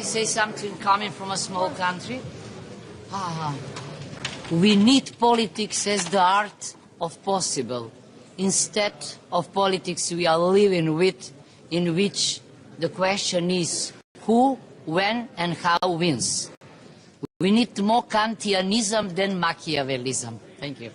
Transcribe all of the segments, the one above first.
say something coming from a small country? We need politics as the art of possible, instead of politics we are living with, in which the question is who, when, and how wins. We need more Kantianism than Machiavellism. Thank you.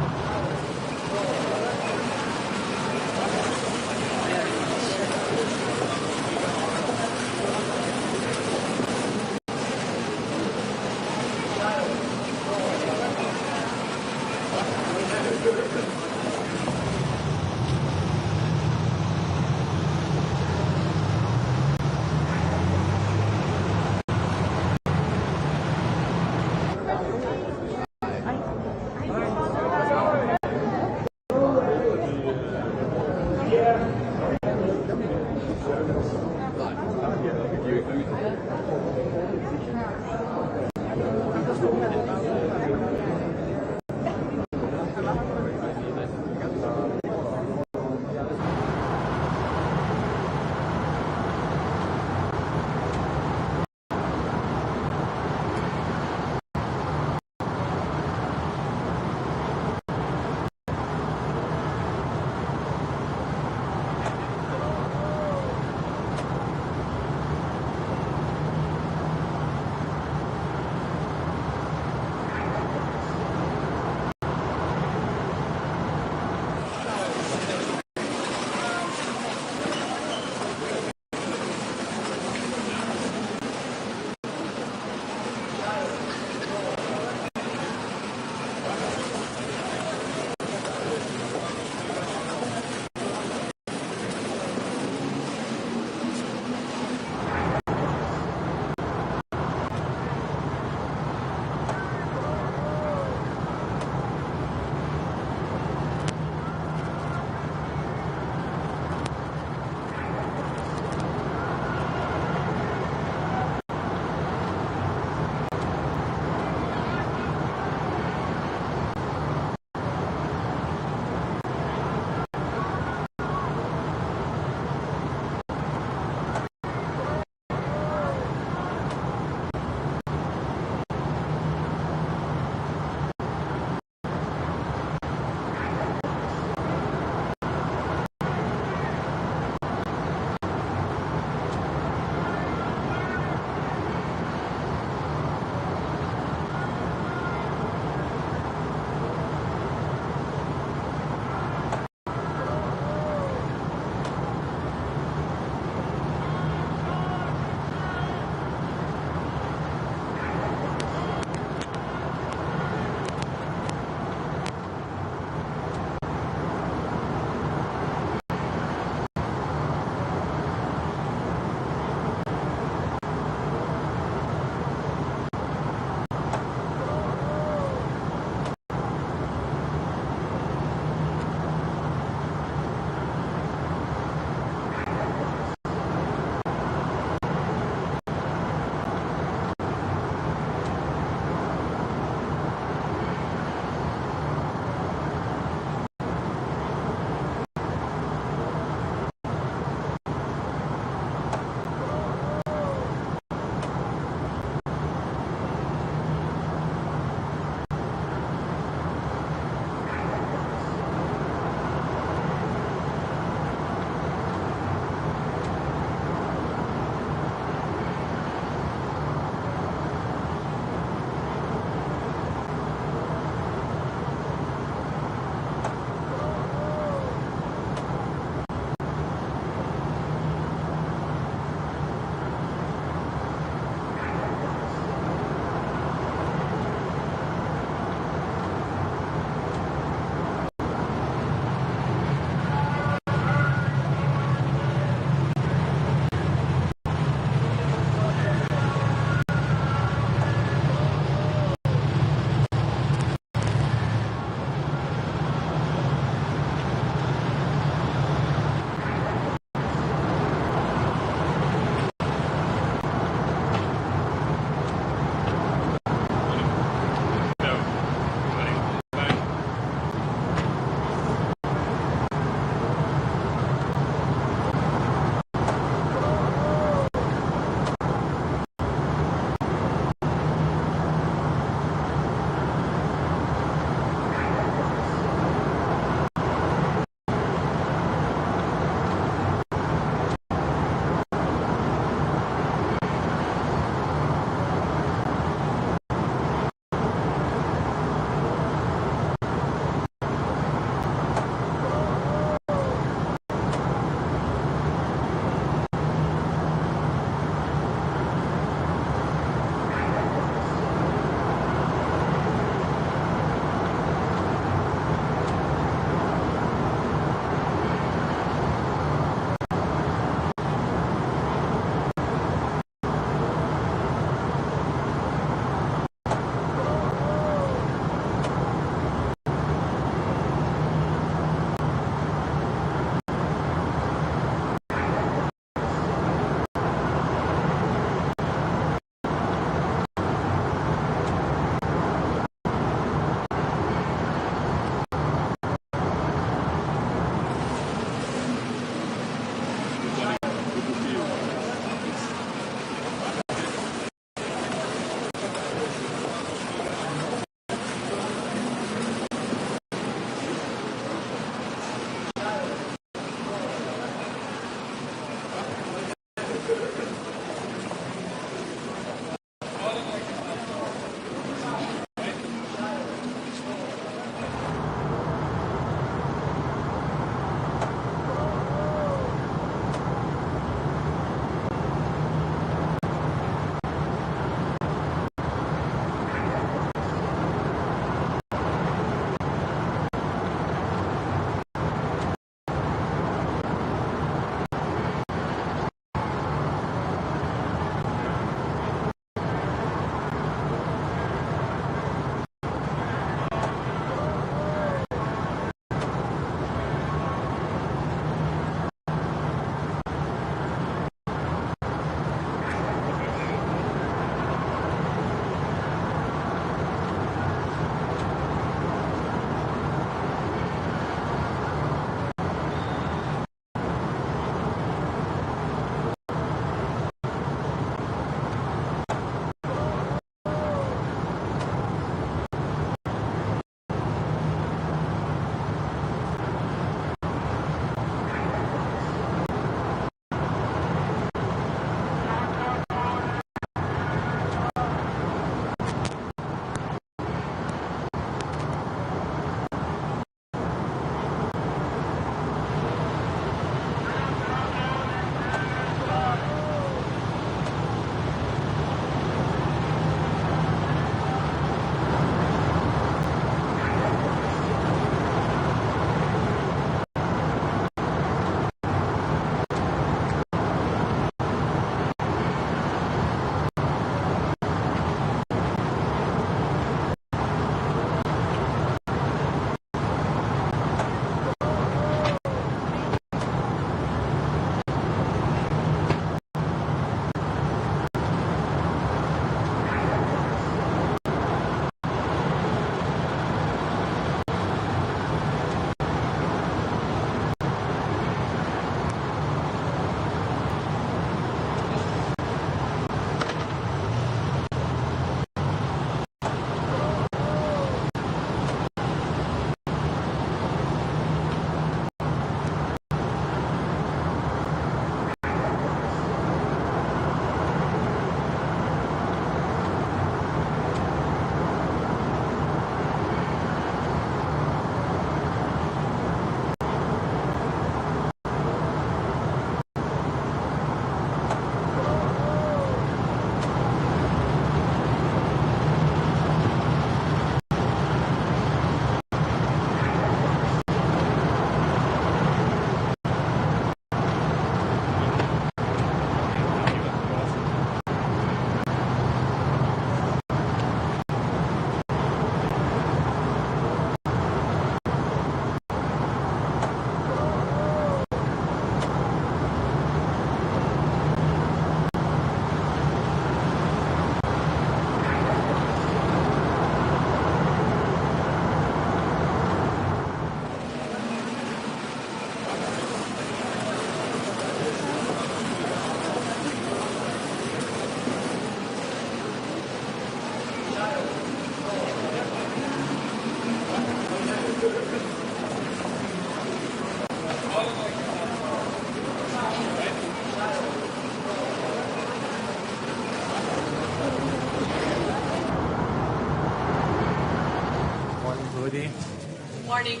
morning. Morning.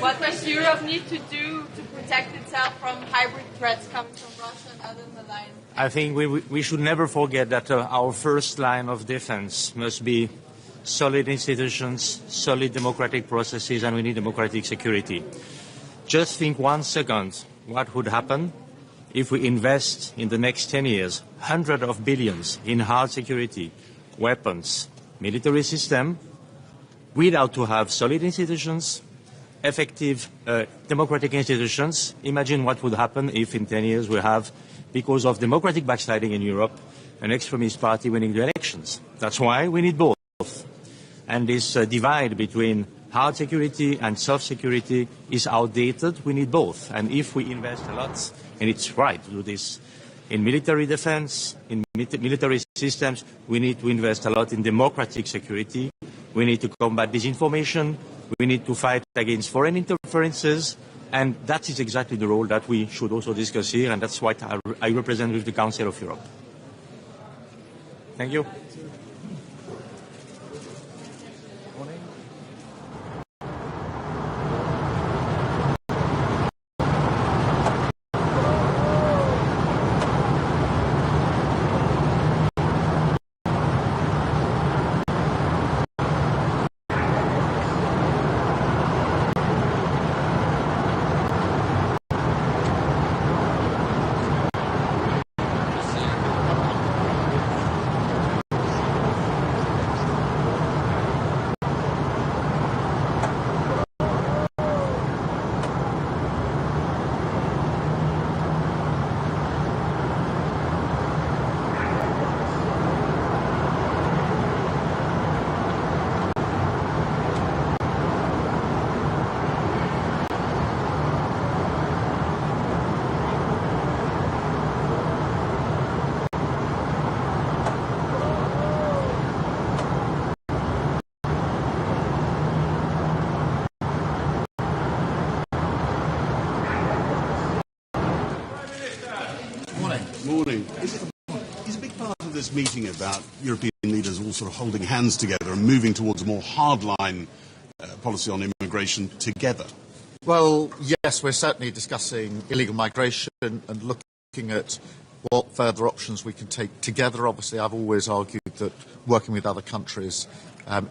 What does Europe need to do to protect itself from hybrid threats coming from Russia and other malign? I think we should never forget that our first line of defense must be solid institutions, solid democratic processes, and we need democratic security. Just think 1 second what would happen if we invest in the next 10 years hundreds of billions in hard security, weapons, military system, without to have solid institutions, effective democratic institutions. Imagine what would happen if in 10 years we have, because of democratic backsliding in Europe, an extremist party winning the elections. That's why we need both. And this divide between hard security and soft security is outdated. We need both. And if we invest a lot, and it's right to do this, in military defense, in military systems, we need to invest a lot in democratic security. We need to combat disinformation. We need to fight against foreign interferences. And that is exactly the role that we should also discuss here. And that's what I represent with the Council of Europe. Thank you. Morning. Is a big part of this meeting about European leaders all sort of holding hands together and moving towards a more hardline policy on immigration together? Well, yes, we're certainly discussing illegal migration and looking at what further options we can take together. Obviously, I've always argued that working with other countries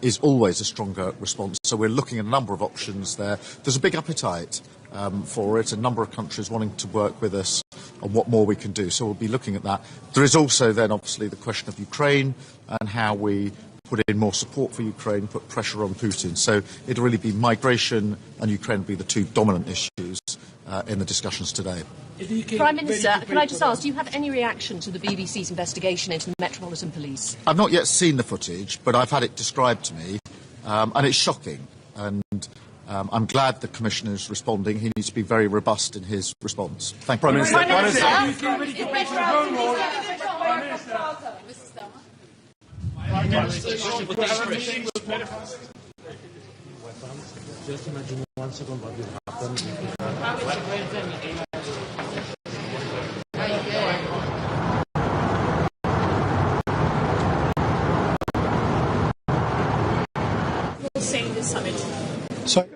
is always a stronger response. So we're looking at a number of options there. There's a big appetite for it, a number of countries wanting to work with us on what more we can do. So we'll be looking at that. There is also then obviously the question of Ukraine and how we put in more support for Ukraine, put pressure on Putin. So it'll really be migration and Ukraine will be the two dominant issues in the discussions today. Prime Minister, can I just ask, do you have any reaction to the BBC's investigation into the Metropolitan Police? I've not yet seen the footage, but I've had it described to me, and it's shocking. And I'm glad the Commissioner is responding. He needs to be very robust in his response. Thank you. Prime Minister. Just imagine 1 second what will happen. Saying this summit. Sorry.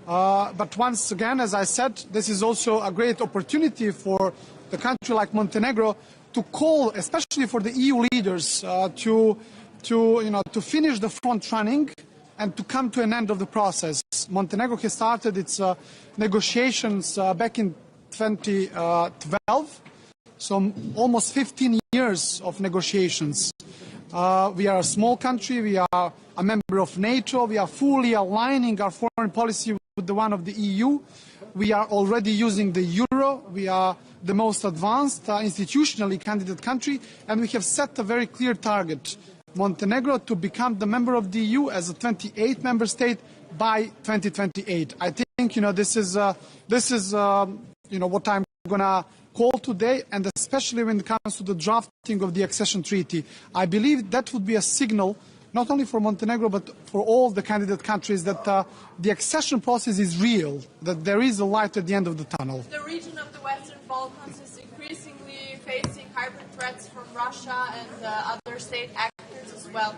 But once again, as I said, this is also a great opportunity for the country like Montenegro to call, especially for the EU leaders, to finish the front running and to come to an end of the process. Montenegro has started its negotiations back in 2012, so almost 15 years of negotiations. We are a small country, we are a member of NATO, we are fully aligning our foreign policy with the one of the EU. We are already using the euro, we are the most advanced institutionally candidate country, and we have set a very clear target. Montenegro to become the member of the EU as a 28th member state by 2028. I think this is what I'm going to call today, and especially when it comes to the drafting of the accession treaty. I believe that would be a signal not only for Montenegro but for all the candidate countries that the accession process is real, that there is a light at the end of the tunnel. The region of the Western Balkans is increasingly facing hybrid threats from Russia and other state actors as well.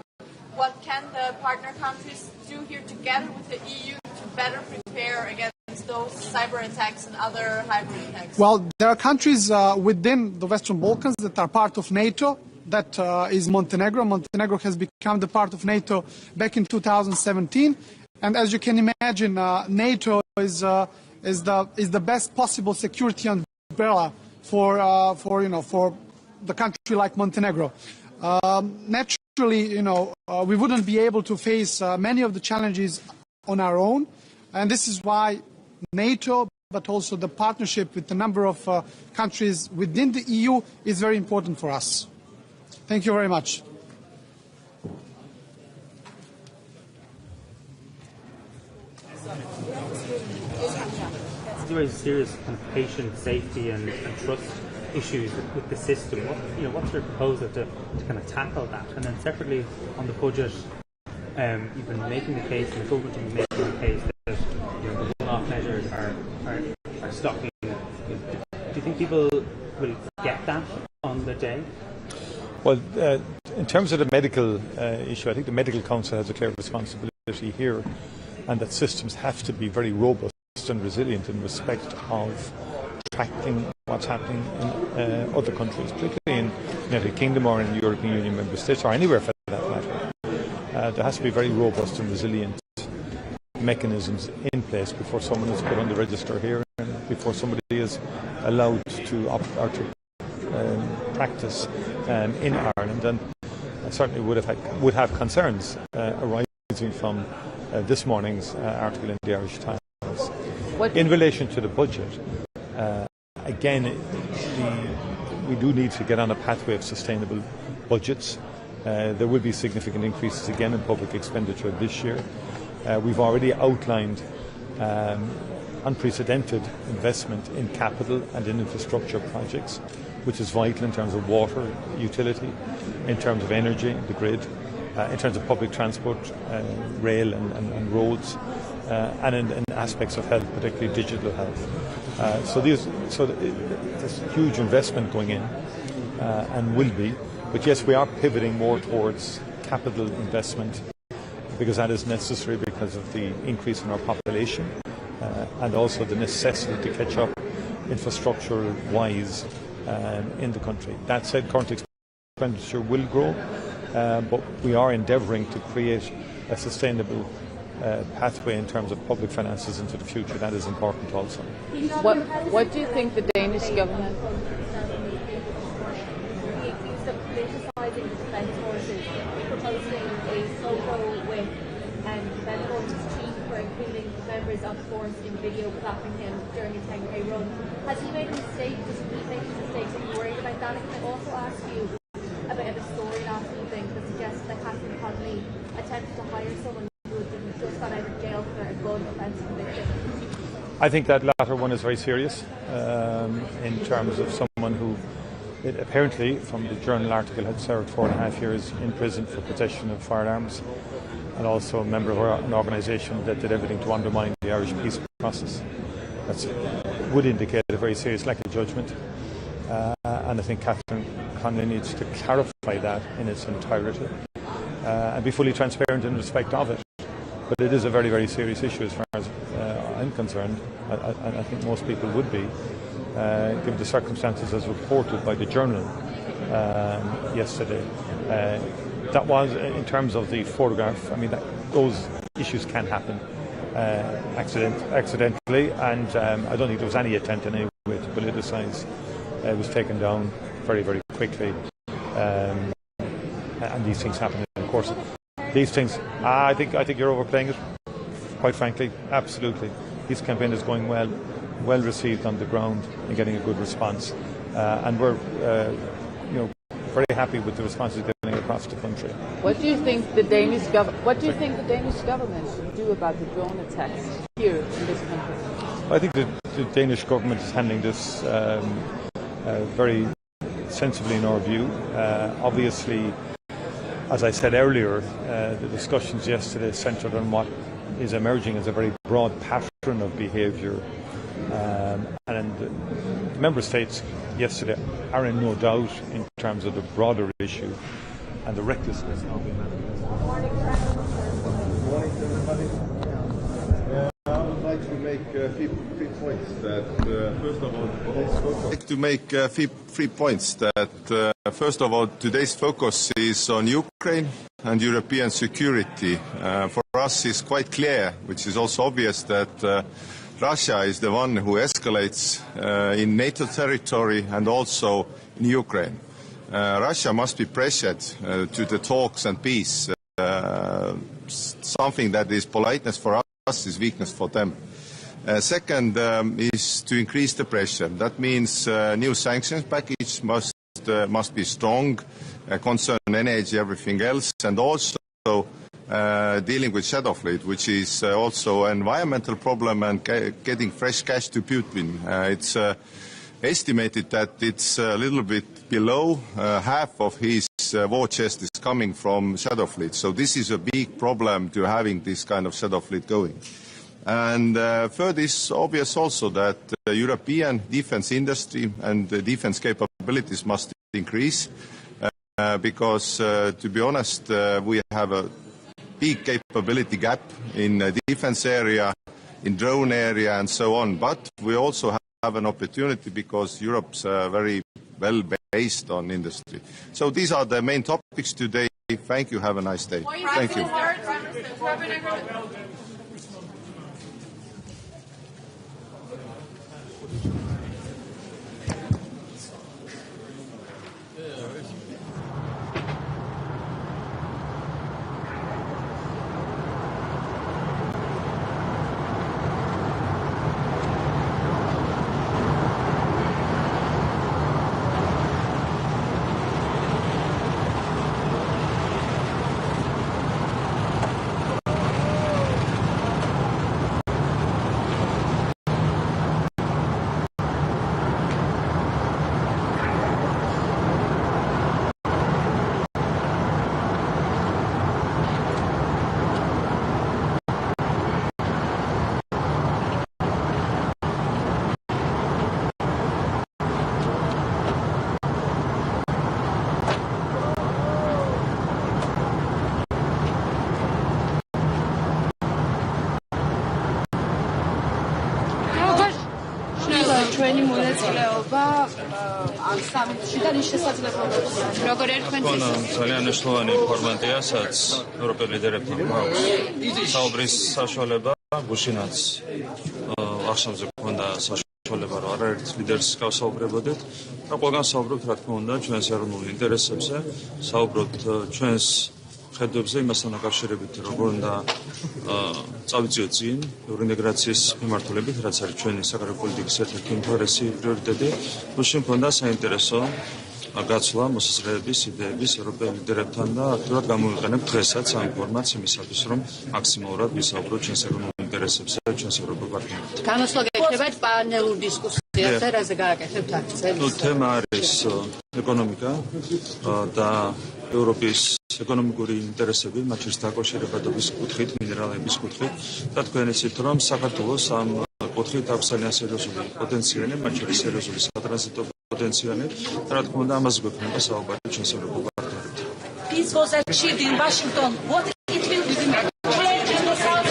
What can the partner countries do here together with the EU to better prepare against those cyber attacks and other hybrid attacks? Well, there are countries within the Western Balkans that are part of NATO. That is Montenegro. Montenegro has become the part of NATO back in 2017, and as you can imagine, NATO is the best possible security umbrella for the country like Montenegro. Naturally, we wouldn't be able to face many of the challenges on our own, and this is why NATO, but also the partnership with a number of countries within the EU is very important for us. Thank you very much. Very serious kind of patient safety and trust issues with the system. What's your proposal to kind of tackle that? And then separately on the budget, you've been making the case, and the government has been making the case that the one-off measures are stopping. Do you think people will get that on the day? Well, in terms of the medical issue, I think the Medical Council has a clear responsibility here, and that systems have to be very robust and resilient in respect of tracking what's happening in other countries, particularly in the United Kingdom or in European Union member states, or anywhere for that matter. There has to be very robust and resilient mechanisms in place before someone is put on the register here and before somebody is allowed to practice in Ireland. And I certainly would have concerns arising from this morning's article in the Irish Times. In relation to the budget, again, we do need to get on a pathway of sustainable budgets. There will be significant increases again in public expenditure this year. We've already outlined unprecedented investment in capital and in infrastructure projects, which is vital in terms of water, utility, in terms of energy, the grid, in terms of public transport, rail and roads, and in aspects of health, particularly digital health. So there's huge investment going in, and will be. But yes, we are pivoting more towards capital investment because that is necessary because of the increase in our population and also the necessity to catch up infrastructure-wise in the country. That said, current expenditure will grow, but we are endeavouring to create a sustainable pathway in terms of public finances into the future. That is important also. What do you think the Danish government... The defence forces, proposing a solo with defence forces chief for including members of the force in video clapping him during a 10K run. Has he made a mistake? Does he keep making mistakes? Are you worried about that? And can I also ask you about a story last evening that suggests that Catherine Connolly attempted to hire someone who had just got out of jail for a gun offence conviction? I think that latter one is very serious in terms of someone who apparently, from the journal article, had served 4.5 years in prison for possession of firearms, and also a member of an organisation that did everything to undermine the Irish peace process. That would indicate a very serious lack of judgment, and I think Catherine Connolly needs to clarify that in its entirety and be fully transparent in respect of it. But it is a very, very serious issue as far as I'm concerned, and I think most people would be, given the circumstances as reported by the Journal yesterday. That was, in terms of the photograph, I mean, those issues can happen accidentally, and I don't think there was any attempt in any way to politicise. It was taken down very, very quickly, and these things happen. And of course, these things, I think you're overplaying it, quite frankly, absolutely. This campaign is going well received on the ground and getting a good response, and we're very happy with the responses getting across the country. What do you think the Danish government should do about the drone attacks here in this country? I think the Danish government is handling this very sensibly in our view. Obviously, as I said earlier, the discussions yesterday centred on what is emerging as a very broad pattern of behaviour, and the member states yesterday are in no doubt in terms of the broader issue and the recklessness of it. I would like to make three points. That first of all, first of all, today's focus is on Ukraine and European security. For us, it's quite clear, which is also obvious, that Russia is the one who escalates in NATO territory and also in Ukraine. Russia must be pressured to the talks and peace. Something that is politeness for us is weakness for them. Second is to increase the pressure. That means new sanctions package must be strong, concern energy, everything else, and also dealing with shadow fleet, which is also an environmental problem, and getting fresh cash to Putin. It's estimated that it's a little bit below half of his war chest is coming from shadow fleet. So this is a big problem to having this kind of shadow fleet going. And third is obvious also that the European defense industry and the defense capabilities must increase because, to be honest, we have a big capability gap in the defense area, in drone area and so on. But we also have an opportunity because Europe's very well based on industry. So these are the main topics today. Thank you. Have a nice day. Thank you. ჩვენი მონაწილეობა ამ სამიტში და რის შესაძლებლობებს როგორ ერთმანეთს ძალიან მნიშვნელოვანი ფორმატია, სადაც ევროპელ ლიდერებთან გვაქვს საუბრის საშუალება, გუშინაც ახშამზე გვქონდა საშუალება, რომ არაერთ ლიდერს გავსაუბრებოდეთ და ყველგან საუბრობთ, რა თქმა უნდა, ჩვენს ეროვნულ ინტერესებზე, საუბრობთ ჩვენს ხედვებზე იმასთან დაკავშირებით, როგორ უნდა წავიწიოთ წინ ევროინტეგრაციის მიმართულებით, რაც არის ჩვენი საგარეო პოლიტიკის ერთ-ერთი უმთავრესი პრიორიტეტი. გუშინ მქონდა საინტერესო გაცვლა მოსაზრებების იდეების ევროპელ ლიდერებთან და აქტიურად გამოვიყენებ დღესაც ამ ფორმატს იმისათვის, რომ მაქსიმალურად ვისაუბროთ ჩვენს ეროვნულ ინტერესებზე და ჩვენს ევროპულ პარტნიორებთან. განსვლა გექნებათ პანელურ დისკუსიას და რაზე გააკეთებთ აქცენტს? თემა არის ეკონომიკა და ევროპის ეკონომიკური ინტერესები, მათ შორის დაკავშირებადობის კუთხით, მინერალების კუთხით და თქვენ იცით, რომ საქართველოს ამ კუთხით აქვს ძალიან სერიოზული პოტენციალი, მათ შორის სერიოზული სატრანზიტო პოტენციალი და რა თქმა უნდა, ამაზე გვექნება საუბარი ჩვენს ევროპულ პარტნიორებთან. Peace was achieved in Washington. What it will change in the South?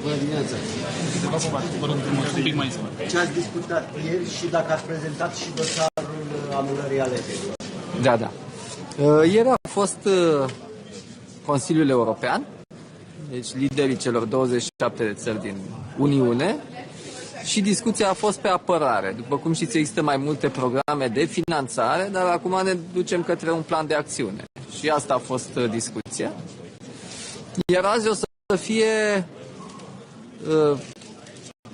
Bună dimineața! Ce ați discutat ieri și dacă ați prezentat și dosarul anulării alegerilor? Da, da. Ieri a fost Consiliul European, deci liderii celor 27 de țări din Uniune, și discuția a fost pe apărare. După cum știți, există mai multe programe de finanțare, dar acum ne ducem către un plan de acțiune. Și asta a fost discuția. Iar azi o să fie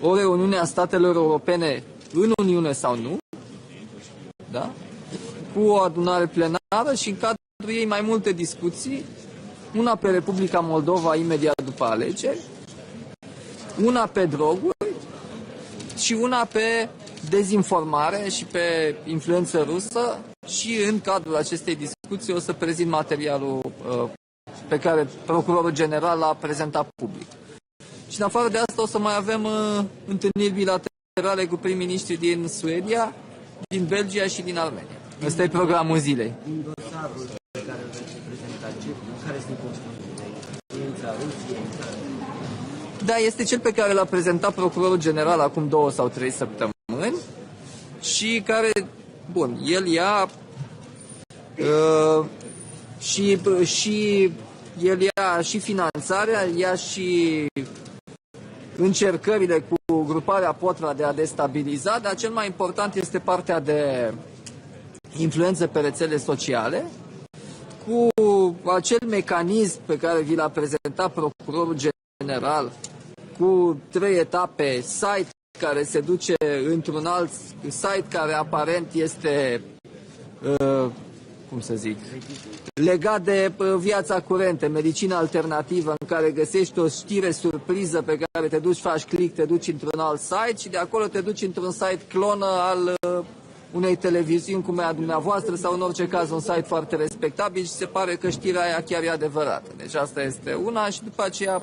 o reuniune a statelor europene în Uniune sau nu, da? Cu o adunare plenară și în cadrul ei mai multe discuții, una pe Republica Moldova imediat după alegeri, una pe droguri și una pe dezinformare și pe influență rusă, și în cadrul acestei discuții o să prezint materialul pe care Procurorul General l-a prezentat public. Și în afară de asta o să mai avem întâlniri bilaterale cu prim-ministri din Suedia, din Belgia și din Armenia. Ăsta e programul zilei. Din dosarul pe care îl veți prezenta, care sunt influența Rusiei? Da, este cel pe care l-a prezentat Procurorul General acum 2 sau 3 săptămâni și care, bun, el ia el ia și finanțarea, ia și încercările cu gruparea Potra de a destabiliza, dar cel mai important este partea de influență pe rețele sociale, cu acel mecanism pe care vi l-a prezentat Procurorul General, cu 3 etape, site care se duce într-un alt site care aparent este, cum să zic, legat de viața curentă, medicina alternativă, în care găsești o știre surpriză pe care te duci, faci click, te duci într-un alt site și de acolo te duci într-un site clonă al unei televiziuni cum e a dumneavoastră sau în orice caz un site foarte respectabil și se pare că știrea aia chiar e adevărată. Deci asta este una și după aceea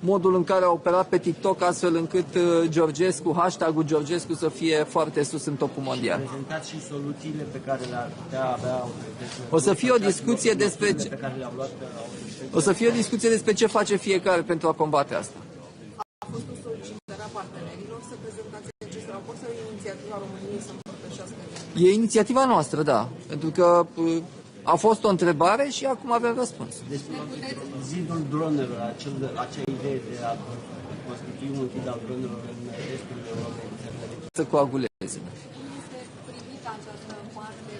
modul în care a operat pe TikTok astfel încât Georgescu, hashtag-ul Georgescu să fie foarte sus în topul mondial. Prezentați și soluțiile pe care le-ar putea avea. O să fie o discuție despre ce, o să fie o discuție despre ce face fiecare pentru a combate asta. A fost o solicitare a partenerilor să prezentați acest raport sau e inițiativa României să împărtășească? E inițiativa noastră, da, pentru că a fost o întrebare și acum avem răspuns. Deci, zidul dronelor, acea idee de a constitui un zid al dronelor în restul Europei. Să coaguleze. Este privită această parte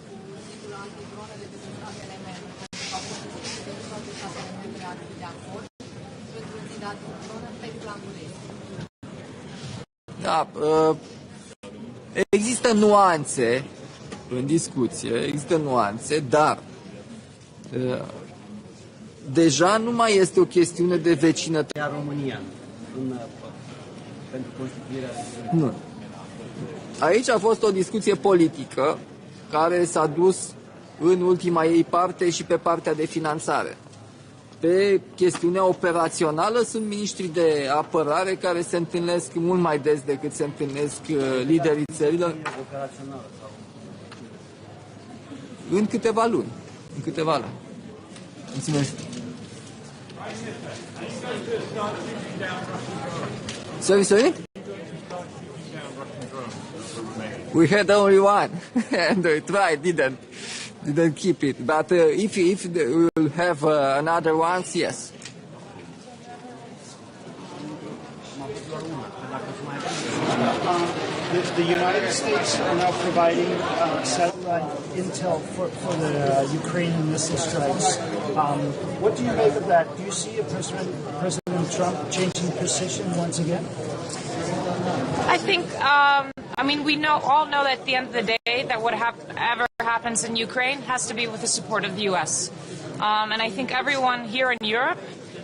cu zidul antidronele de către statele membre, pentru că au fost discuții de toate statele membre ar fi de acord pentru un zid antidronă pe planul estic. Da, există nuanțe în discuție, există nuanțe, dar Deja nu mai este o chestiune de vecinătate. România pentru constituirea... Nu. Aici a fost o discuție politică care s-a dus în ultima ei parte și pe partea de finanțare. Pe chestiunea operațională sunt miniștrii de apărare care se întâlnesc mult mai des decât se întâlnesc liderii țărilor. În câteva luni. În câteva luni. Mulțumesc. Sorry? We had only one, and we tried, didn't keep it. But if we will have another ones, yes. The United States are now providing satellite intel for the Ukrainian missile strikes. What do you make of that? Do you see President Trump changing position once again? I think, we all know that at the end of the day that whatever happens in Ukraine has to be with the support of the U.S. And I think everyone here in Europe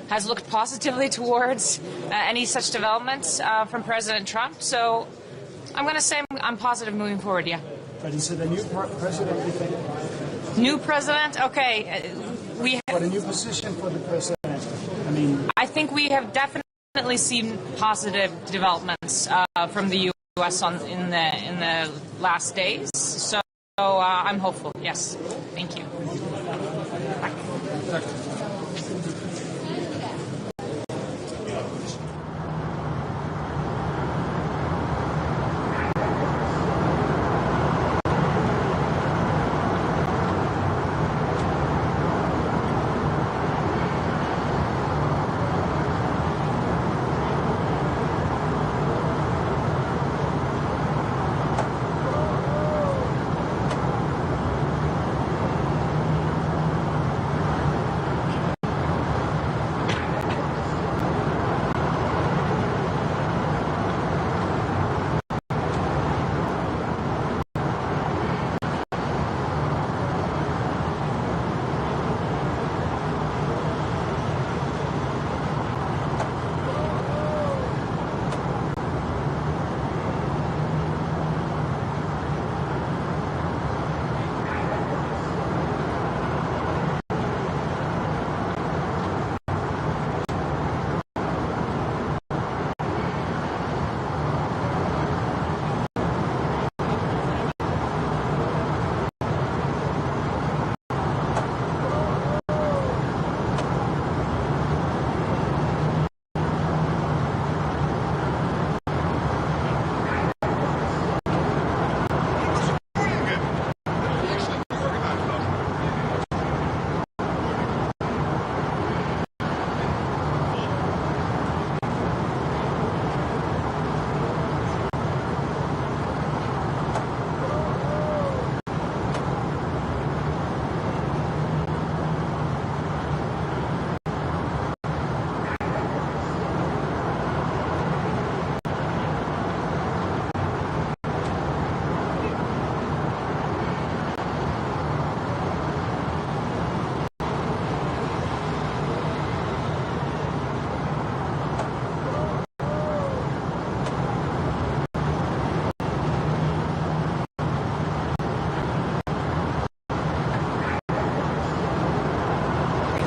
has looked positively towards any such developments from President Trump. So I'm going to say I'm positive moving forward, yeah. But is it a new president, you think? New president? Okay. But a new position for the president? I think we have definitely seen positive developments from the U.S. in the last days. So I'm hopeful, yes. Thank you.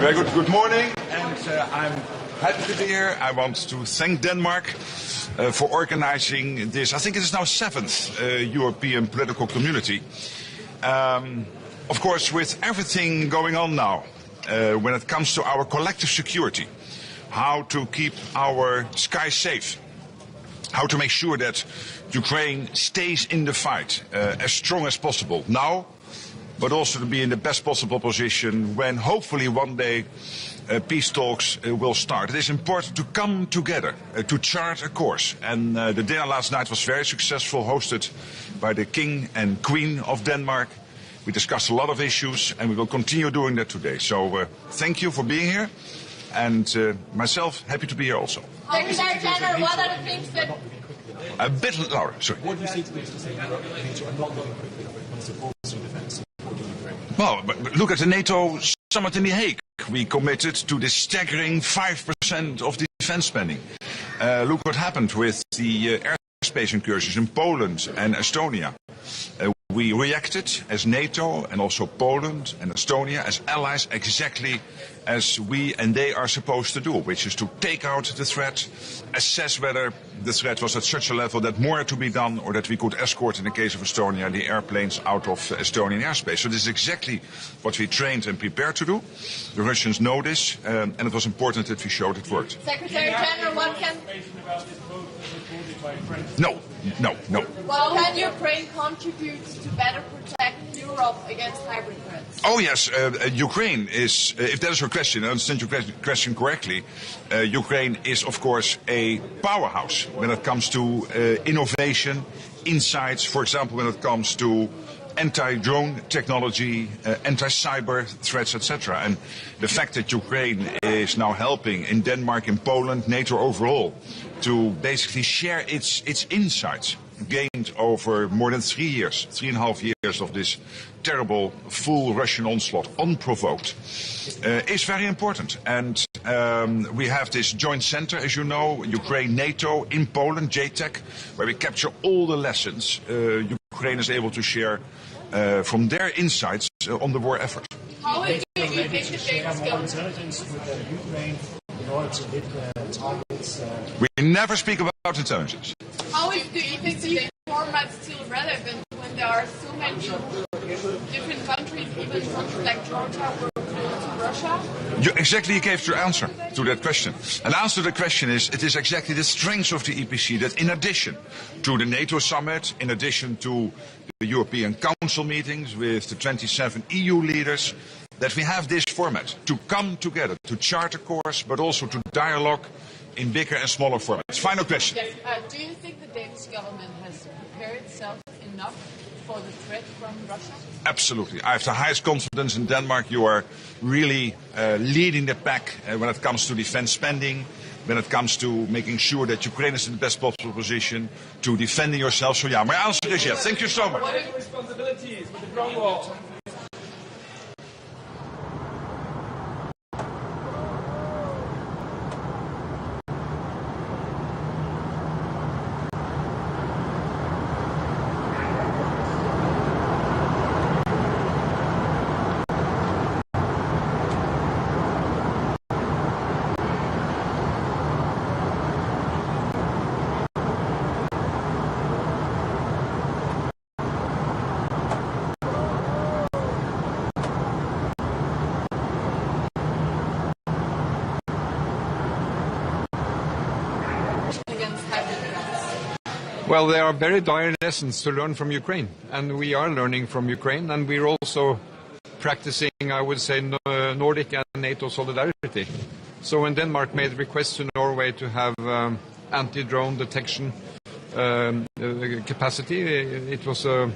Very good morning, and I'm happy to be here. I want to thank Denmark for organizing this. I think it is now 7th European political community. Of course, with everything going on now, when it comes to our collective security, how to keep our skies safe, how to make sure that Ukraine stays in the fight as strong as possible now, but also to be in the best possible position when hopefully one day peace talks will start. It is important to come together, to chart a course. And the dinner last night was very successful, hosted by the King and Queen of Denmark. We discussed a lot of issues, and we will continue doing that today. So thank you for being here, and myself, happy to be here also. Secretary General, what are the things that... A bit louder, sorry. What do you say to those to say that things are not going quickly when it comes to policy and defence? Well, but look at the NATO summit in The Hague, we committed to this staggering 5% of defense spending. Look what happened with the airspace incursions in Poland and Estonia. We reacted as NATO and also Poland and Estonia as allies exactly as we and they are supposed to do, which is to take out the threat, assess whether the threat was at such a level that more had to be done or that we could escort, in the case of Estonia, the airplanes out of Estonian airspace. So this is exactly what we trained and prepared to do. The Russians know this, and it was important that we showed it worked. Secretary General, what can... No. What can Ukraine contribute to better protect Europe against hybrid threats? Oh yes, Ukraine is, if that is your question, I understand your question correctly, Ukraine is of course a powerhouse when it comes to innovation, insights, for example when it comes to anti-drone technology, anti-cyber threats, etc. And the fact that Ukraine is now helping in Denmark, in Poland, NATO overall, to basically share its insights gained over more than 3 years, 3.5 years of this terrible, full Russian onslaught, unprovoked, is very important. And we have this joint center, as you know, Ukraine, NATO, in Poland, JTEC, where we capture all the lessons Ukraine is able to share from their insights on the war effort. How do you think the Danish government... in order to hit targets? We never speak about intelligence. How do you think the format is still relevant when there are so many different countries, even countries like Georgia, were close to Russia? You exactly gave your answer to that question. And the answer to the question is, it is exactly the strength of the EPC that in addition to the NATO summit, in addition to the European Council meetings with the 27 EU leaders, that we have this format to come together, to chart a course, but also to dialogue in bigger and smaller formats. Final question. Yes. Do you think the Danish government has prepared itself enough for the threat from Russia? Absolutely. I have the highest confidence in Denmark. You are really leading the pack when it comes to defense spending, when it comes to making sure that Ukraine is in the best possible position to defending yourself. So yeah, my answer is yes. Thank you so much. What are your responsibilities with the drone war? Well, there are very dire lessons to learn from Ukraine, and we are learning from Ukraine, and we're also practicing, I would say, Nordic and NATO solidarity. So when Denmark made requests to Norway to have anti-drone detection capacity, it was a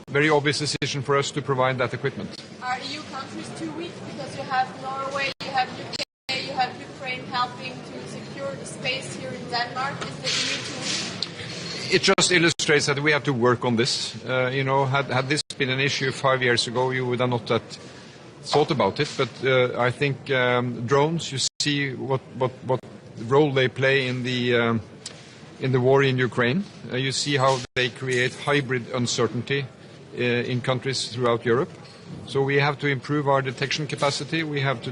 very obvious decision for us to provide that equipment. Are EU countries too weak because you have Norway, you have UK, you have Ukraine helping to secure the space here in Denmark? Is the EU too weak? It just illustrates that we have to work on this. Had this been an issue 5 years ago, you would have not thought about it. But I think drones, you see what role they play in the war in Ukraine. You see how they create hybrid uncertainty in countries throughout Europe. So we have to improve our detection capacity. We have to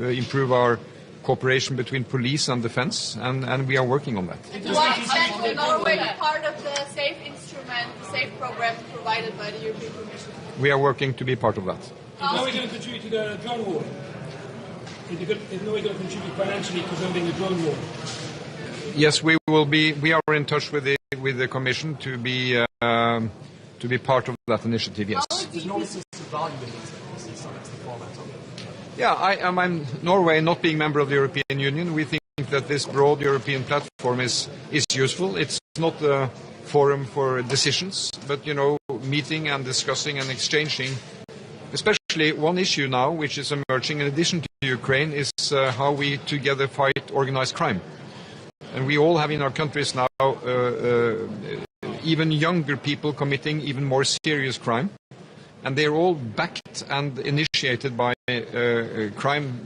improve our cooperation between police and defense, and we are working on that. To what extent will Norway be part of the SAFE instrument, the SAFE program provided by the European Commission? We are working to be part of that. Is Norway going to contribute to the drone war? Is Norway going to contribute financially to building the drone war? Yes, we will be. We are in touch with the Commission to be part of that initiative. Yes. Does Norway see value in these summits, the format of it? Yeah, Norway, not being member of the European Union, we think that this broad European platform is useful. It's not a forum for decisions, but, meeting and discussing and exchanging. Especially one issue now, which is emerging in addition to Ukraine, is how we together fight organized crime. And we all have in our countries now even younger people committing even more serious crime. And they're all backed and initiated by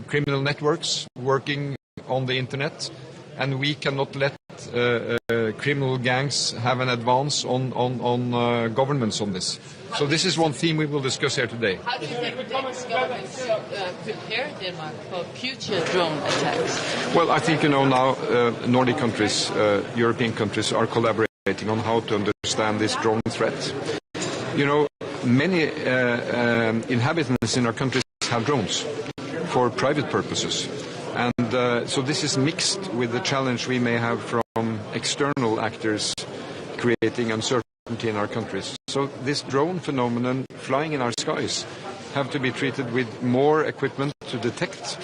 criminal networks working on the internet, and we cannot let criminal gangs have an advance on governments on this. So this is one theme we will discuss here today. How do you think the Danish government should prepare Denmark for future drone attacks? Well, I think, now Nordic countries, European countries are collaborating on how to understand this drone threat. Many inhabitants in our countries have drones for private purposes. And so this is mixed with the challenge we may have from external actors creating uncertainty in our countries. So this drone phenomenon flying in our skies have to be treated with more equipment to detect,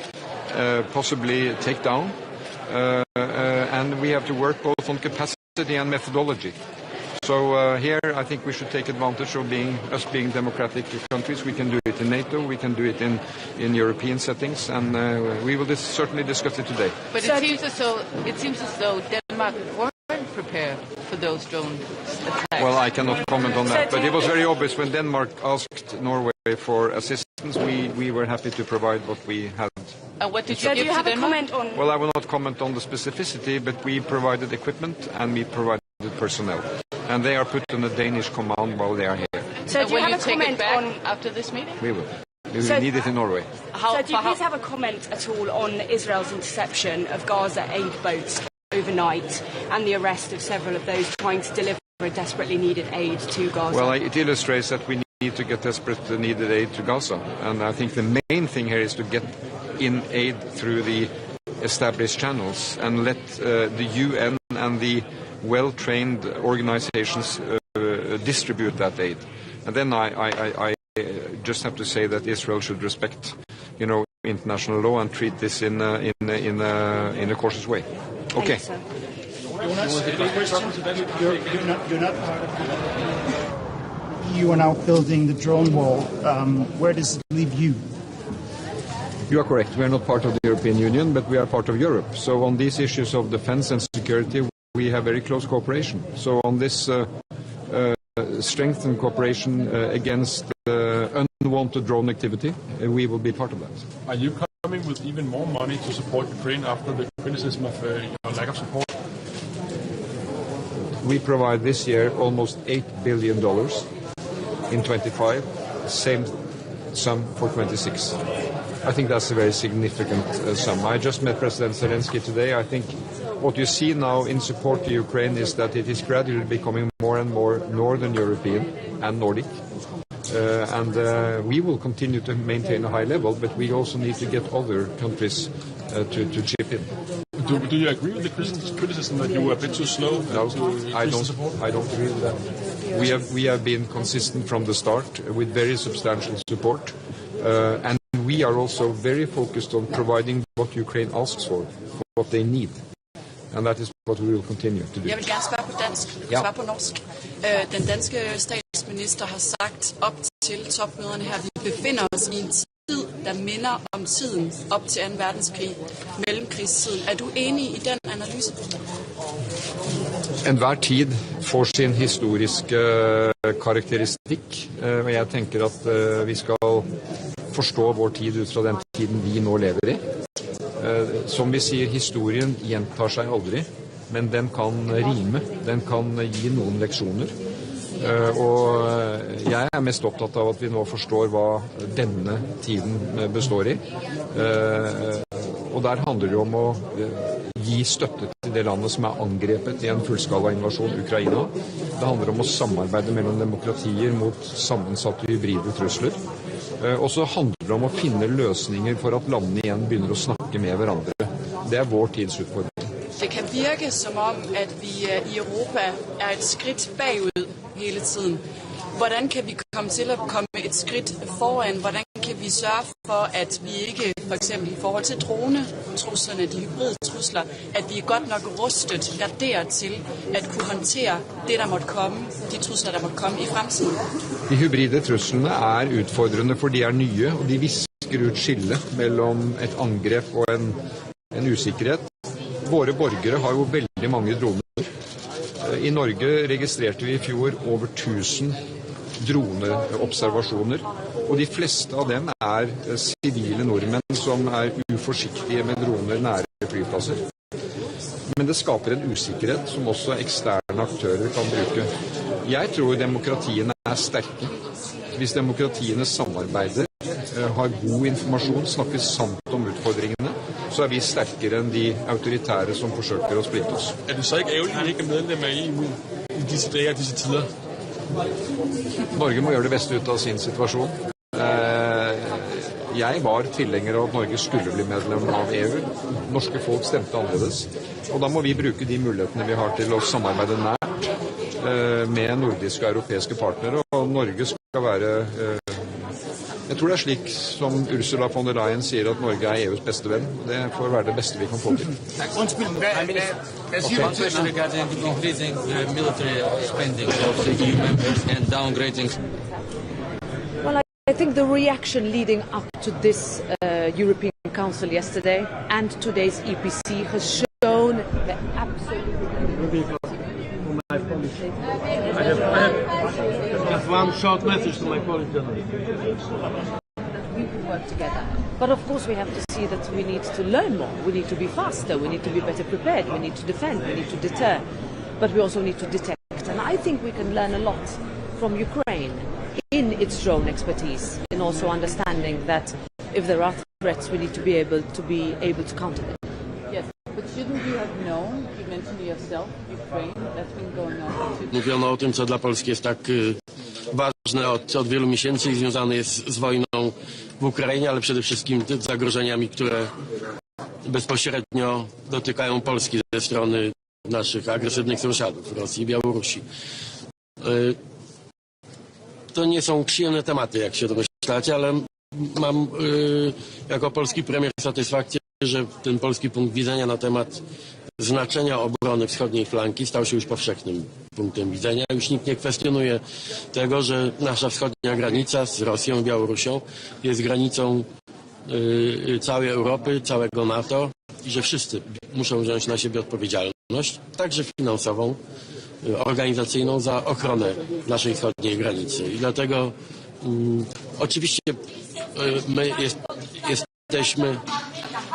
possibly take down, and we have to work both on capacity and methodology. So here I think we should take advantage of us being democratic countries. We can do it in NATO, we can do it in European settings, and we will certainly discuss it today. But it seems as though Denmark weren't prepared for those drone attacks. Well, I cannot comment on that, but it was very obvious when Denmark asked Norway for assistance, we were happy to provide what we had. And what did you give to Denmark? Well, I will not comment on the specificity, but we provided equipment and we provided personnel. And they are put on a Danish command while they are here. So will you take it back after this meeting? We will. We will need it in Norway. So do you please have a comment at all on Israel's interception of Gaza aid boats overnight and the arrest of several of those trying to deliver desperately needed aid to Gaza? Well, it illustrates that we need to get desperate needed aid to Gaza. And I think the main thing here is to get in aid through the established channels and let the UN and the well-trained organizations distribute that aid. And then I just have to say that Israel should respect, international law and treat this in a cautious way. Okay. You're not part of the EU are now building the drone wall. Where does it leave you? You are correct. We are not part of the European Union, but we are part of Europe. So on these issues of defense and security, we have very close cooperation. So on this strengthened cooperation against unwanted drone activity, we will be part of that. Are you coming with even more money to support Ukraine after the criticism of lack of support? We provide this year almost $8 billion in 25, same sum for 26. I think that's a very significant sum. I just met President Zelensky today. I think what you see now in support to Ukraine is that it is gradually becoming more and more Northern European and Nordic. And we will continue to maintain a high level, but we also need to get other countries to chip in. Do you agree with the criticism that you were a bit too slow? No, I don't agree with that. We have been consistent from the start with very substantial support, and we are also very focused on providing what Ukraine asks for what they need. And that is what we will continue to do. Jeg vil gerne spørge på dansk, svare på norsk. Den danske statsminister har sagt op til topmøderne her, at vi befinder os i en tid, der minder om tiden op til 2. verdenskrig, mellemkrigstiden. Er du enig i den analyse? Enhver tid får sin historiske karakteristikk, og jeg tenker at vi skal forstå vår tid ut fra den tiden vi nå lever i. Som vi sier, historien gjentar seg aldri, men den kan rime, den kan gi noen leksjoner. Og jeg er mest opptatt av at vi nå forstår hva denne tiden består i. Og der handler det om å gi støtte til det landet som er angrepet i en fullskala invasjon, Ukraina. Det handler om å samarbeide mellom demokratier mot sammensatte hybride trusler. Og så handler det om å finne løsninger for at landene igjen begynner å snakke med hverandre. Det er vår tids utfordring. Det kan virke som om, at vi i Europa er et skridt bagud hele tiden. Hvordan kan vi komme til at komme et skridt foran? Hvordan kan vi sørge for, at vi ikke, for eksempel i forhold til dronetruslerne, de hybride trusler, at vi er godt nok rustet, garderet til at kunne håndtere det, der måtte komme, de trusler, der måtte komme i fremtiden? De hybride truslene er utfordrende, for de er nye, og de visker ut skillet mellom et angrep og en usikkerhet. Våre borgere har jo veldig mange droner. I Norge registrerte vi i fjor over 1000 droneobservasjoner. Og de fleste av dem sivile nordmenn som uforsiktige med droner nære flyplasser. Men det skaper en usikkerhet som også eksterne aktører kan bruke. Jeg tror demokratiene sterke. Hvis demokratiene samarbeider, har god informasjon, snakker sant om utfordringene, så vi sterkere enn de autoritære som forsøker å splitte oss. Det så ikke ærgerligt, at vi ikke medlem av EU i disse dager og disse tider? Norge må gjøre det beste ut av sin situasjon. Jeg var tilhenger av at Norge skulle bli medlem av EU. Norske folk stemte annerledes. Og da må vi bruke de mulighetene vi har til å samarbeide nært med nordiske og europeiske partnere. Og Norge skal være jeg tror det slik som Ursula von der Leyen sier at Norge EUs beste venn. Det får være det beste vi kan få til. Regarding increasing military spending of the EU members and downgrading. Well, I think the reaction leading up to this European Council yesterday and today's EPC has shown the absolute... I have one short message to my colleague journalist. We can work together. But of course we have to see that we need to learn more. We need to be faster. We need to be better prepared. We need to defend. We need to deter. But we also need to detect. And I think we can learn a lot from Ukraine in its drone expertise, in also understanding that if there are threats, we need to be able to counter them. Yes, but shouldn't you have known, you mentioned yourself, Ukraine, that's been going on. Mówiono o tym, co dla Polski jest tak ważne od wielu miesięcy i związane jest z wojną w Ukrainie, ale przede wszystkim z zagrożeniami, które bezpośrednio dotykają Polski ze strony naszych agresywnych sąsiadów, Rosji i Białorusi. To nie są przyjemne tematy, jak się domyślacie, ale mam jako polski premier satysfakcję, że ten polski punkt widzenia na temat znaczenia obrony wschodniej flanki stał się już powszechnym punktem widzenia. Już nikt nie kwestionuje tego, że nasza wschodnia granica z Rosją i Białorusią jest granicą całej Europy, całego NATO i że wszyscy muszą wziąć na siebie odpowiedzialność, także finansową, organizacyjną za ochronę naszej wschodniej granicy. I dlatego oczywiście my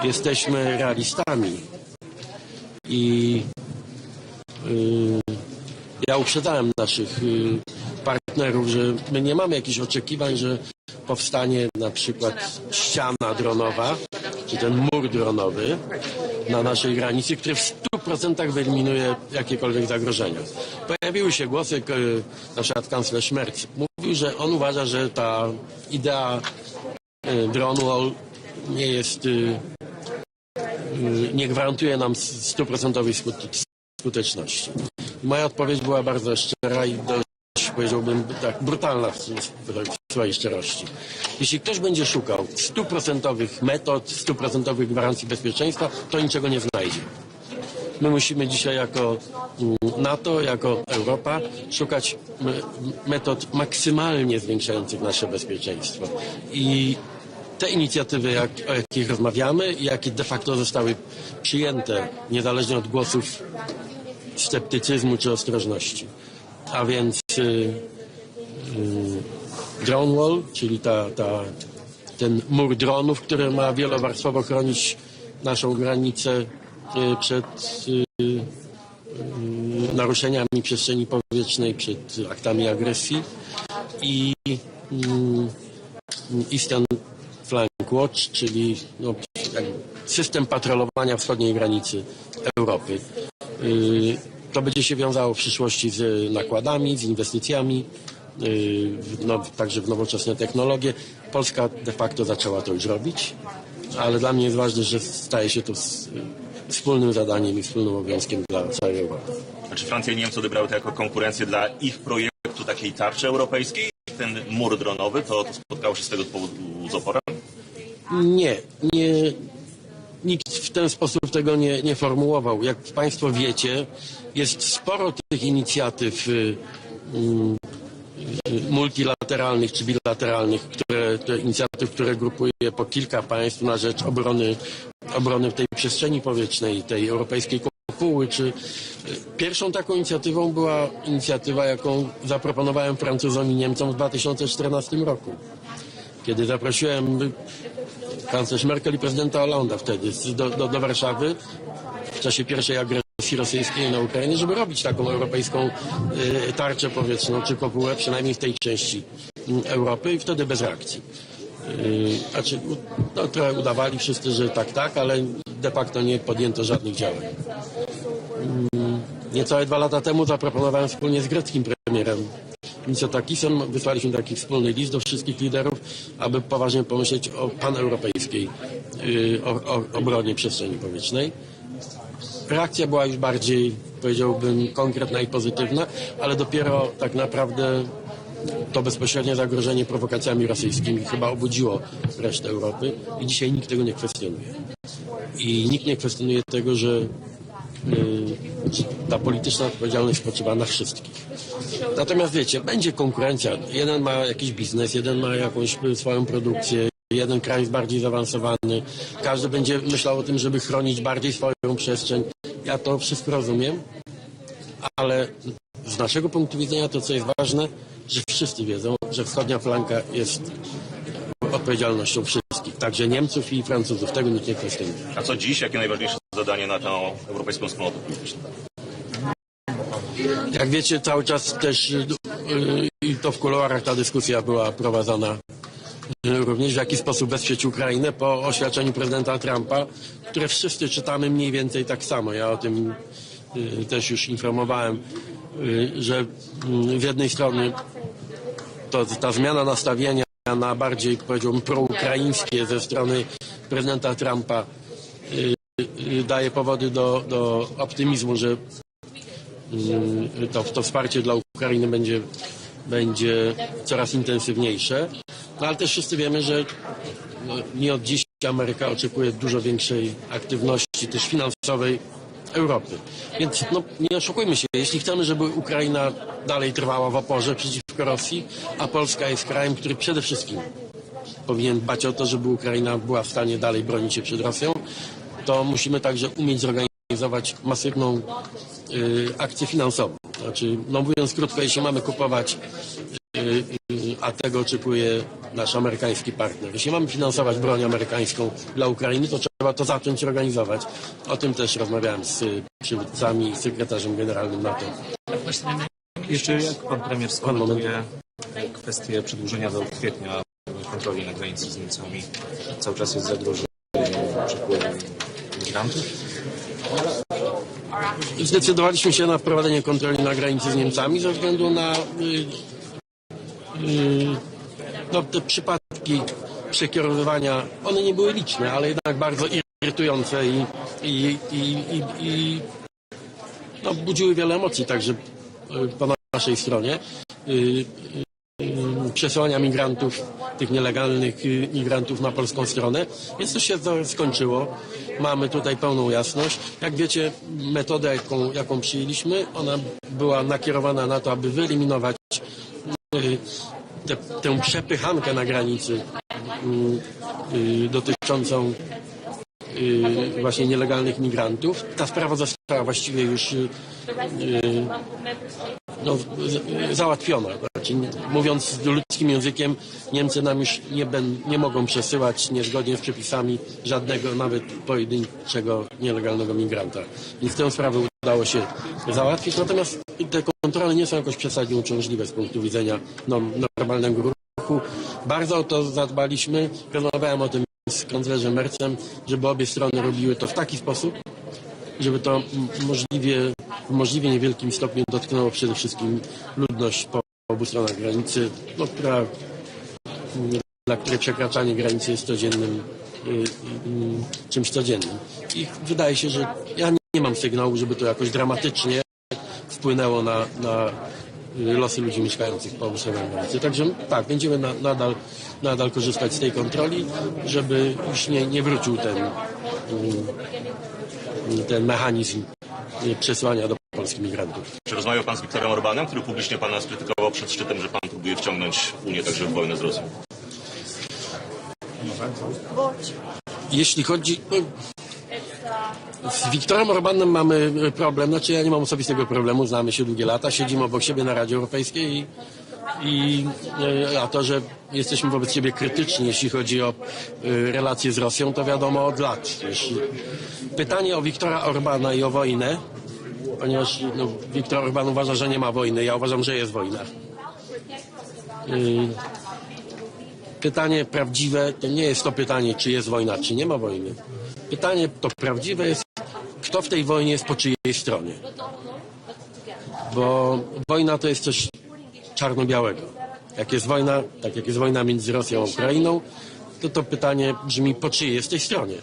jesteśmy realistami i ja uprzedzałem naszych partnerów, że my nie mamy jakichś oczekiwań, że powstanie na przykład ściana dronowa, czy ten mur dronowy na naszej granicy, który w 100% wyeliminuje jakiekolwiek zagrożenia. Pojawiły się głosy, na przykład kanclerz Merz mówił, że on uważa, że ta idea drone wall nie gwarantuje nam 100% skuteczności. Moja odpowiedź była bardzo szczera i dość, powiedziałbym, tak brutalna w swojej szczerości. Jeśli ktoś będzie szukał 100% metod, 100% gwarancji bezpieczeństwa, to niczego nie znajdzie. My musimy dzisiaj jako NATO, jako Europa szukać metod maksymalnie zwiększających nasze bezpieczeństwo. I te inicjatywy, o jakich rozmawiamy i jakie de facto zostały przyjęte, niezależnie od głosów sceptycyzmu czy ostrożności. A więc drone wall, czyli ten mur dronów, który ma wielowarstwowo chronić naszą granicę przed naruszeniami przestrzeni powietrznej, przed aktami agresji i Eastern Flank Watch, czyli system patrolowania wschodniej granicy Europy. To będzie się wiązało w przyszłości z nakładami, z inwestycjami, także w nowoczesne technologie. Polska de facto zaczęła to już robić, ale dla mnie jest ważne, że staje się to wspólnym zadaniem i wspólnym obowiązkiem dla całej Europy. Czy Francja i Niemcy odebrały to jako konkurencję dla ich projektu takiej tarczy europejskiej? Ten mur dronowy, to spotkało się z tego powodu z oporem? Nie. Nikt w ten sposób tego nie formułował. Jak Państwo wiecie, jest sporo tych inicjatyw multilateralnych czy bilateralnych, które grupuje po kilka państw na rzecz obrony tej przestrzeni powietrznej, tej europejskiej kopuły, czy pierwszą taką inicjatywą była inicjatywa, jaką zaproponowałem Francuzom i Niemcom w 2014 roku. Kiedy zaprosiłem kanclerz Merkel i prezydenta Hollanda wtedy do Warszawy w czasie pierwszej agresji rosyjskiej na Ukrainę, żeby robić taką europejską tarczę powietrzną czy kopułę, przynajmniej w tej części Europy, i wtedy bez reakcji. Znaczy, no, trochę udawali wszyscy, że tak, ale de facto nie podjęto żadnych działań. Niecałe 2 lata temu zaproponowałem wspólnie z greckim premierem Mitsotakisem, wysłaliśmy taki wspólny list do wszystkich liderów, aby poważnie pomyśleć o paneuropejskiej obronie przestrzeni powietrznej. Reakcja była już bardziej, powiedziałbym, konkretna i pozytywna, ale dopiero tak naprawdę to bezpośrednie zagrożenie prowokacjami rosyjskimi chyba obudziło resztę Europy i dzisiaj nikt tego nie kwestionuje. I nikt nie kwestionuje tego, że ta polityczna odpowiedzialność spoczywa na wszystkich. Natomiast wiecie, będzie konkurencja. Jeden ma jakiś biznes, jeden ma jakąś swoją produkcję, jeden kraj jest bardziej zaawansowany. Każdy będzie myślał o tym, żeby chronić bardziej swoją przestrzeń. Ja to wszystko rozumiem, ale z naszego punktu widzenia to, co jest ważne, że wszyscy wiedzą, że wschodnia flanka jest odpowiedzialnością wszystkich, także Niemców i Francuzów. Tego nikt nie kwestionuje. A co dziś? Jakie najważniejsze zadanie na tą europejską wspólnotę polityczną? Jak wiecie, cały czas też i to w kuluarach ta dyskusja była prowadzona również, w jaki sposób wesprzeć Ukrainę po oświadczeniu prezydenta Trumpa, które wszyscy czytamy mniej więcej tak samo. Ja o tym też już informowałem, że z jednej strony ta zmiana nastawienia na bardziej, powiedziałbym, proukraińskie ze strony prezydenta Trumpa daje powody do optymizmu, że to wsparcie dla Ukrainy będzie coraz intensywniejsze. No, ale też wszyscy wiemy, że nie od dziś Ameryka oczekuje dużo większej aktywności też finansowej Europy. Więc no, nie oszukujmy się, jeśli chcemy, żeby Ukraina dalej trwała w oporze przeciwko Rosji, a Polska jest krajem, który przede wszystkim powinien dbać o to, żeby Ukraina była w stanie dalej bronić się przed Rosją, to musimy także umieć zorganizować masywną akcję finansową. Znaczy, no mówiąc krótko, jeśli mamy kupować, a tego oczekuje nasz amerykański partner, jeśli mamy finansować broń amerykańską dla Ukrainy, to trzeba to zacząć organizować. O tym też rozmawiałem z przywódcami i sekretarzem generalnym NATO. Jeszcze jak pan premier skomentuje kwestię przedłużenia do kwietnia kontroli na granicy z Niemcami? Cały czas jest zagrożenie przepływu migrantów? Zdecydowaliśmy się na wprowadzenie kontroli na granicy z Niemcami ze względu na no, te przypadki przekierowywania. One nie były liczne, ale jednak bardzo irytujące i no, budziły wiele emocji także po naszej stronie. Przesyłania migrantów, tych nielegalnych migrantów na polską stronę, więc to się skończyło. Mamy tutaj pełną jasność. Jak wiecie, metoda, jaką przyjęliśmy, ona była nakierowana na to, aby wyeliminować tę przepychankę na granicy dotyczącą właśnie nielegalnych migrantów. Ta sprawa została właściwie już no, załatwiona. Znaczy, mówiąc ludzkim językiem, Niemcy nam już nie mogą przesyłać niezgodnie z przepisami żadnego, nawet pojedynczego nielegalnego migranta. Więc tę sprawę udało się załatwić. Natomiast te kontrole nie są jakoś przesadnie uciążliwe z punktu widzenia normalnego ruchu. Bardzo o to zadbaliśmy. Rozmawiałem o tym z kanclerzem Merzem, żeby obie strony robiły to w taki sposób, żeby to w możliwie niewielkim stopniu dotknęło przede wszystkim ludność po obu stronach granicy, no, dla której przekraczanie granicy jest czymś codziennym. I wydaje się, że ja nie mam sygnału, żeby to jakoś dramatycznie wpłynęło na losy ludzi mieszkających po obu stronach granicy. Także tak, będziemy nadal korzystać z tej kontroli, żeby już nie wrócił ten mechanizm przesyłania do polskich migrantów. Czy rozmawiał pan z Viktorem Orbanem, który publicznie pana skrytykował przed szczytem, że pan próbuje wciągnąć Unię także w wojnę z Rosją? Jeśli chodzi... Z Viktorem Orbanem mamy problem, znaczy ja nie mam osobistego problemu, znamy się długie lata, siedzimy obok siebie na Radzie Europejskiej a to, że jesteśmy wobec siebie krytyczni, jeśli chodzi o relacje z Rosją, to wiadomo od lat. Pytanie o Viktora Orbana i o wojnę, ponieważ Viktor Orban uważa, że nie ma wojny, ja uważam, że jest wojna. Pytanie prawdziwe to nie jest to pytanie, czy jest wojna, czy nie ma wojny. Pytanie to prawdziwe jest, kto w tej wojnie jest po czyjej stronie. Bo wojna to jest coś czarno-białego. Jak jest wojna, tak jak jest wojna między Rosją a Ukrainą, to pytanie brzmi, po czyjej jest tej stronie.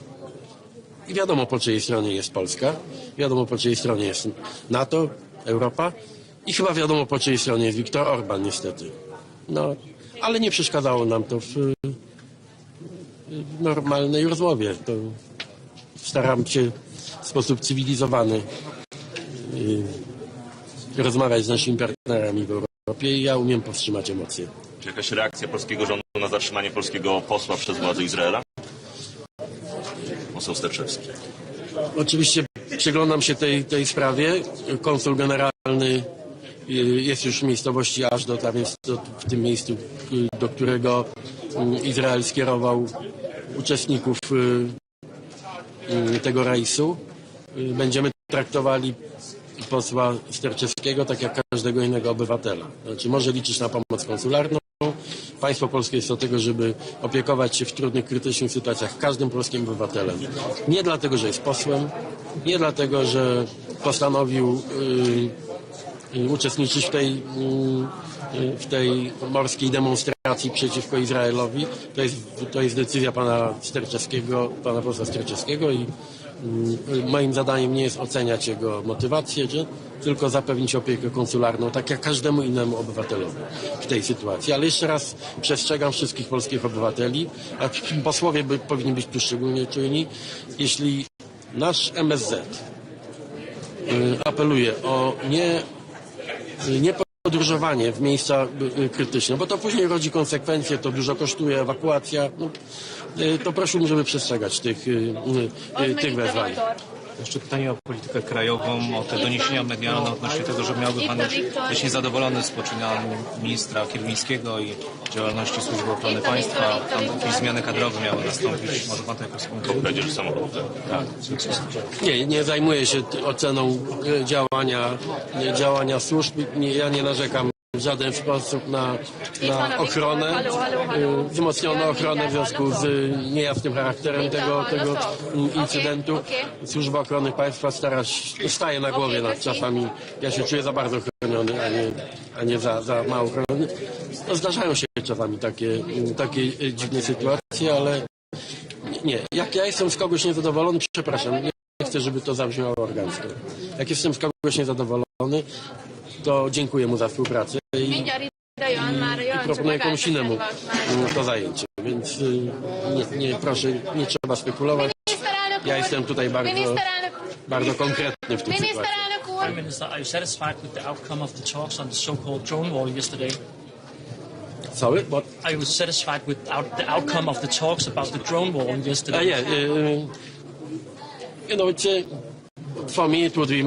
I wiadomo, po czyjej stronie jest Polska, wiadomo, po czyjej stronie jest NATO, Europa i chyba wiadomo, po czyjej stronie jest Viktor Orban, niestety. No, ale nie przeszkadzało nam to w normalnej rozmowie. To staram się w sposób cywilizowany rozmawiać z naszymi partnerami w Europie i ja umiem powstrzymać emocje. Czy jakaś reakcja polskiego rządu na zatrzymanie polskiego posła przez władze Izraela? Poseł Sterczewski. Oczywiście przyglądam się tej sprawie. Konsul generalny jest już w miejscowości Ashdod, a więc w tym miejscu, do którego Izrael skierował uczestników tego rejsu. Będziemy traktowali posła Sterczewskiego tak jak każdego innego obywatela. Znaczy może liczyć na pomoc konsularną. Państwo polskie jest od tego, żeby opiekować się w trudnych, krytycznych sytuacjach każdym polskim obywatelem. Nie dlatego, że jest posłem, nie dlatego, że postanowił uczestniczyć w tej morskiej demonstracji przeciwko Izraelowi. To jest decyzja pana Sterczewskiego, pana posła Sterczewskiego i moim zadaniem nie jest oceniać jego motywację, tylko zapewnić opiekę konsularną, tak jak każdemu innemu obywatelowi w tej sytuacji. Ale jeszcze raz przestrzegam wszystkich polskich obywateli, a posłowie powinni być tu szczególnie czujni. Jeśli nasz MSZ apeluje o nie podróżowanie w miejsca krytyczne, bo to później rodzi konsekwencje, to dużo kosztuje, ewakuacja, to prosiłbym, żeby przestrzegać tych wezwań. Jeszcze pytanie o politykę krajową, o te doniesienia medialne odnośnie tego, że miałby Pan być niezadowolony z poczynania ministra Kierwińskiego i działalności Służby Ochrony Państwa. Tam jakieś zmiany kadrowe miały nastąpić. Może Pan to jakoś skomentować? Tak. Nie zajmuję się oceną działania służb. Ja nie narzekam w żaden sposób na ochronę, wzmocnioną ochronę w związku z niejasnym charakterem tego incydentu. Służba Ochrony Państwa staje na głowie nad czasami. Ja się czuję za bardzo chroniony, a nie za mało chroniony. No, zdarzają się czasami takie dziwne sytuacje, ale nie. Jak ja jestem z kogoś niezadowolony, przepraszam, nie chcę, żeby to zabrzmiało arogancko. Jak jestem z kogoś niezadowolony, to dziękuję mu za współpracę i proponuję komuś innemu to zajęcie. Więc proszę, nie trzeba spekulować. Ja jestem tutaj bardzo konkretny w tym sytuacji. Prime Minister, are you satisfied with the outcome of the talks on the so-called drone war yesterday? Sorry, what? Are you satisfied with the outcome of the talks about the drone war yesterday? For me, it would be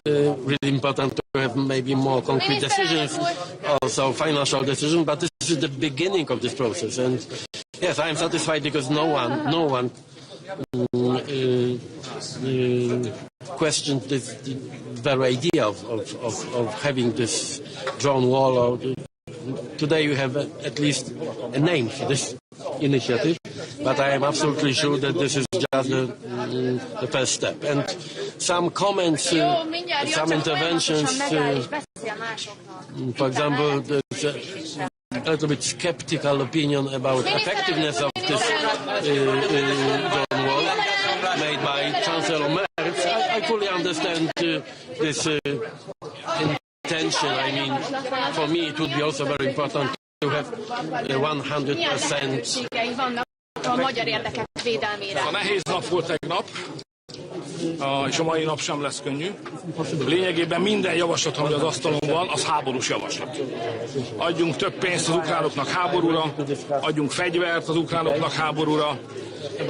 really important to have maybe more concrete decisions, also financial decisions, but this is the beginning of this process. And yes, I am satisfied because no one questioned the very idea of having this drone wall. Today you have at least a name for this initiative, but I am absolutely sure that this is just the first step. And some comments, some interventions, for example, there's a little bit skeptical opinion about effectiveness of this drone wall made by Chancellor Merz. I fully understand this intention. I mean, for me it would be also very important to have 100%. A magyar érdekek védelmére. Nehéz nap volt tegnap, és a mai nap sem lesz könnyű. Lényegében minden javaslat, ami az asztalon van, az háborús javaslat. Adjunk több pénzt az ukránoknak háborúra, adjunk fegyvert az ukránoknak háborúra,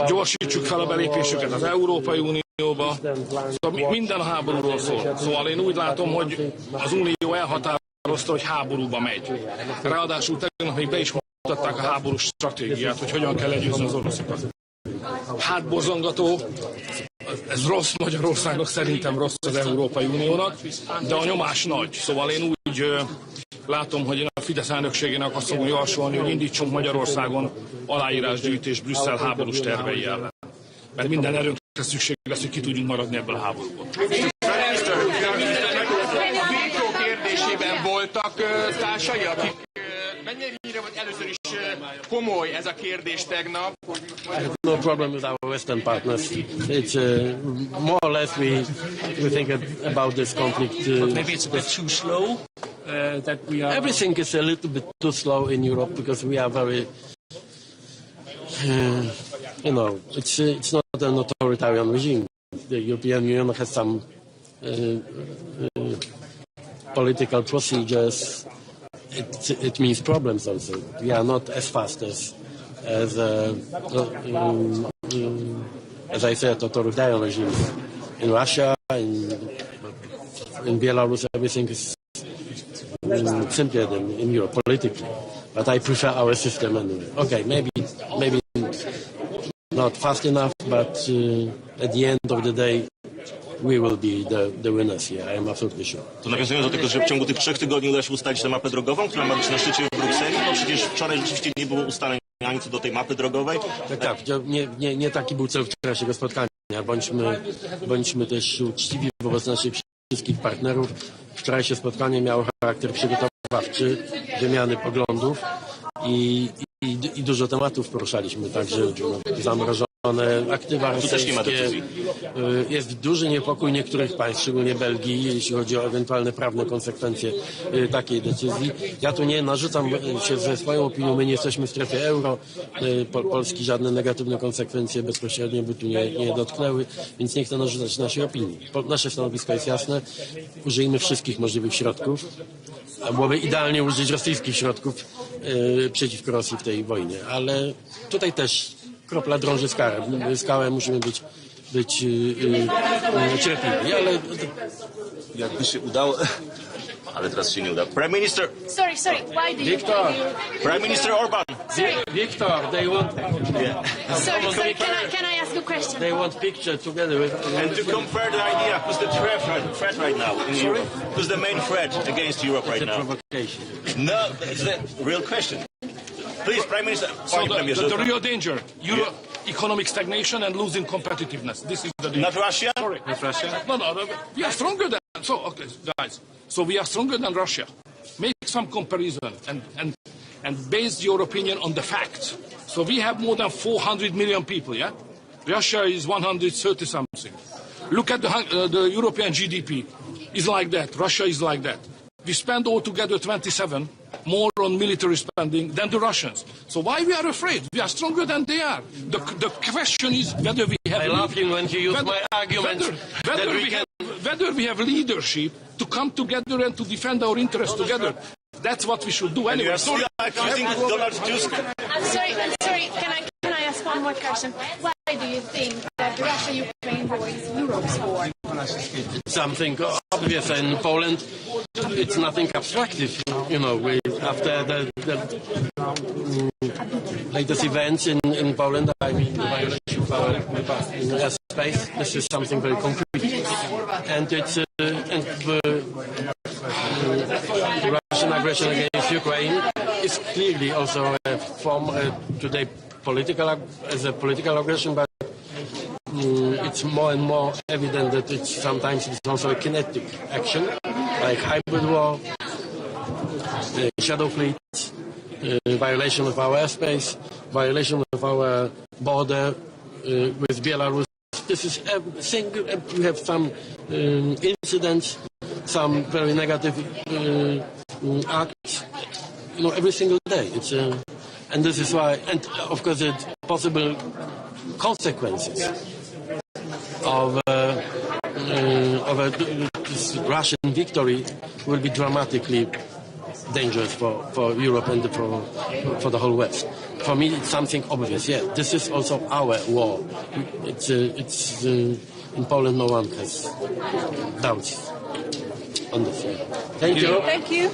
gyorsítsuk fel a belépésüket az Európai Unió. Unióba, szóval minden háborúról szól. Szóval én úgy látom, hogy az Unió elhatározta, hogy háborúba megy. Ráadásul tegnap még be is mutatták a háborús stratégiát, hogy hogyan kell legyőzni az oroszokat. Hát borzongató, ez rossz Magyarországnak, szerintem rossz az Európai Uniónak, de a nyomás nagy. Szóval én úgy látom, hogy én a Fidesz elnökségének azt fogom javasolni, hogy indítsunk Magyarországon aláírásgyűjtés Brüsszel háborús tervei ellen. Mert minden erőnkre szükség lesz, hogy ki tudjunk maradni ebből a háborúból. A vétó kérdésében voltak társai, akik mennyire volt először is komoly ez a kérdés tegnap? I have no problem with our Western partners. It's more or less we think about this conflict. Maybe it's a bit too slow. That we are. Everything is a little bit too slow in Europe because we are very. It's not an authoritarian regime. The European Union has some political procedures. It means problems also. We are not as fast as I said, authoritarian regimes. In Russia, in Belarus, everything is simpler than in Europe politically. But I prefer our system anyway. Okay, maybe not fast enough, but at the end of the day, we will be the winners here. I am absolutely sure. To nawiązując do tego, że w ciągu tych 3 tygodni uda się ustalić tę mapę drogową, która ma być na szczycie w Brukseli, no przecież wczoraj rzeczywiście nie było ustaleń ani co do tej mapy drogowej. Tak, nie taki był cel wczorajszego spotkania. Bądźmy też uczciwi wobec naszych wszystkich partnerów. Wczorajsze spotkanie miało charakter przygotowawczy, wymiany poglądów i dużo tematów poruszaliśmy, także zamrożone aktywa rosyjskie. Jest duży niepokój niektórych państw, szczególnie Belgii, jeśli chodzi o ewentualne prawne konsekwencje takiej decyzji. Ja tu nie narzucam się ze swoją opinią, my nie jesteśmy w strefie euro, Polski żadne negatywne konsekwencje bezpośrednio by tu nie dotknęły, więc nie chcę narzucać naszej opinii. Nasze stanowisko jest jasne, użyjmy wszystkich możliwych środków, a byłoby idealnie użyć rosyjskich środków przeciwko Rosji w tej wojnie, ale tutaj też kropla drąży skałę, musimy być cierpliwi, ale jakby się udało, ale teraz się nie uda. Prime Minister. Sorry, why do you... Victor. Prime Minister Orban. Victor, they want... Yeah. Sorry, can I ask a question? They want picture together with... And to compare the idea, who's the threat right now in Europe? Who's the main threat against Europe right now? Provocation. No, it's the real question. Please, Prime Minister. So the real danger, economic stagnation and losing competitiveness. This is the danger. Not Russia? Sorry. Not Russia? No, we are stronger than... So, okay, guys. So we are stronger than Russia. Make some comparison and base your opinion on the facts. So we have more than 400 million people, yeah? Russia is 130 something. Look at the European GDP. It's like that. Russia is like that. We spend altogether 27 more on military spending than the Russians. So why we are afraid? We are stronger than they are. The question is whether we have... I love you when you use my arguments. Whether we have leadership to come together and to defend our interests together. That's what we should do anyway. I'm sorry, can I ask one more question? Why do you think that Russia-Ukraine war is Europe's war? It's something obvious in Poland. It's nothing abstractive, after the latest events in Poland, I mean, the violation of our airspace. This is something very concrete, and it's the Russian aggression against Ukraine is clearly also a form today as a political aggression, but it's more and more evident that sometimes it's also a kinetic action, like hybrid war, shadow fleets, violation of our airspace, violation of our border with Belarus. This is everything. We have some incidents, some very negative acts, every single day. And this is why, and of course, the possible consequences of this Russian victory will be dramatically dangerous for Europe and for the whole West. For me, it's something obvious. Yeah, this is also our war. It's in Poland, no one has doubts on this. Yeah. Thank you. Thank you.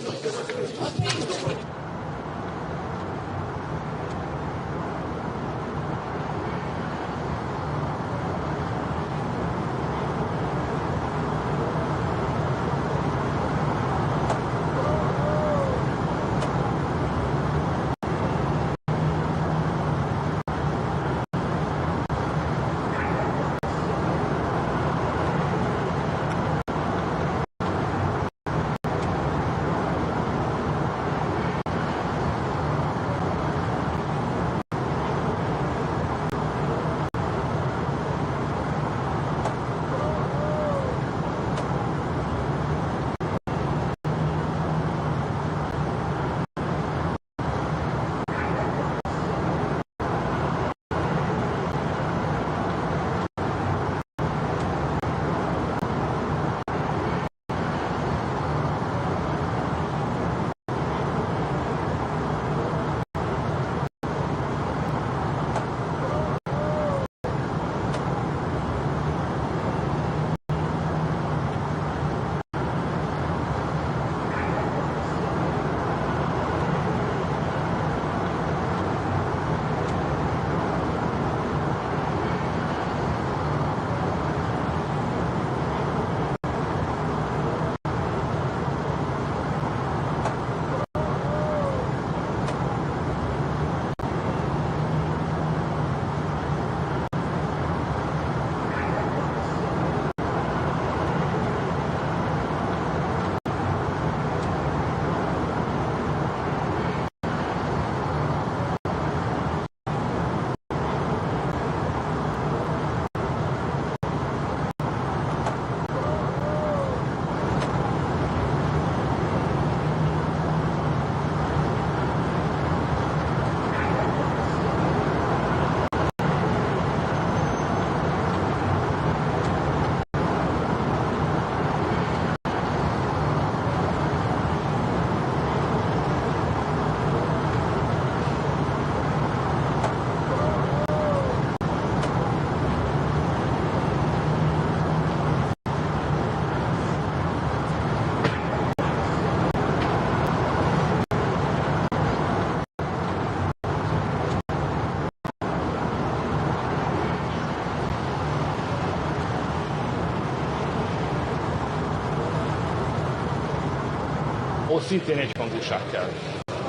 Ott szintén egy hangúság kell.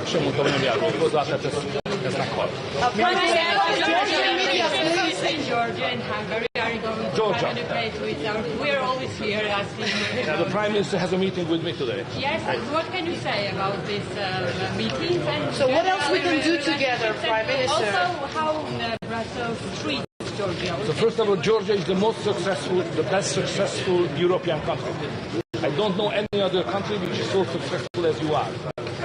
Sem mondtam, hogy nem járulok hozzá, tehát ez meghal. Georgia. We are always here asking. Now the Prime Minister has a meeting with me today. Yes, what can you say about this meeting? So what else we can do together, Prime Minister? Also, how Brussels treats Georgia. So first of all, Georgia is the most successful, the best successful European country. I don't know any other country which is so successful as you are.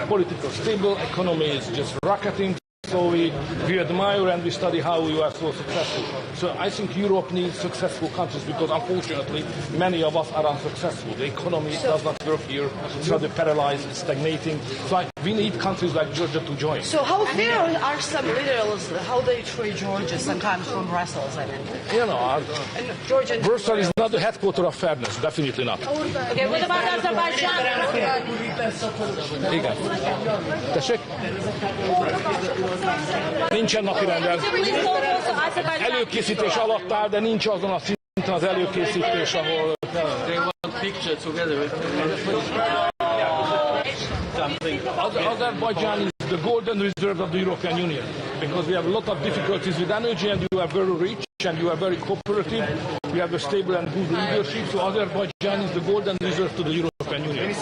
Political, stable economy is just rocketing. So we admire and we study how you are so successful. So I think Europe needs successful countries because unfortunately many of us are unsuccessful. The economy does not work here. It's rather paralyzed, it's stagnating. So we need countries like Georgia to join. So how fair are some liberals, how they treat Georgia sometimes from Brussels? I mean, you know, Brussels is not the headquarter of fairness, definitely not. Okay, what about Azerbaijan? Igen. Tessék? Nincsen napirenden. Előkészítés alatt áll, de nincs azon a szinten az előkészítés, ahol... They want picture together with Azerbaijan is the golden reserve of the European Union because we have a lot of difficulties with energy and you are very rich and you are very cooperative. We have a stable and good leadership, so Azerbaijan is the golden reserve to the European Union.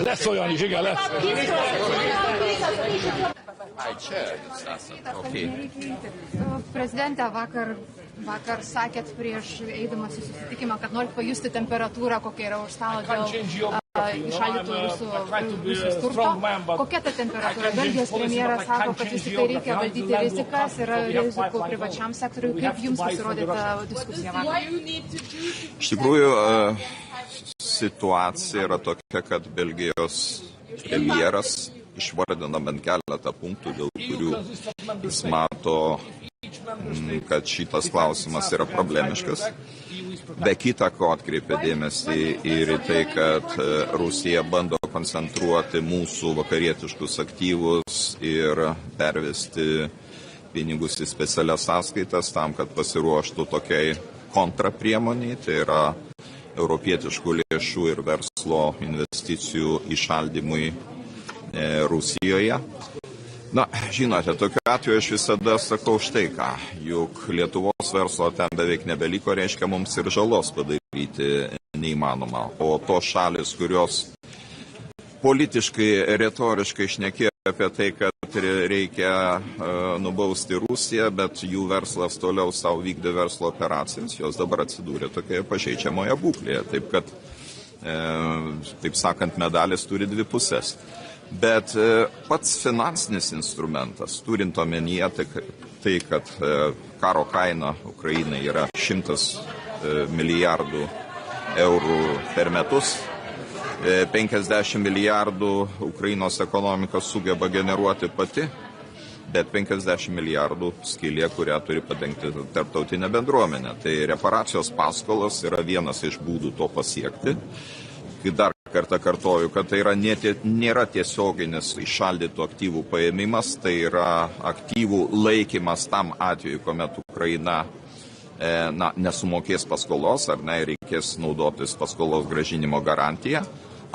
Lesz olyan is, igen, lesz. Prezidente, vakar sakėt prieš eidamas į susitikimą, kad norit pajusti temperatūrą, kokia yra už stalo dėl įšaldytų Rusijos turto. Kokia ta temperatūra? Belgijos premjeras sako, kad vis tik tai reikia valdyti rizikas, yra rizikų privačiam sektoriui. Kaip jums pasirodė ta diskusija vakar? Iš tikrųjų, situacija yra tokia, kad Belgijos premjeras išvardina bent keletą punktų, dėl kurių jis mato, kad šitas klausimas yra problemiškas. Be kita ko atkreipia dėmesį ir į tai, kad Rusija bando koncentruoti mūsų vakarietiškus aktyvus ir pervesti pinigus į specialias sąskaitas tam, kad pasiruoštų tokiai kontrapriemoniai, tai yra europietiškų lėšų ir verslo investicijų įšaldymui Rusijoje. Na, žinote, tokiu atveju aš visada sakau štai ką, juk Lietuvos verslo ten beveik nebeliko, reiškia mums ir žalos padaryti neįmanoma. O tos šalis, kurios politiškai, retoriškai šnekėjo apie tai, kad reikia nubausti Rusiją, bet jų verslas toliau savo vykdė verslo operacijas, jos dabar atsidūrė tokioje pažeidžiamoje būklėje. Taip kad, taip sakant, medalis turi dvi pusės. Bet pats finansinis instrumentas, turint omenyje tai, kad karo kaina Ukrainai yra 100 milijardų eurų per metus, 50 milijardų Ukrainos ekonomika sugeba generuoti pati, bet 50 milijardų skylė, kurią turi padengti tarptautinė bendruomenė. Tai reparacijos paskolos yra vienas iš būdų to pasiekti. Kai dar kartą kartoju, kad tai yra nėra tiesioginis įšaldytų aktyvų paėmimas, tai yra aktyvų laikymas tam atveju, kuomet Ukraina nesumokės paskolos ar reikės naudotis paskolos grąžinimo garantiją,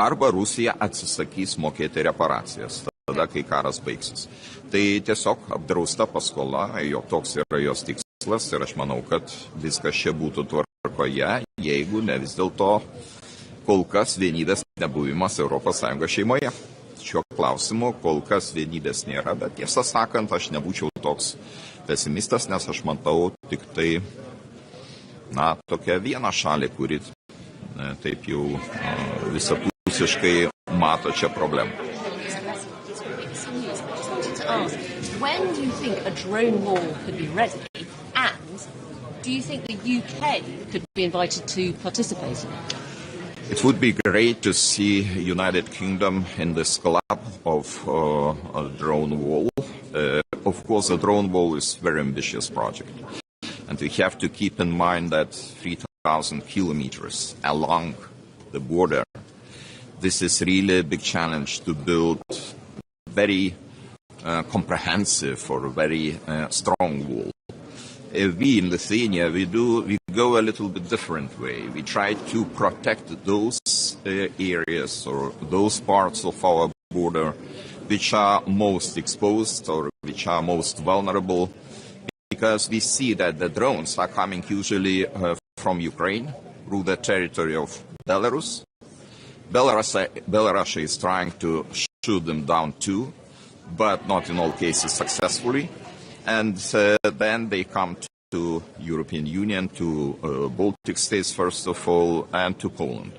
arba Rusija atsisakys mokėti reparacijas, tada, kai karas baigsis. Tai tiesiog apdrausta paskola, toks yra jos tikslas ir aš manau, kad viskas čia būtų tvarkoje, jeigu ne vis dėlto kol kas vienybės nebuvimas ES šeimoje. Šiuo klausimu kol kas vienybės nėra, bet tiesą sakant, aš nebūčiau toks pesimistas, nes aš matau tik tai, tokią vieną šalį, kuri taip jau visapusiškai mato čia problemą. When do you think a drone war could be ready, and do you think the UK could be invited to participate in it? It would be great to see United Kingdom in this club of a drone wall. Of course, a drone wall is a very ambitious project. And we have to keep in mind that 3,000 kilometers along the border, this is really a big challenge to build very comprehensive or very strong wall. We in Lithuania, we go a little bit different way. We try to protect those areas or those parts of our border which are most exposed or which are most vulnerable, because we see that the drones are coming usually from Ukraine through the territory of Belarus. Belarus is trying to shoot them down too, but not in all cases successfully. And then they come to European Union, to Baltic states first of all, and to Poland.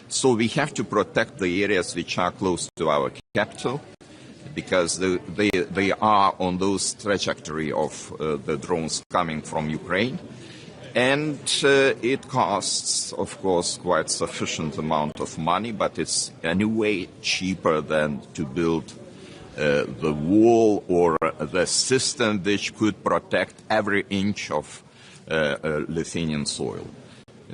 So we have to protect the areas which are close to our capital, because they are on those trajectory of the drones coming from Ukraine. And it costs, of course, quite sufficient amount of money, but it's anyway cheaper than to build the wall or the system which could protect every inch of Lithuanian soil.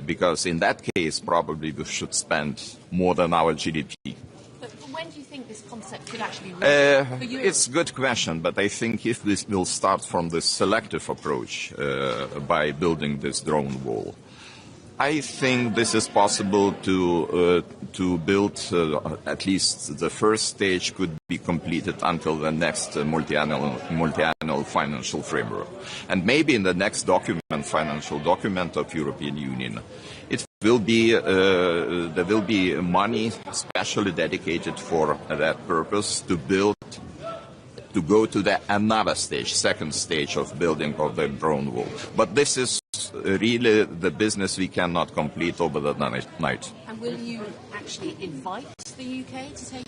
Because in that case, probably we should spend more than our GDP. But when do you think this concept could actually work for Europe? It's a good question, but I think if this will start from the selective approach by building this drone wall, I think this is possible to build. At least the first stage could be completed until the next multi-annual financial framework, and maybe in the next financial document of European Union, it will be there will be money specially dedicated for that purpose to go to the another stage, second stage of building of the drone wall. But this is really the business we cannot complete over the night. And will you actually invite the UK to take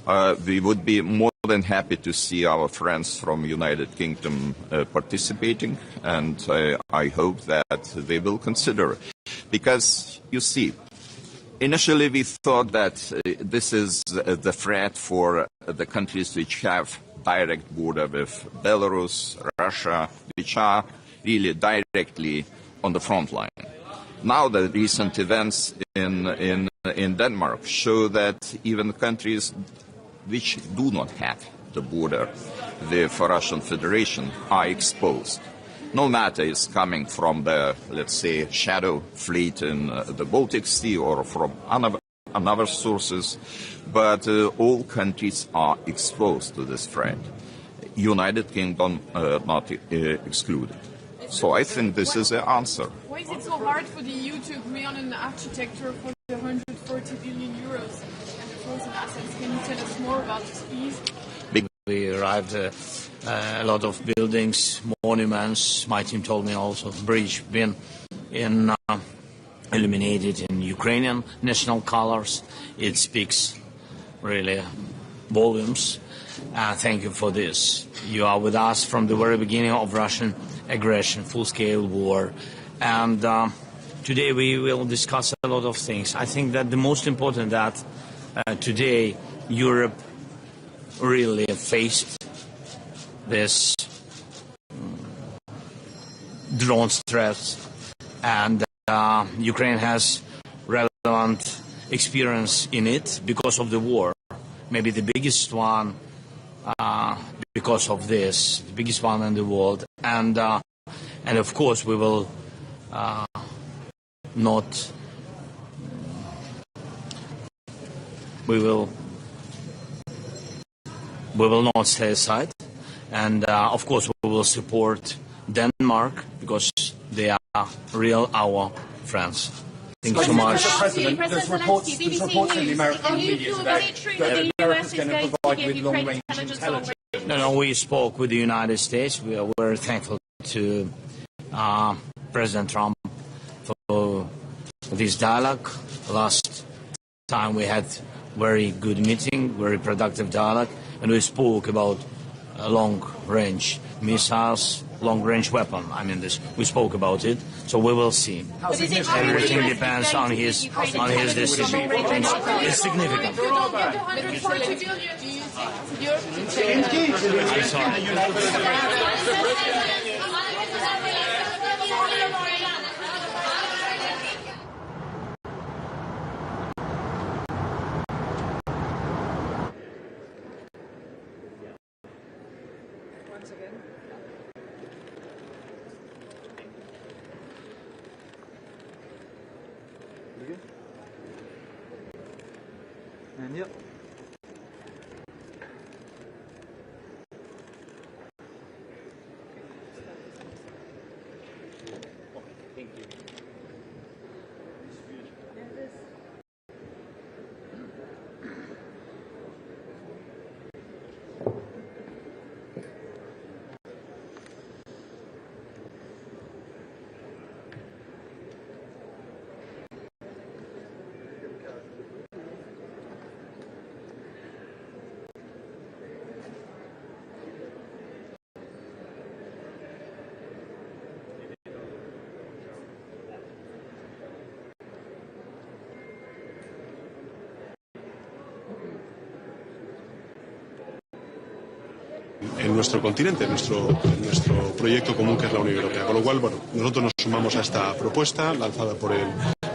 part? We would be more than happy to see our friends from United Kingdom participating, and I hope that they will consider it. Because, you see, Initially, we thought that this is the threat for the countries which have direct border with Belarus, Russia, which are really directly on the front line. Now the recent events in Denmark show that even countries which do not have the border with the Russian Federation are exposed. No matter it's coming from the, let's say, shadow fleet in the Baltic Sea or from another sources, but all countries are exposed to this threat. United Kingdom not excluded. So I think this is the answer. Why is it so hard for the EU to agree on an architecture for the 140 billion euros and the frozen assets? Can you tell us more about this, please? We arrived a lot of buildings, monuments. My team told me also bridge been illuminated in Ukrainian national colors. It speaks really volumes. Thank you for this. You are with us from the very beginning of Russian aggression, full-scale war. And today we will discuss a lot of things. I think that the most important that today Europe really faced this drone threats, and Ukraine has relevant experience in it because of the war. Maybe the biggest one because of this, the biggest one in the world, and of course we will not. We will not stay aside, and of course we will support Denmark because they are our friends. Thank you so much. There's reports in the American media today that America's going to provide with long-range intelligence. No, we spoke with the United States. We are very thankful to President Trump for this dialogue. Last time we had very good meeting, very productive dialogue, and we spoke about long-range missiles, long-range weapon. I mean, we spoke about it, so we will see. Everything depends on his decision. It's significant. I'm sorry. And yep. Thank you. En nuestro continente, en nuestro proyecto común que es la Unión Europea. Con lo cual, bueno, nosotros nos sumamos a esta propuesta lanzada por el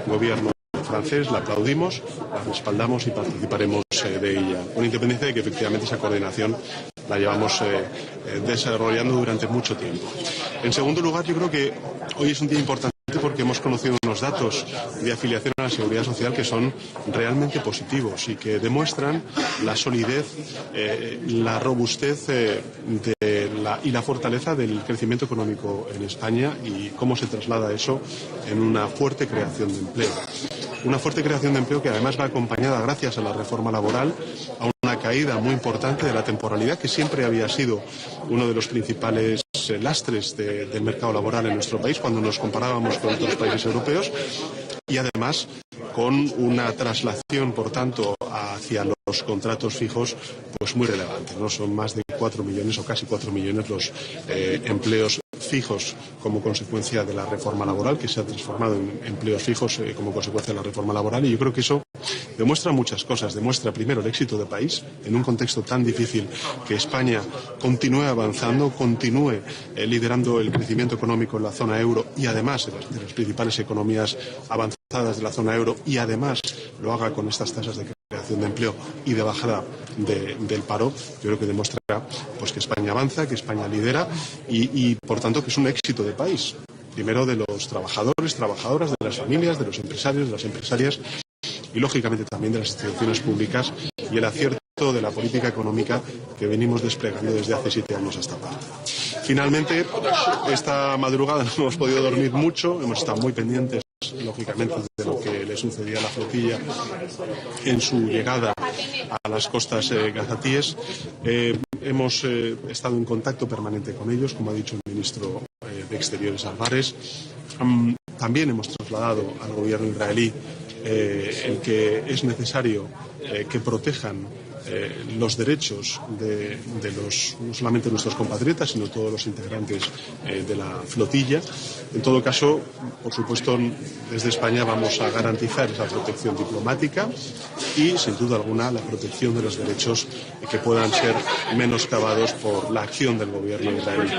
gobierno francés, la aplaudimos, la respaldamos y participaremos de ella, con independencia de que efectivamente esa coordinación la llevamos desarrollando durante mucho tiempo. En segundo lugar, yo creo que hoy es un día importante porque hemos conocido unos datos de afiliación a la Seguridad Social que son realmente positivos y que demuestran la solidez, la robustez y la fortaleza del crecimiento económico en España y cómo se traslada eso en una fuerte creación de empleo. Una fuerte creación de empleo que además va acompañada, gracias a la reforma laboral, a una caída muy importante de la temporalidad, que siempre había sido uno de los principales lastres del mercado laboral en nuestro país cuando nos comparábamos con otros países europeos, y además con una traslación, por tanto, hacia los contratos fijos pues muy relevante, ¿no? Son más de 4 millones o casi 4 millones los empleos fijos fijos como consecuencia de la reforma laboral, que se ha transformado en empleos fijos como consecuencia de la reforma laboral, y yo creo que eso demuestra muchas cosas. Demuestra primero el éxito del país en un contexto tan difícil, que España continúe avanzando, continúe liderando el crecimiento económico en la zona euro y además de las principales economías avanzadas de la zona euro, y además lo haga con estas tasas de creación de empleo y de bajada del paro. Yo creo que demuestra pues que España avanza, que España lidera y por tanto que es un éxito de país. Primero de los trabajadores, trabajadoras, de las familias, de los empresarios, de las empresarias y lógicamente también de las instituciones públicas y el acierto de la política económica que venimos desplegando desde hace 7 años hasta ahora. Finalmente, esta madrugada no hemos podido dormir mucho, hemos estado muy pendientes lógicamente de lo que le sucedía a la flotilla en su llegada a las costas gazatíes. Hemos estado en contacto permanente con ellos, como ha dicho el ministro de Exteriores Álvarez. También hemos trasladado al gobierno israelí el que es necesario que protejan los derechos de los, no solamente nuestros compatriotas, sino todos los integrantes de la flotilla. En todo caso, por supuesto, desde España vamos a garantizar esa protección diplomática y, sin duda alguna, la protección de los derechos que puedan ser menoscabados por la acción del gobierno israelí.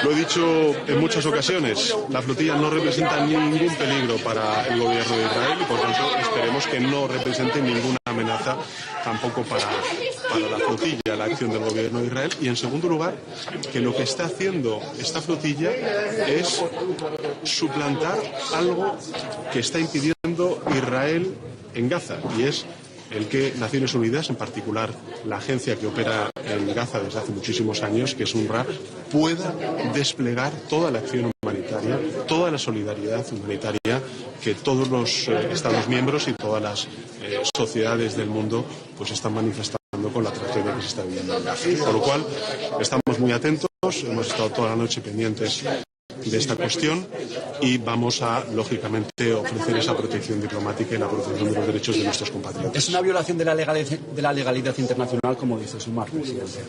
Lo he dicho en muchas ocasiones, la flotilla no representa ningún peligro para el gobierno de Israel y, por tanto, esperemos que no represente ninguna amenaza tampoco para la flotilla, la acción del gobierno de Israel. Y en segundo lugar, que lo que está haciendo esta flotilla es suplantar algo que está impidiendo Israel en Gaza, y es el que Naciones Unidas, en particular la agencia que opera en Gaza desde hace muchísimos años, que es UNRWA, pueda desplegar toda la acción humanitaria, toda la solidaridad humanitaria que todos los Estados miembros y todas las sociedades del mundo pues están manifestando con la tragedia que se está viviendo en Gaza. Por lo cual, estamos muy atentos, hemos estado toda la noche pendientes de esta cuestión y vamos a, lógicamente, ofrecer esa protección diplomática y la protección de los derechos de nuestros compatriotas. ¿Es una violación de la legalidad internacional, como dice Sumar, presidente?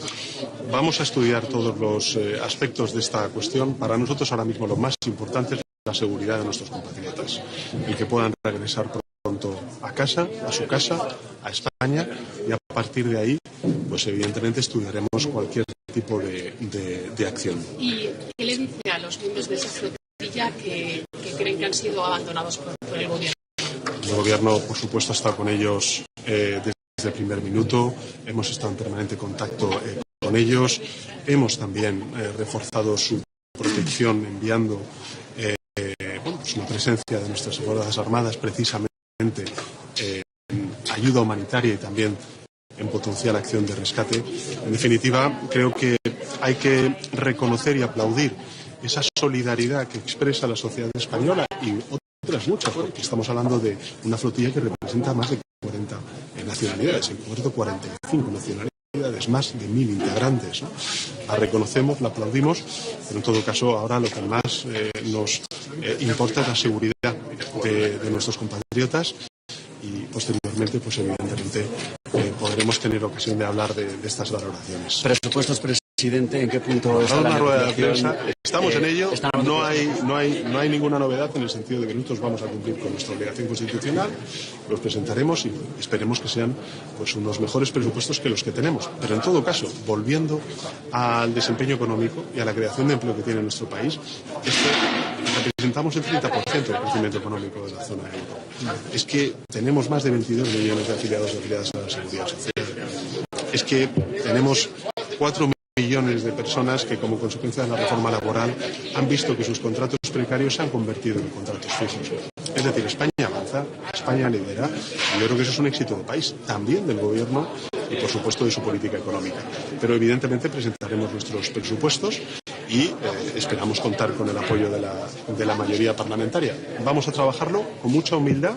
Vamos a estudiar todos los aspectos de esta cuestión. Para nosotros ahora mismo lo más importante es la seguridad de nuestros compatriotas, el que puedan regresar pronto a casa, a su casa, a España, y a partir de ahí, pues evidentemente estudiaremos cualquier tipo de acción. ¿Y qué le dice a los miembros de esa flotilla que creen que han sido abandonados por el gobierno? El gobierno, por supuesto, ha estado con ellos desde el primer minuto. Hemos estado en permanente contacto con ellos. Hemos también reforzado su protección enviando pues una presencia de nuestras Fuerzas Armadas precisamente en ayuda humanitaria y también en potencial acción de rescate. En definitiva, creo que hay que reconocer y aplaudir esa solidaridad que expresa la sociedad española y otras muchas, porque estamos hablando de una flotilla que representa más de 40 nacionalidades, en concreto 45 nacionalidades, más de 1000 integrantes, ¿no? La reconocemos, la aplaudimos, pero en todo caso ahora lo que más nos importa es la seguridad de nuestros compatriotas. Y posteriormente, pues evidentemente, podremos tener ocasión de hablar de estas valoraciones. Presupuestos, presidente, ¿en qué punto está la una rueda de negociación? prensa. Estamos en ello. No hay ninguna novedad en el sentido de que nosotros vamos a cumplir con nuestra obligación constitucional. Los presentaremos y esperemos que sean pues unos mejores presupuestos que los que tenemos. Pero en todo caso, volviendo al desempeño económico y a la creación de empleo que tiene nuestro país, representamos el 30% del crecimiento económico de la zona euro. Es que tenemos más de 22 millones de afiliados y afiliadas a la Seguridad Social. Es que tenemos 4 millones de personas que, como consecuencia de la reforma laboral, han visto que sus contratos precarios se han convertido en contratos fijos. Es decir, España avanza, España lidera, y yo creo que eso es un éxito del país, también del gobierno y, por supuesto, de su política económica. Pero, evidentemente, presentaremos nuestros presupuestos y esperamos contar con el apoyo de la mayoría parlamentaria. Vamos a trabajarlo con mucha humildad,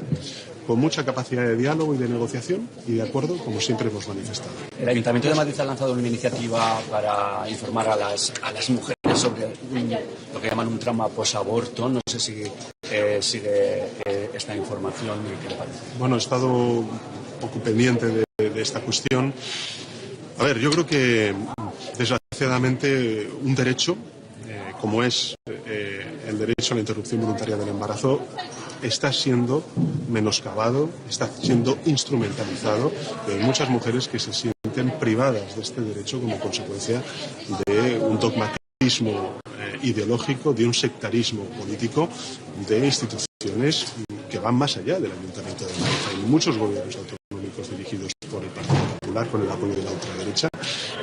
con mucha capacidad de diálogo y de negociación y de acuerdo, como siempre hemos manifestado. El Ayuntamiento de Madrid ha lanzado una iniciativa para informar a las mujeres sobre lo que llaman un trauma posaborto. No sé si sigue esta información y qué le parece. Bueno, he estado un poco pendiente de esta cuestión. A ver, yo creo que desgraciadamente un derecho como es el derecho a la interrupción voluntaria del embarazo, está siendo menoscabado, está siendo instrumentalizado. Hay muchas mujeres que se sienten privadas de este derecho como consecuencia de un dogmatismo ideológico, de un sectarismo político, de instituciones que van más allá del Ayuntamiento de Madrid. Hay muchos gobiernos autonómicos dirigidos por el Partido Popular, con el apoyo de la ultraderecha,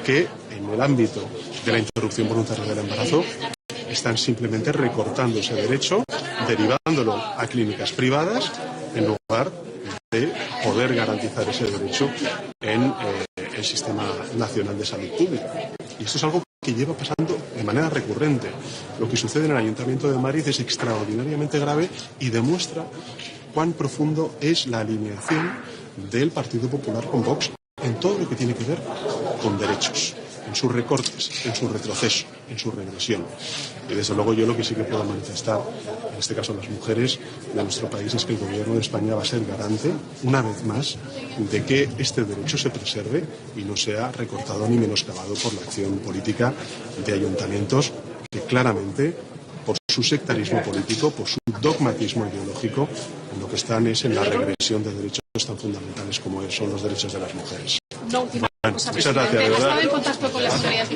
que en el ámbito de la interrupción voluntaria del embarazo están simplemente recortando ese derecho, derivándolo a clínicas privadas, en lugar de poder garantizar ese derecho en el Sistema Nacional de Salud Pública. Y esto es algo que lleva pasando de manera recurrente. Lo que sucede en el Ayuntamiento de Madrid es extraordinariamente grave y demuestra cuán profundo es la alineación del Partido Popular con Vox en todo lo que tiene que ver con derechos, en sus recortes, en su retroceso, en su regresión. Y desde luego yo lo que sí que puedo manifestar, en este caso las mujeres de nuestro país, es que el Gobierno de España va a ser garante, una vez más, de que este derecho se preserve y no sea recortado ni menoscabado por la acción política de ayuntamientos que claramente, por su sectarismo político, por su dogmatismo ideológico, en lo que están es en la regresión de derechos tan fundamentales como son los derechos de las mujeres. No, última cosa, muchas presidente. gracias, ¿Ha ¿verdad? estado en contacto con las autoridades?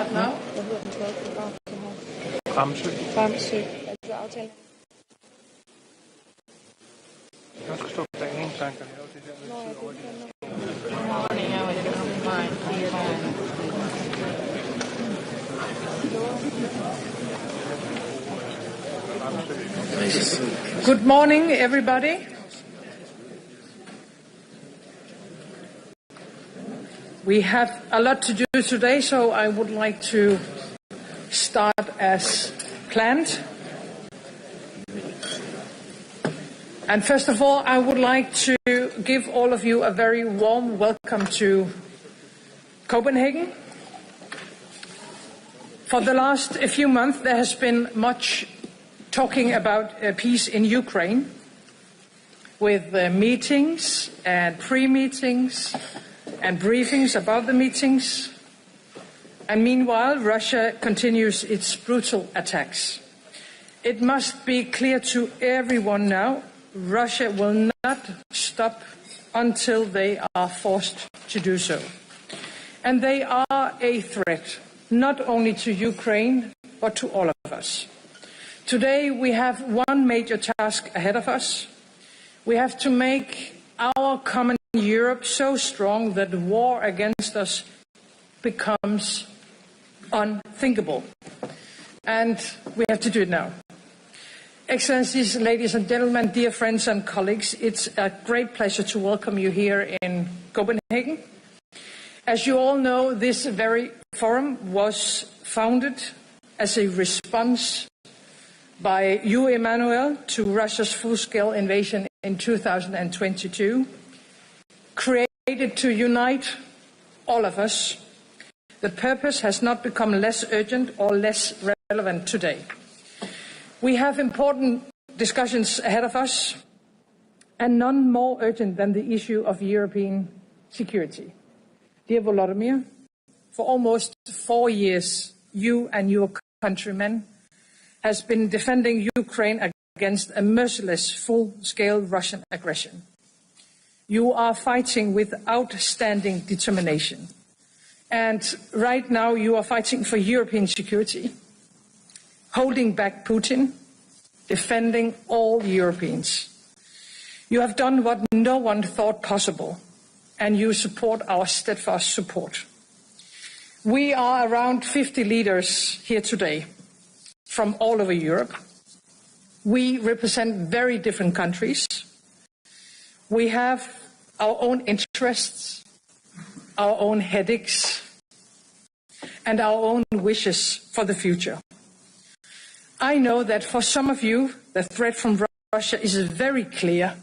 start now? Fremsøg. Altså aftalen. Jeg skal stå på der ingen tanker her, det her med tid over det. Good morning, everybody. We have a lot to do today, so I would like to start as planned. And first of all, I would like to give all of you a very warm welcome to Copenhagen. For the last few months, there has been much talking about peace in Ukraine, with meetings and pre-meetings and briefings about the meetings. And meanwhile, Russia continues its brutal attacks. It must be clear to everyone now, Russia will not stop until they are forced to do so. And they are a threat, not only to Ukraine, but to all of us. Today we have one major task ahead of us. We have to make our common Europe so strong that war against us becomes unthinkable. And we have to do it now. Excellencies, ladies and gentlemen, dear friends and colleagues, it's a great pleasure to welcome you here in Copenhagen. As you all know, this very forum was founded as a response by you, Emmanuel, to Russia's full-scale invasion in 2022, created to unite all of us. The purpose has not become less urgent or less relevant today. We have important discussions ahead of us, and none more urgent than the issue of European security. Dear Volodymyr, for almost 4 years, you and your countrymen has been defending Ukraine against a merciless full-scale Russian aggression. You are fighting with outstanding determination. And right now you are fighting for European security, holding back Putin, defending all Europeans. You have done what no one thought possible, and you support our steadfast support. We are around 50 leaders here today from all over Europe. We represent very different countries. We have our own interests, our own headaches, and our own wishes for the future. I know that for some of you, the threat from Russia is very clear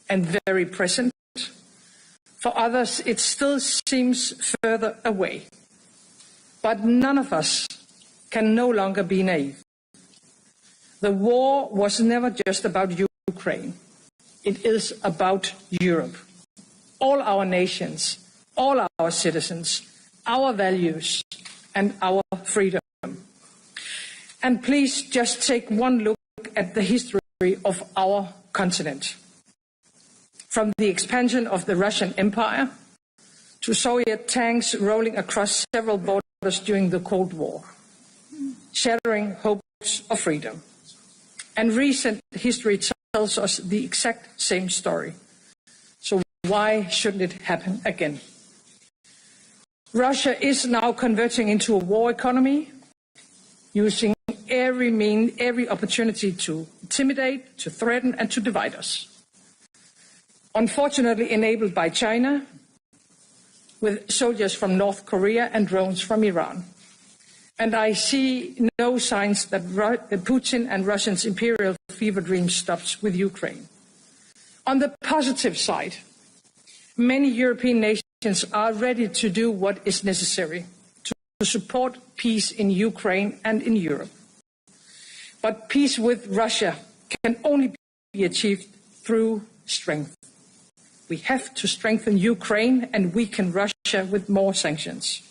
and very present. For others, it still seems further away. But none of us can no longer be naive. The war was never just about Ukraine. It is about Europe. All our nations, all our citizens, our values, and our freedom. And please just take one look at the history of our continent. From the expansion of the Russian Empire to Soviet tanks rolling across several borders during the Cold War, shattering hopes of freedom. And recent history tells us the exact same story. So why shouldn't it happen again? Russia is now converting into a war economy, using every opportunity to intimidate, to threaten, and to divide us. Unfortunately enabled by China, with soldiers from North Korea and drones from Iran. And I see no signs that Putin and Russia's imperial fever dream stops with Ukraine. On the positive side, many European nations are ready to do what is necessary to support peace in Ukraine and in Europe. But peace with Russia can only be achieved through strength. We have to strengthen Ukraine and weaken Russia with more sanctions.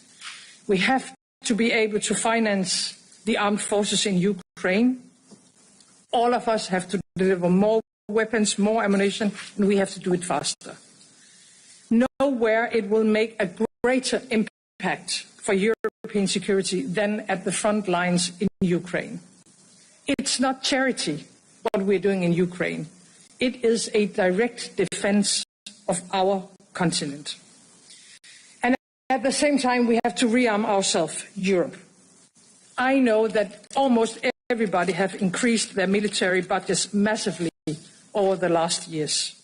We have to be able to finance the armed forces in Ukraine. All of us have to deliver more weapons, more ammunition, and we have to do it faster. Nowhere it will make a greater impact for European security than at the front lines in Ukraine. It's not charity what we're doing in Ukraine. It is a direct defense of our continent. And at the same time, we have to rearm ourselves, Europe. I know that almost everybody have increased their military budgets massively over the last years.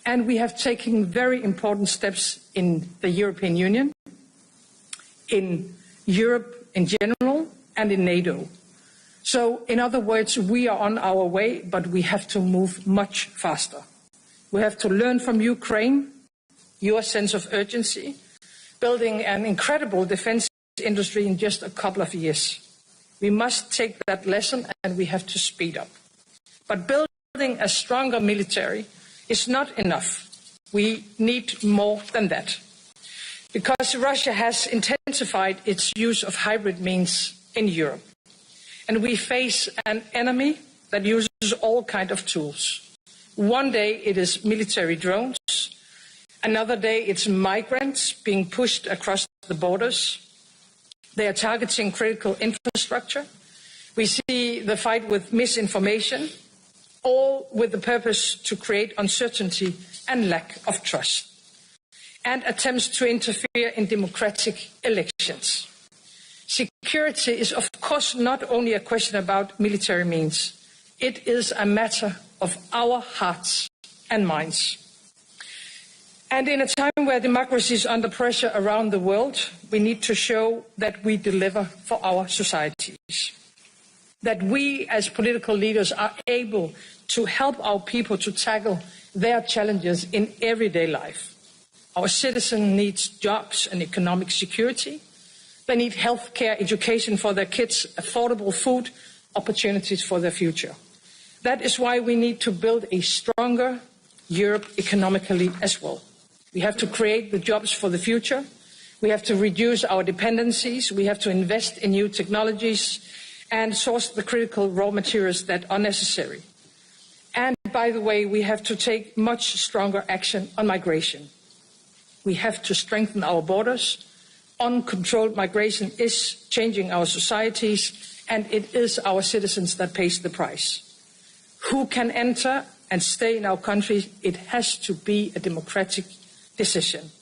And we have taken very important steps in the European Union, in Europe in general, and in NATO. So, in other words, we are on our way, but we have to move much faster. We have to learn from Ukraine, your sense of urgency, building an incredible defense industry in just a couple of years. We must take that lesson and we have to speed up. But building a stronger military is not enough. We need more than that. Because Russia has intensified its use of hybrid means in Europe. And we face an enemy that uses all kinds of tools. One day it is military drones. Another day it's migrants being pushed across the borders. They are targeting critical infrastructure. We see the fight with misinformation, all with the purpose to create uncertainty and lack of trust, and attempts to interfere in democratic elections. Security is, of course, not only a question about military means. It is a matter of our hearts and minds. And in a time where democracy is under pressure around the world, we need to show that we deliver for our societies. That we, as political leaders, are able to help our people to tackle their challenges in everyday life. Our citizens need jobs and economic security. They need health care, education for their kids, affordable food, opportunities for their future. That is why we need to build a stronger Europe economically as well. We have to create the jobs for the future. We have to reduce our dependencies. We have to invest in new technologies and source the critical raw materials that are necessary. And by the way, we have to take much stronger action on migration. We have to strengthen our borders. Uncontrolled migration is changing our societies, and it is our citizens that pays the price. Who can enter and stay in our country? It has to be a democratic decision.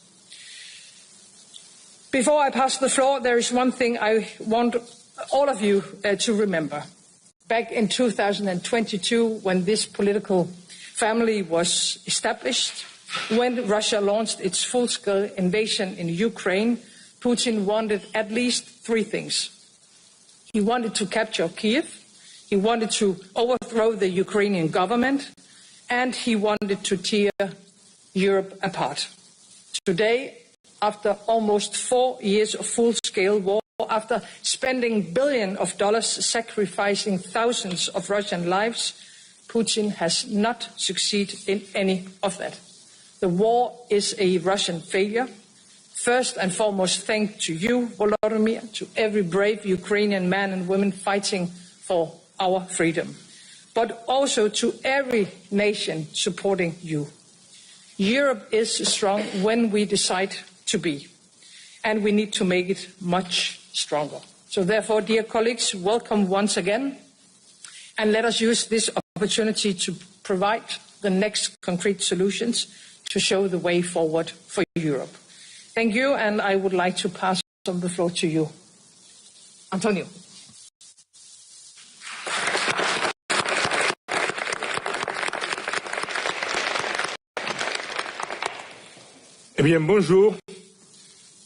Before I pass the floor, there is one thing I want all of you to remember. Back in 2022, when this political family was established, when Russia launched its full-scale invasion in Ukraine, Putin wanted at least three things. He wanted to capture Kiev, he wanted to overthrow the Ukrainian government, and he wanted to tear Europe apart. Today, after almost 4 years of full-scale war, after spending billions of dollars sacrificing thousands of Russian lives, Putin has not succeeded in any of that. The war is a Russian failure. First and foremost, thanks to you, Volodymyr, to every brave Ukrainian man and woman fighting for our freedom, but also to every nation supporting you. Europe is strong when we decide to be, and we need to make it much stronger. So therefore, dear colleagues, welcome once again, and let us use this opportunity to provide the next concrete solutions to show the way forward for Europe. Thank you, and I would like to pass on the floor to you. Antonio. Eh bien, bonjour.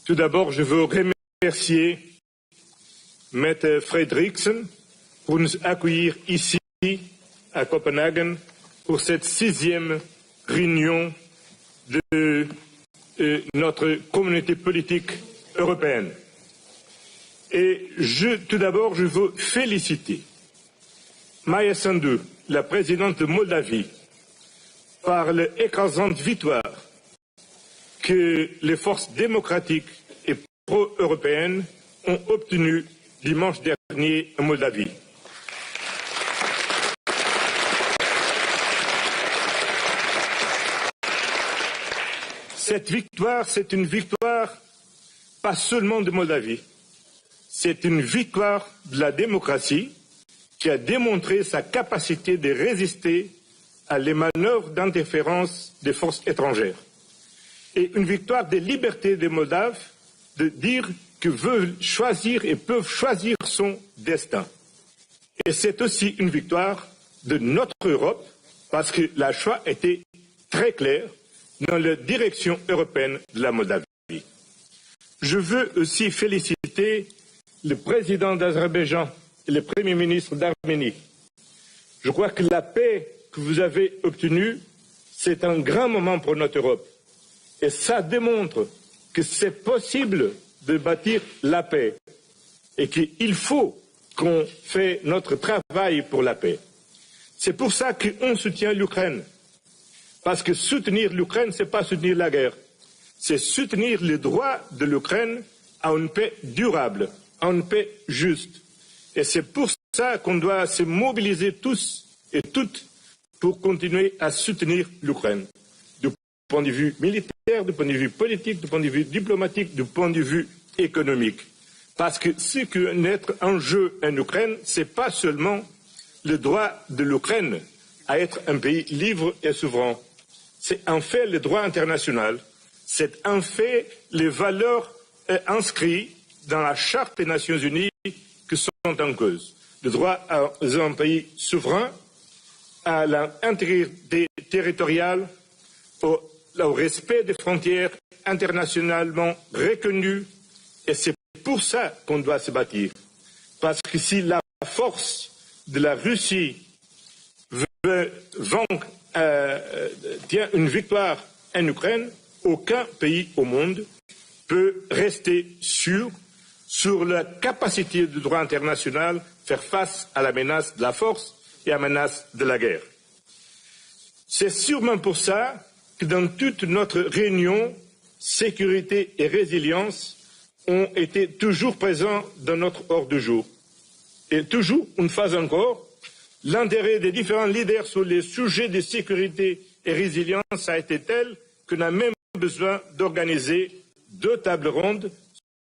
Tout d'abord, je veux remercier Mette Frederiksen pour nous accueillir ici, à Copenhague, pour cette 6e réunion de notre communauté politique européenne. Et tout d'abord, je veux féliciter Maia Sandu, la présidente de Moldavie, par l'écrasante victoire que les forces démocratiques et pro-européennes ont obtenue dimanche dernier en Moldavie. Cette victoire, c'est une victoire pas seulement de Moldavie, c'est une victoire de la démocratie qui a démontré sa capacité de résister à les manœuvres d'interférence des forces étrangères. Et une victoire des libertés des Moldaves de dire qu'ils veulent choisir et peuvent choisir son destin. Et c'est aussi une victoire de notre Europe parce que le choix était très clair dans la direction européenne de la Moldavie. Je veux aussi féliciter le président d'Azerbaïdjan et le premier ministre d'Arménie. Je crois que la paix que vous avez obtenue, c'est un grand moment pour notre Europe. Et ça démontre que c'est possible de bâtir la paix et qu'il faut qu'on fasse notre travail pour la paix. C'est pour ça qu'on soutient l'Ukraine. Parce que soutenir l'Ukraine, ce n'est pas soutenir la guerre. C'est soutenir le droit de l'Ukraine à une paix durable, à une paix juste. Et c'est pour ça qu'on doit se mobiliser tous et toutes pour continuer à soutenir l'Ukraine. Du point de vue militaire, du point de vue politique, du point de vue diplomatique, du point de vue économique. Parce que ce qui est en jeu en Ukraine, ce n'est pas seulement le droit de l'Ukraine à être un pays libre et souverain. C'est en fait le droit international. C'est en fait les valeurs inscrites dans la Charte des Nations Unies qui sont en cause. Le droit à un pays souverain, à l'intégrité territoriale, au respect des frontières internationalement reconnues. Et c'est pour ça qu'on doit se bâtir. Parce que si la force de la Russie tient une victoire en Ukraine, aucun pays au monde peut rester sûr sur la capacité du droit international de faire face à la menace de la force et à la menace de la guerre. C'est sûrement pour ça que dans toute notre réunion, sécurité et résilience ont été toujours présents dans notre ordre du jour. Et toujours, une fois encore, l'intérêt des différents leaders sur les sujets de sécurité et résilience a été tel qu'on a même besoin d'organiser 2 tables rondes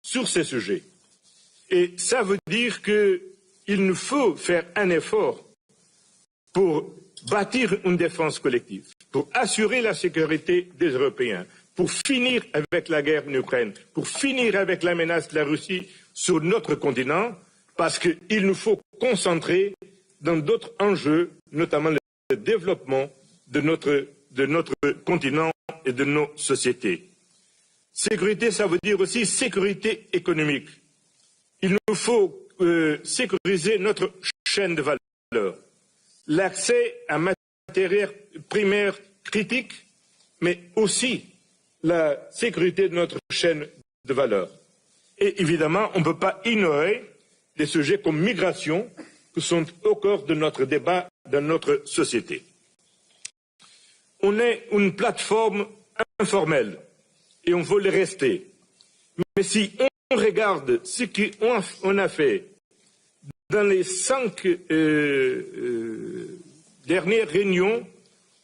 sur ces sujets. Et ça veut dire qu'il nous faut faire un effort pour bâtir une défense collective, pour assurer la sécurité des Européens, pour finir avec la guerre en Ukraine, pour finir avec la menace de la Russie sur notre continent, parce qu'il nous faut concentrer dans d'autres enjeux, notamment le développement de notre continent et de nos sociétés. Sécurité, ça veut dire aussi sécurité économique. Il nous faut sécuriser notre chaîne de valeur, l'accès à matériel primaire critique, mais aussi la sécurité de notre chaîne de valeur. Et évidemment, on ne peut pas ignorer des sujets comme migration qui sont au cœur de notre débat dans notre société. On est une plateforme informelle et on veut le rester. Mais si on regarde ce qu'on a fait dans les 5 dernières réunions,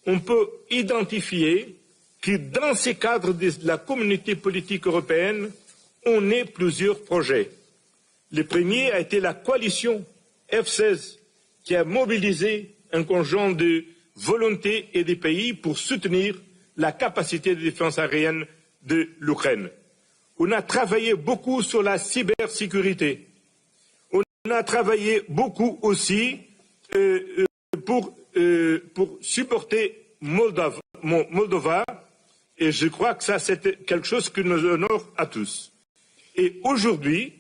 on peut identifier que dans ces cadres de la communauté politique européenne, on a plusieurs projets. Le premier a été la coalition F-16 qui a mobilisé un conjoint de volonté et des pays pour soutenir la capacité de défense aérienne de l'Ukraine. On a travaillé beaucoup sur la cybersécurité. On a travaillé beaucoup aussi pour supporter Moldova. Et je crois que ça, c'est quelque chose qui nous honore à tous. Et aujourd'hui,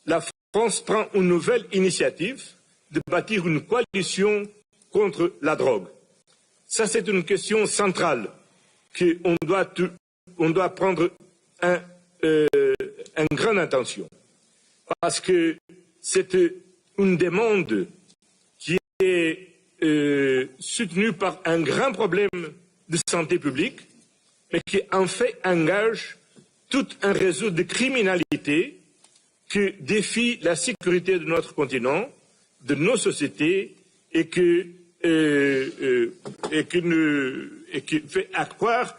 la France prend une nouvelle initiative de bâtir une coalition contre la drogue. Ça, c'est une question centrale qu'on doit prendre en grande attention. Parce que c'est une demande qui est soutenue par un grand problème de santé publique, mais qui en fait engage tout un réseau de criminalité qui défie la sécurité de notre continent, de nos sociétés, et qui fait accroître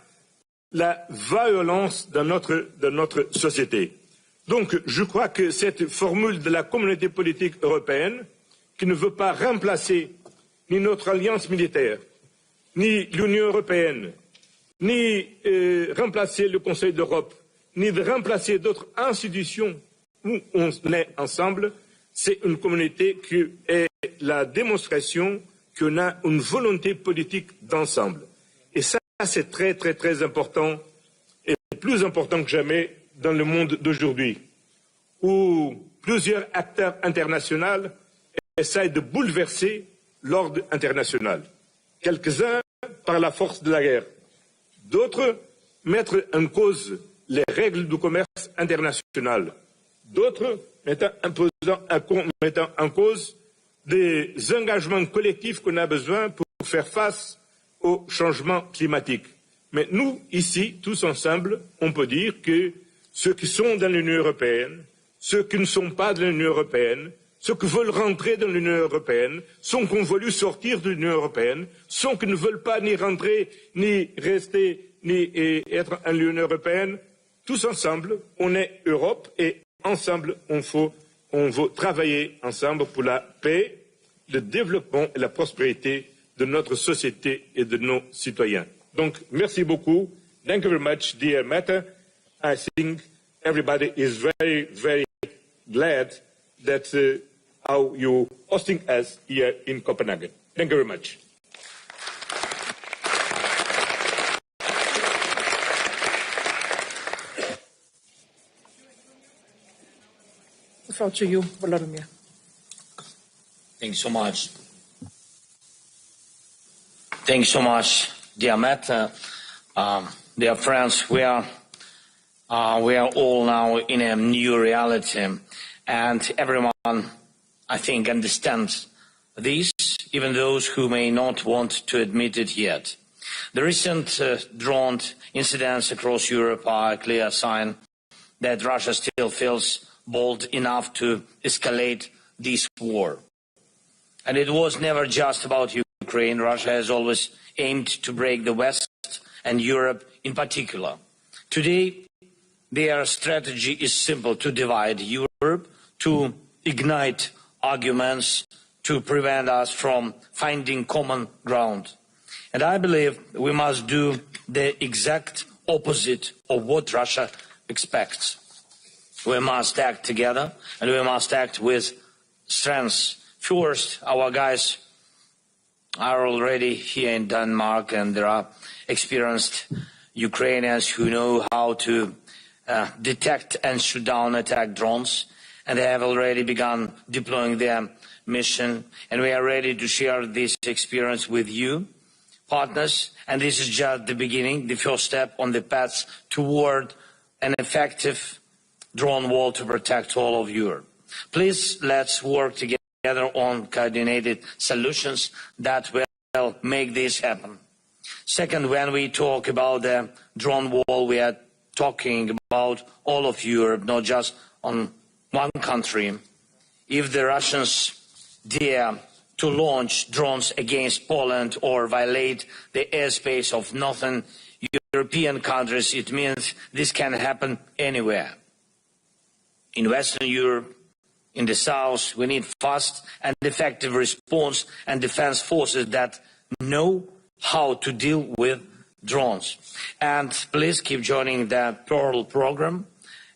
la violence dans notre société. Donc, je crois que cette formule de la communauté politique européenne, qui ne veut pas remplacer ni notre alliance militaire, ni l'Union européenne, ni remplacer le Conseil d'Europe, ni de remplacer d'autres institutions où on est ensemble, c'est une communauté qui est la démonstration qu'on a une volonté politique d'ensemble. Et ça, c'est très, très, très important, et plus important que jamais dans le monde d'aujourd'hui, où plusieurs acteurs internationaux essayent de bouleverser l'ordre international. Quelques-uns par la force de la guerre, d'autres mettre en cause les règles du commerce international, d'autres mettant en cause des engagements collectifs qu'on a besoin pour faire face au changement climatique. Mais nous, ici, tous ensemble, on peut dire que ceux qui sont dans l'Union européenne, ceux qui ne sont pas dans l'Union européenne, ceux qui veulent rentrer dans l'Union européenne, ceux qui ont voulu sortir de l'Union européenne, ceux qui ne veulent pas ni rentrer, ni rester, ni être en l'Union européenne, tous ensemble, on est Europe et ensemble, on veut travailler ensemble pour la paix, le développement et la prospérité de notre société et de nos citoyens. Donc, merci beaucoup. Thank you very much, dear Mette. I think everybody is very, very glad that how you hosting us here in Copenhagen. Thank you very much. The floor to you, Volodymyr. Thank you so much. Thank you so much, dear Matt. Dear friends, we are all now in a new reality, and everyone, I think, understands this, even those who may not want to admit it yet. The recent drone incidents across Europe are a clear sign that Russia still feels bold enough to escalate this war. And it was never just about Ukraine. Russia has always aimed to break the West and Europe in particular. Today, their strategy is simple: to divide Europe, to ignite arguments, to prevent us from finding common ground. And I believe we must do the exact opposite of what Russia expects. We must act together, and we must act with strength. First, our guys are already here in Denmark, and there are experienced Ukrainians who know how to detect and shoot down attack drones, and they have already begun deploying their mission, and we are ready to share this experience with you, partners, and this is just the beginning, the first step on the path toward an effective drone wall to protect all of Europe. Please, let's work together on coordinated solutions that will make this happen. Second, when we talk about the drone wall, we are talking about all of Europe, not just on one country. If the Russians dare to launch drones against Poland or violate the airspace of northern European countries, it means this can happen anywhere. In Western Europe, in the South, we need fast and effective response and defense forces that know how to deal with drones. And please keep joining the Pearl program.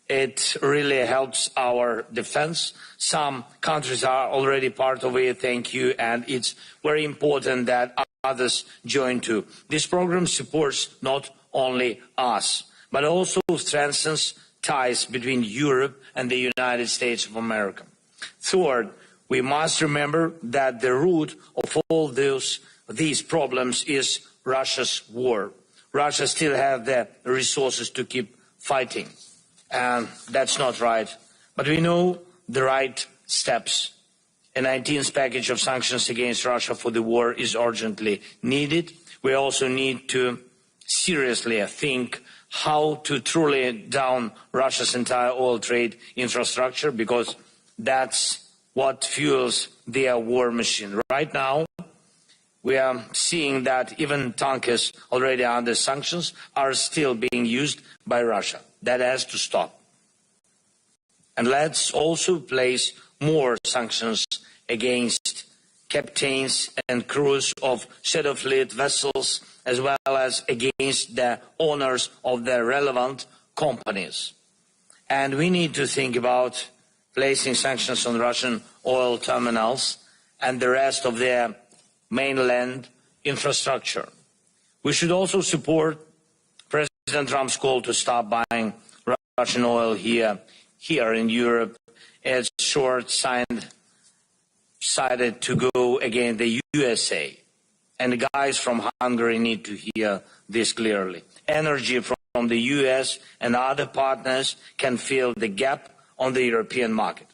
It really helps our defense. Some countries are already part of it, thank you, and it's very important that others join too. This program supports not only us, but also strengthens ties between Europe and the United States of America. Third, we must remember that the root of all these problems is Russia's war. Russia still has the resources to keep fighting, and that's not right. But we know the right steps. A 19th package of sanctions against Russia for the war is urgently needed. We also need to seriously think how to truly down Russia's entire oil trade infrastructure, because that's what fuels their war machine. Right now, we are seeing that even tankers already under sanctions are still being used by Russia. That has to stop. And let's also place more sanctions against captains and crews of shadow fleet vessels, as well as against the owners of the relevant companies. And we need to think about placing sanctions on Russian oil terminals and the rest of their mainland infrastructure. We should also support President Trump's call to stop buying Russian oil here in Europe. It's short-sighted to go against the USA. And the guys from Hungary need to hear this clearly. Energy from the US and other partners can fill the gap on the European market.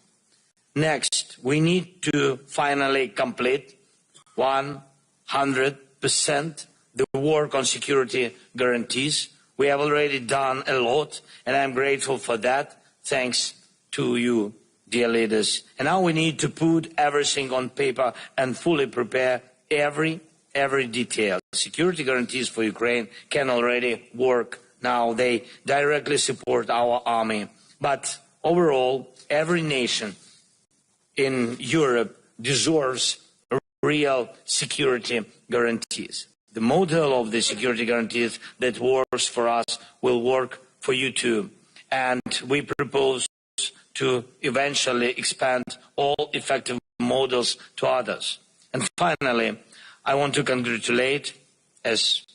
Next, we need to finally complete 100% the work on security guarantees. We have already done a lot, and I'm grateful for that. Thanks to you, dear leaders. And now we need to put everything on paper and fully prepare every detail. Security guarantees for Ukraine can already work now. They directly support our army. But overall, every nation in Europe deserves real security guarantees. The model of the security guarantees that works for us will work for you too. And we propose to eventually expand all effective models to others. And finally, I want to congratulate, as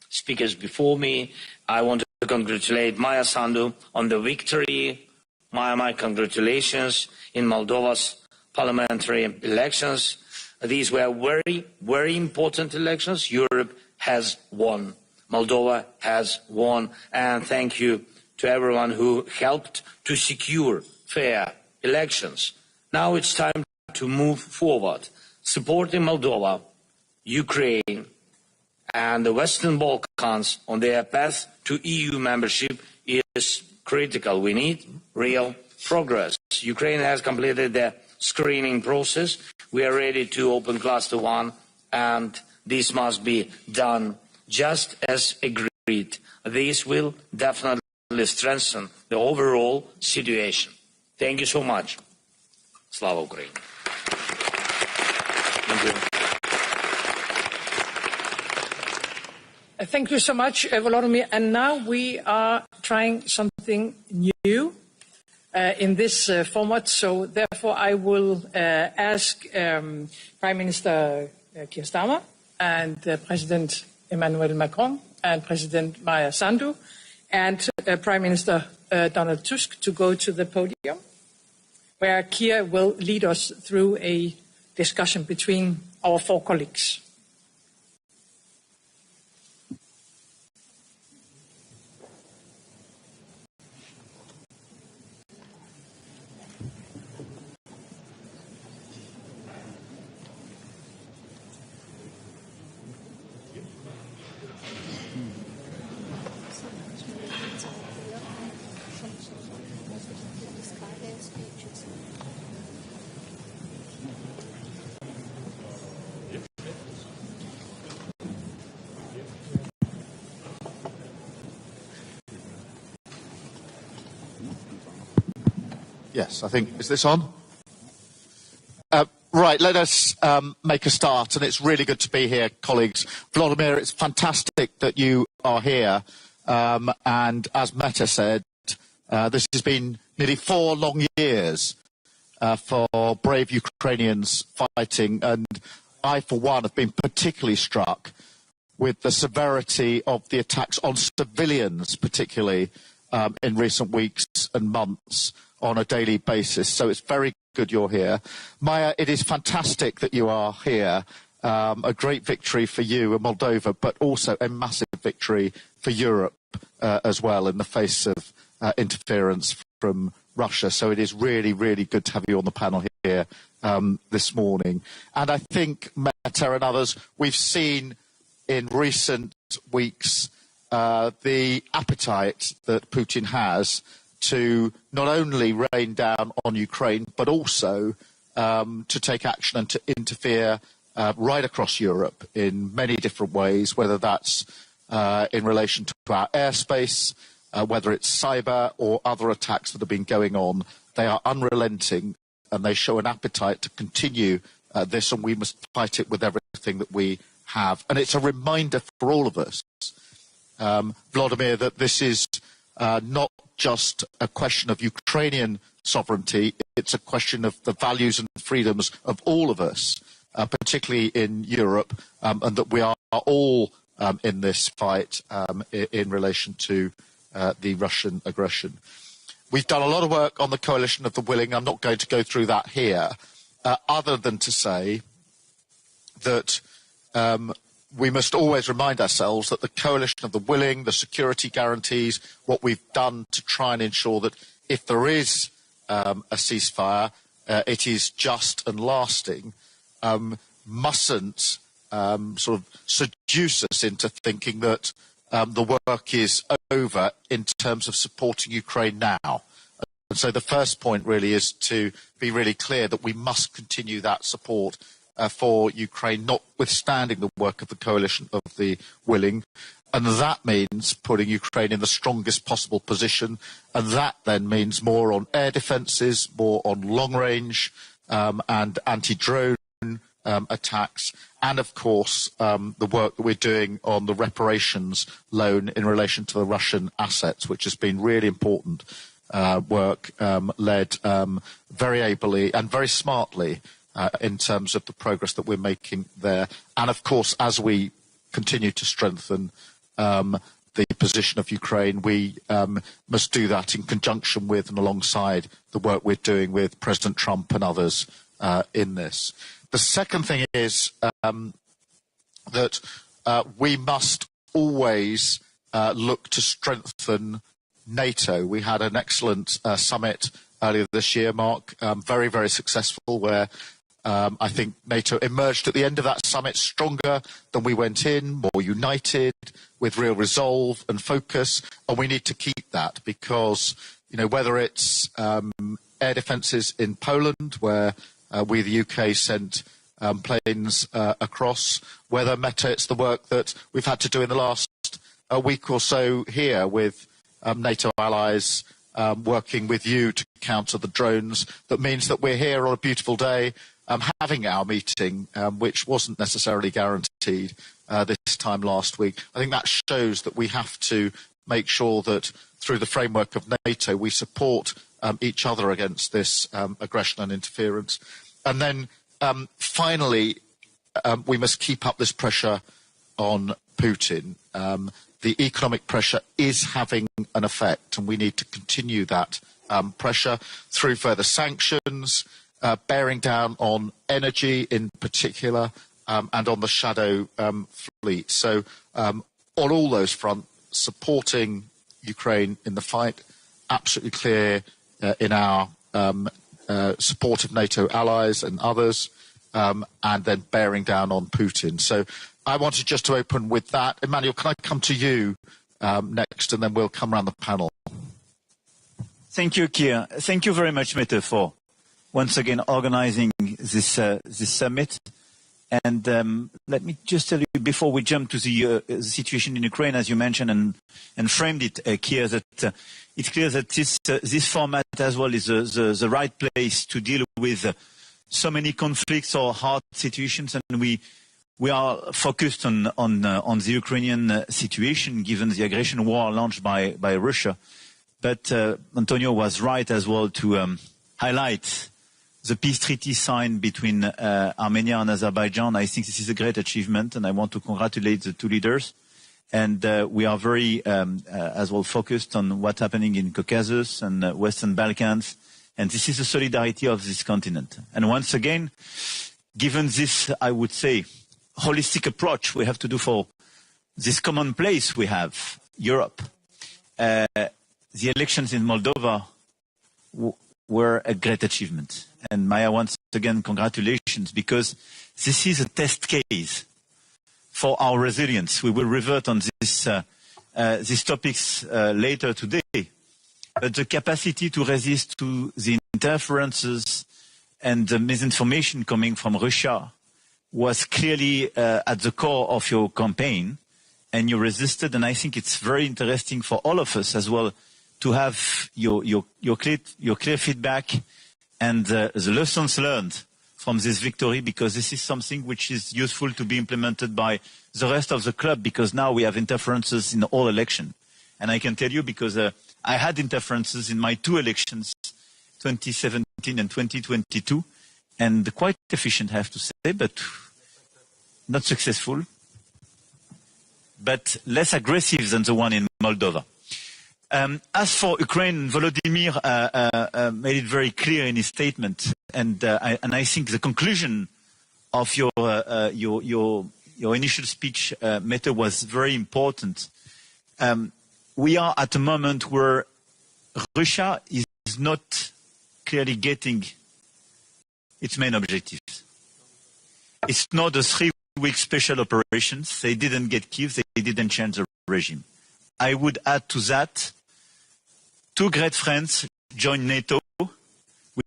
speakers before me, I want to congratulate Maya Sandu on the victory. Maya, my congratulations in Moldova's parliamentary elections. These were very, very important elections. Europe has won. Moldova has won. And thank you to everyone who helped to secure fair elections. Now it's time to move forward. Supporting Moldova, Ukraine, and the Western Balkans on their path to EU membership is critical. We need real progress. Ukraine has completed the screening process. We are ready to open Cluster 1, and this must be done just as agreed. This will definitely strengthen the overall situation. Thank you so much. Slava Ukraini. Thank you. Thank you so much, Volodymyr. And now we are trying something new in this format. So therefore, I will ask Prime Minister Keir Starmer and President Emmanuel Macron and President Maya Sandu and Prime Minister Donald Tusk to go to the podium, where Keir will lead us through a discussion between our four colleagues. Yes, I think, is this on? Right, let us make a start, and it's really good to be here, colleagues. Volodymyr, it's fantastic that you are here, and as Meta said, this has been nearly 4 long years for brave Ukrainians fighting, and I, for one, have been particularly struck with the severity of the attacks on civilians, particularly in recent weeks and months, on a daily basis. So it's very good you're here. Maya, it is fantastic that you are here. A great victory for you and Moldova, but also a massive victory for Europe as well in the face of interference from Russia. So it is really, really good to have you on the panel here this morning. And I think, Meta and others, we've seen in recent weeks the appetite that Putin has to not only rain down on Ukraine, but also to take action and to interfere right across Europe in many different ways, whether that's in relation to our airspace, whether it's cyber or other attacks that have been going on. They are unrelenting, and they show an appetite to continue this, and we must fight it with everything that we have. And it's a reminder for all of us, Vladimir, that this is not just a question of Ukrainian sovereignty, it's a question of the values and freedoms of all of us, particularly in Europe, and that we are all in this fight in relation to the Russian aggression. We've done a lot of work on the Coalition of the Willing. I'm not going to go through that here, other than to say that we must always remind ourselves that the Coalition of the Willing, the security guarantees, what we've done to try and ensure that if there is a ceasefire, it is just and lasting, mustn't sort of seduce us into thinking that the work is over in terms of supporting Ukraine now. And so the first point really is to be really clear that we must continue that support for Ukraine, notwithstanding the work of the Coalition of the Willing. And that means putting Ukraine in the strongest possible position. And that then means more on air defences, more on long range and anti-drone attacks, and of course the work that we're doing on the reparations loan in relation to the Russian assets, which has been really important work led very ably and very smartly in terms of the progress that we're making there. And of course, as we continue to strengthen the position of Ukraine, we must do that in conjunction with and alongside the work we're doing with President Trump and others in this. The second thing is that we must always look to strengthen NATO. We had an excellent summit earlier this year, Mark, very, very successful, where I think NATO emerged at the end of that summit stronger than we went in, more united, with real resolve and focus. And we need to keep that because, you know, whether it's air defences in Poland, where we, the UK, sent planes across, whether it's the work that we've had to do in the last week or so here with NATO allies working with you to counter the drones. That means that we're here on a beautiful day having our meeting, which wasn't necessarily guaranteed this time last week. I think that shows that we have to make sure that through the framework of NATO we support each other against this aggression and interference. And then finally, we must keep up this pressure on Putin. The economic pressure is having an effect, and we need to continue that pressure through further sanctions, bearing down on energy in particular, and on the shadow fleet. So on all those fronts, supporting Ukraine in the fight, absolutely clear in our support of NATO allies and others, and then bearing down on Putin. So I wanted just to open with that. Emmanuel, can I come to you next, and then we'll come around the panel. Thank you, Keir. Thank you very much, Mette, for once again organizing this summit. And let me just tell you, before we jump to the situation in Ukraine, as you mentioned and framed it, Keir, that it's clear that this format as well is the right place to deal with so many conflicts or hard situations, and we are focused on the Ukrainian situation, given the aggression war launched by Russia. But Antonio was right as well to highlight the peace treaty signed between Armenia and Azerbaijan. I think this is a great achievement, and I want to congratulate the two leaders. And we are very as well focused on what's happening in Caucasus and Western Balkans. And this is the solidarity of this continent. And once again, given this, I would say, holistic approach we have to do for this common place we have, Europe, the elections in Moldova were a great achievement. And Maya, once again, congratulations, because this is a test case for our resilience. We will revert on these topics later today. But the capacity to resist to the interferences and the misinformation coming from Russia was clearly at the core of your campaign. and you resisted, and I think it's very interesting for all of us as well to have your clear feedback and the lessons learned from this victory, because this is something which is useful to be implemented by the rest of the club, because now we have interferences in all elections. And I can tell you, because I had interferences in my 2 elections, 2017 and 2022, and quite efficient, I have to say, but not successful, but less aggressive than the one in Moldova. As for Ukraine, Volodymyr made it very clear in his statement, and I think the conclusion of your initial speech, Mete, was very important. We are at a moment where Russia is not clearly getting its main objectives. It's not the 3-week special operations. They didn't get Kiev. They didn't change the regime. I would add to that, 2 great friends joined NATO,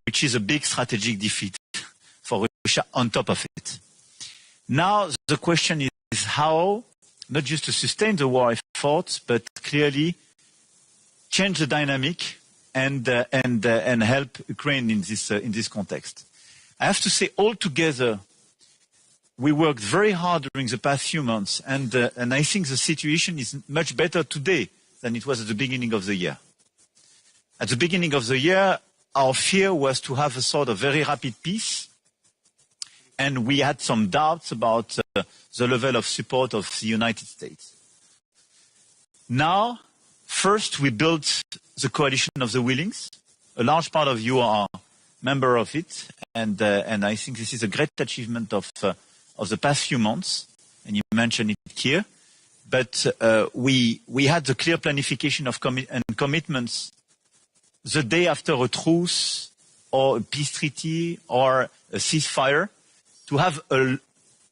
which is a big strategic defeat for Russia on top of it. Now the question is how, not just to sustain the war efforts, but clearly change the dynamic and help Ukraine in this context. I have to say, altogether, we worked very hard during the past few months, and I think the situation is much better today than it was at the beginning of the year. At the beginning of the year, our fear was to have a sort of very rapid peace, and we had some doubts about the level of support of the United States. Now, first we built the coalition of the willings. A large part of you are member of it, and I think this is a great achievement of the past few months, and you mentioned it here. But we had the clear planification of commitments the day after a truce or a peace treaty or a ceasefire to have a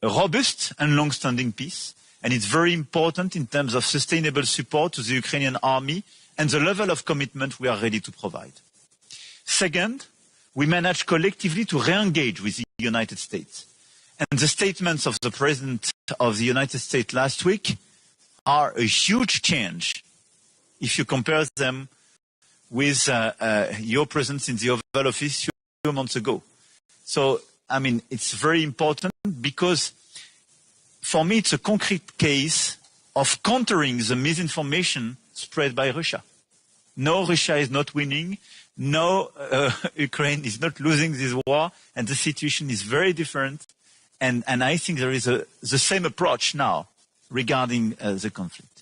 robust and long-standing peace. And it's very important in terms of sustainable support to the Ukrainian army and the level of commitment we are ready to provide. Second, we managed collectively to re-engage with the United States. And the statements of the President of the United States last week are a huge change if you compare them with your presence in the Oval Office a few months ago. So, I mean, it's very important because for me it's a concrete case of countering the misinformation spread by Russia. No, Russia is not winning. No, Ukraine is not losing this war, and the situation is very different. And I think there is the same approach now regarding the conflict.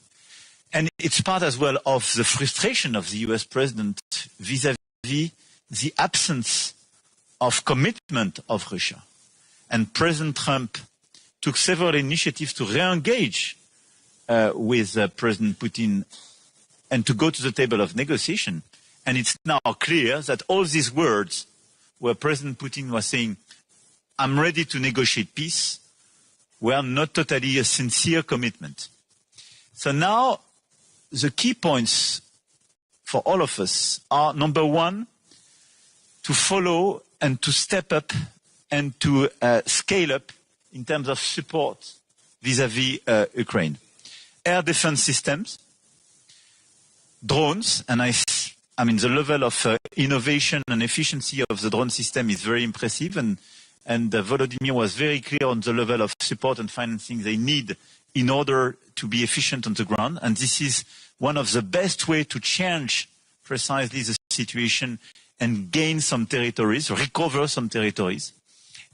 And it's part as well of the frustration of the US president vis-à-vis the absence of commitment of Russia. And President Trump took several initiatives to re-engage with President Putin and to go to the table of negotiation. And it's now clear that all these words where President Putin was saying, I'm ready to negotiate peace, were not totally a sincere commitment. So now the key points for all of us are, number one, to follow and to step up and to scale up in terms of support vis-à-vis Ukraine. Air defense systems, drones, and I mean the level of innovation and efficiency of the drone system is very impressive, and Volodymyr was very clear on the level of support and financing they need in order to be efficient on the ground. And this is one of the best ways to change precisely the situation and gain some territories, recover some territories.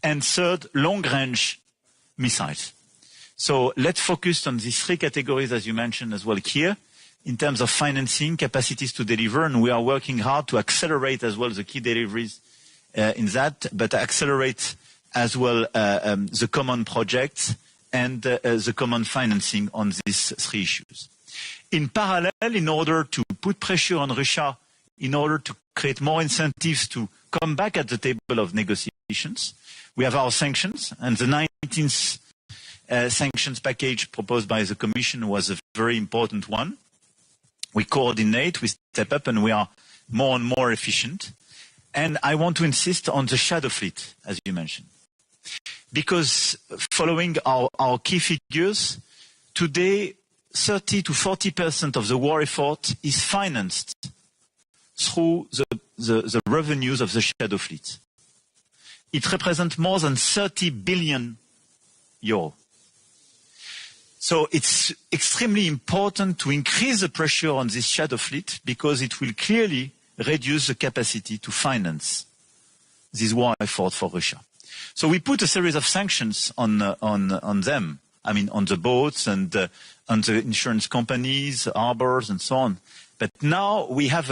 And third, long-range missiles. So let's focus on these 3 categories, as you mentioned as well here, in terms of financing, capacities to deliver, and we are working hard to accelerate as well the key deliveries in that, but accelerate as well the common projects and the common financing on these 3 issues. In parallel, in order to put pressure on Russia, in order to create more incentives to come back at the table of negotiations, we have our sanctions, and the 19th sanctions package proposed by the Commission was a very important one. We coordinate, we step up, and we are more and more efficient. And I want to insist on the shadow fleet, as you mentioned. Because following our key figures, today 30 to 40% of the war effort is financed through the revenues of the shadow fleet. It represents more than 30 billion euro. So it's extremely important to increase the pressure on this shadow fleet because it will clearly reduce the capacity to finance this war effort for Russia. So we put a series of sanctions on them. I mean, on the boats and on the insurance companies, harbors, and so on. But now we have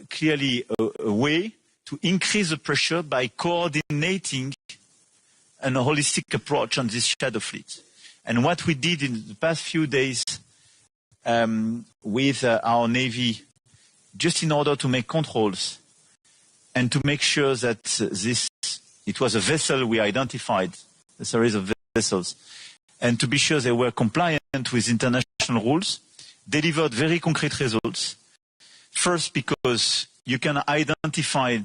clearly a way to increase the pressure by coordinating a holistic approach on this shadow fleet. And what we did in the past few days with our Navy, just in order to make controls and to make sure that it was a vessel we identified, a series of vessels, and to be sure they were compliant with international rules, delivered very concrete results. First, because you can identify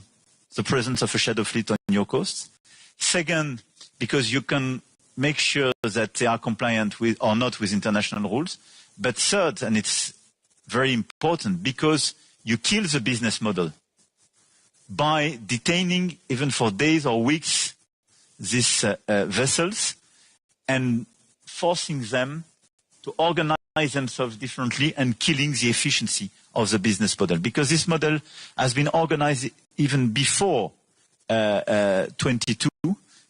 the presence of a shadow fleet on your coast. Second, because you can make sure that they are compliant with or not with international rules. But third, and it's very important, because you kill the business model by detaining, even for days or weeks, these vessels and forcing them to organize themselves differently and killing the efficiency of the business model. Because this model has been organized even before 22,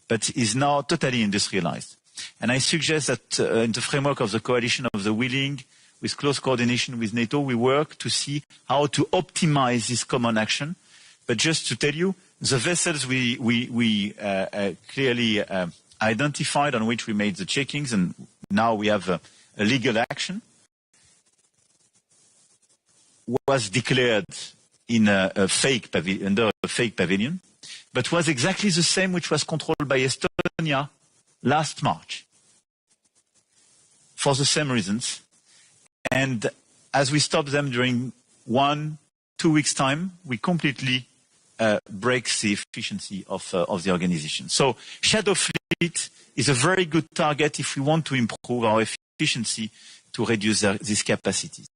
but is now totally industrialized. And I suggest that in the framework of the coalition of the willing, with close coordination with NATO, we work to see how to optimize this common action. But just to tell you, the vessels we clearly identified, on which we made the checkings, and now we have a legal action, was declared in under a fake pavilion, but was exactly the same which was controlled by Estonia last March, for the same reasons. And as we stop them during 1-2 weeks' time, we completely breaks the efficiency of the organization. So shadow fleet is a very good target if we want to improve our efficiency to reduce these capacities.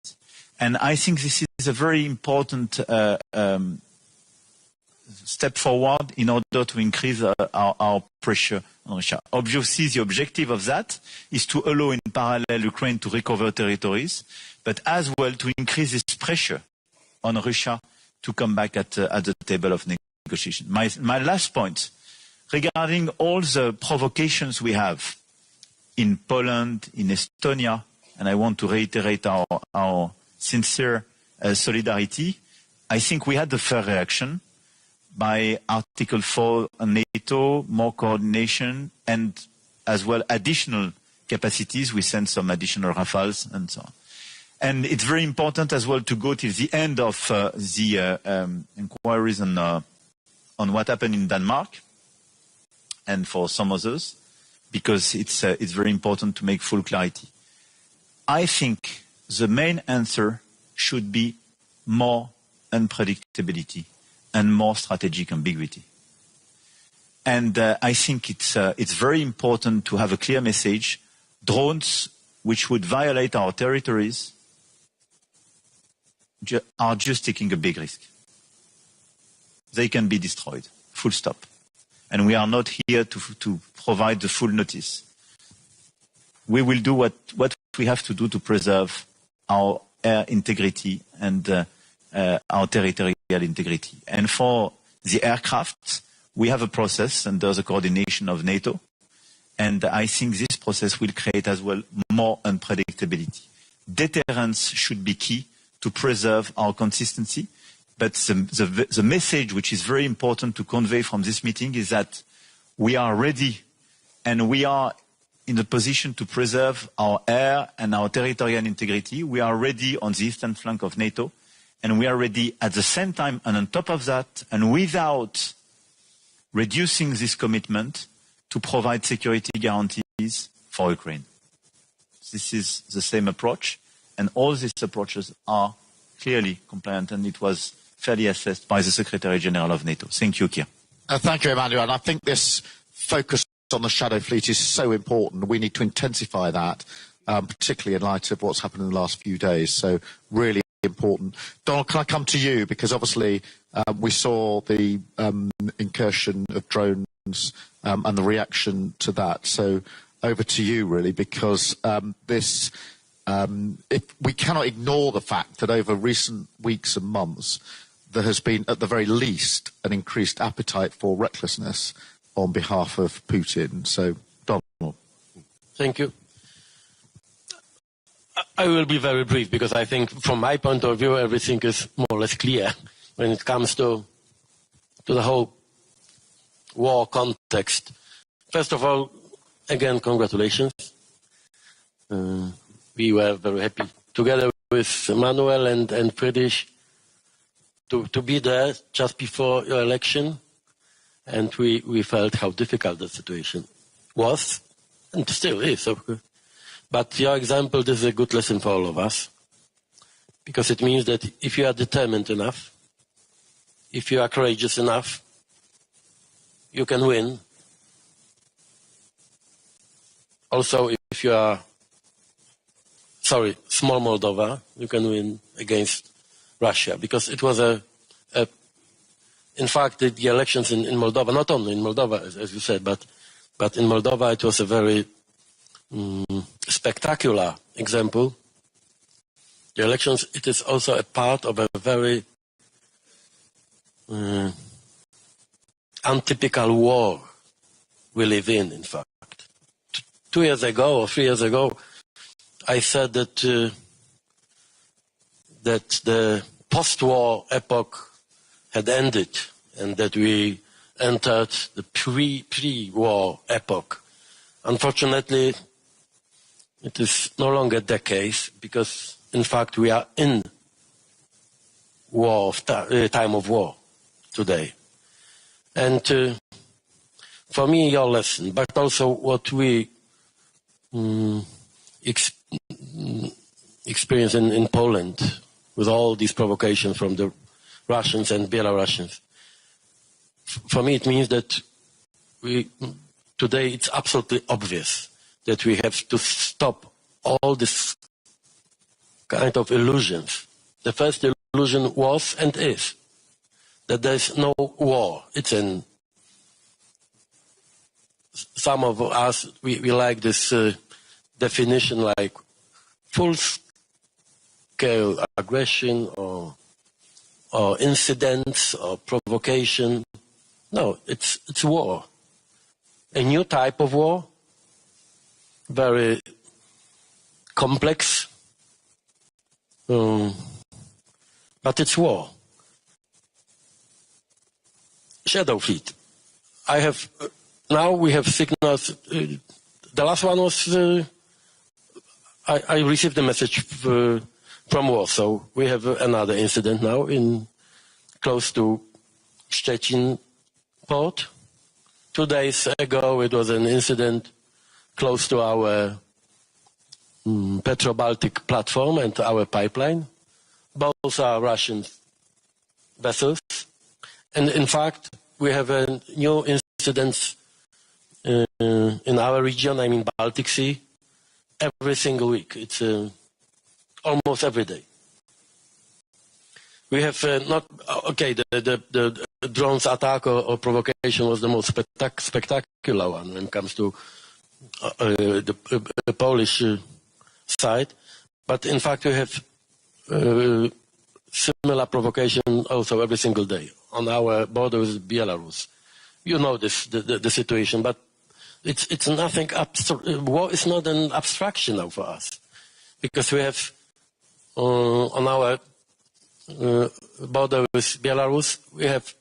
And I think this is a very important step forward in order to increase our pressure on Russia. Obviously, the objective of that is to allow in parallel Ukraine to recover territories, but as well to increase this pressure on Russia to come back at the table of negotiation. My last point, regarding all the provocations we have in Poland, in Estonia, and I want to reiterate our sincere solidarity, I think we had the fair reaction by Article 4 on NATO, more coordination, and as well additional capacities. We sent some additional Rafales and so on. And it's very important as well to go till the end of the inquiries on what happened in Denmark and for some others, because it's very important to make full clarity. I think the main answer should be more unpredictability and more strategic ambiguity. And I think it's very important to have a clear message. Drones which would violate our territories are just taking a big risk. They can be destroyed, full stop. And we are not here to provide the full notice. We will do what we have to do to preserve our air integrity and our territorial integrity. And for the aircraft, we have a process under the coordination of NATO. And I think this process will create as well more unpredictability. Deterrence should be key to preserve our consistency. But the message which is very important to convey from this meeting is that we are ready and we are in the position to preserve our air and our territorial integrity. We are ready on the eastern flank of NATO, and we are ready at the same time and on top of that, and without reducing this commitment, to provide security guarantees for Ukraine. This is the same approach, and all these approaches are clearly compliant, and it was fairly assessed by the Secretary General of NATO. Thank you, Keir. Thank you, Emmanuel. And I think this focus on the shadow fleet is so important. We need to intensify that. particularly in light of what's happened in the last few days. So really important. Donald, can I come to you? Because obviously we saw the incursion of drones and the reaction to that. So over to you, really, because we cannot ignore the fact that over recent weeks and months, there has been, at the very least, an increased appetite for recklessness on behalf of Putin. So, Donald. Thank you. I will be very brief because I think from my point of view everything is more or less clear when it comes to the whole war context. First of all, again, congratulations. We were very happy together with Manuel and Friedrich to be there just before your election, and we felt how difficult the situation was and still is, of course. But your example, this is a good lesson for all of us, because it means that if you are determined enough, if you are courageous enough, you can win. Also, if you are, small Moldova, you can win against Russia, because it was in fact, the elections in Moldova, not only in Moldova, as you said, but in Moldova it was a very spectacular example. The elections, it is also a part of a very untypical war we live in fact. 2 years ago or 3 years ago, I said that the post-war epoch had ended and that we entered the pre-war epoch. Unfortunately, it is no longer the case, because in fact we are in time of war today. And for me, your lesson, but also what we experience in Poland with all these provocations from the Russians and Belarusians. For me, it means that today it's absolutely obvious that we have to stop all this kind of illusions. The first illusion was and is that there's no war. It's some of us, we like this definition, like full-scale aggression or incidents or provocation. No, it's war. A new type of war, very complex, but it's war. Shadow fleet. Now we have signals. The last one was, I received a message from Warsaw. We have another incident now close to Szczecin port. 2 days ago it was an incident close to our Petro-Baltic platform and our pipeline. Both are Russian vessels. And in fact, we have a new incident in our region, I mean Baltic Sea, every single week. It's almost every day. We have the drones attack or provocation was the most spectacular one when it comes to the Polish side. But in fact, we have similar provocation also every single day on our border with Belarus. You know this, the situation, but it's nothing war is not an abstraction now for us, because we have on our border with Belarus, we have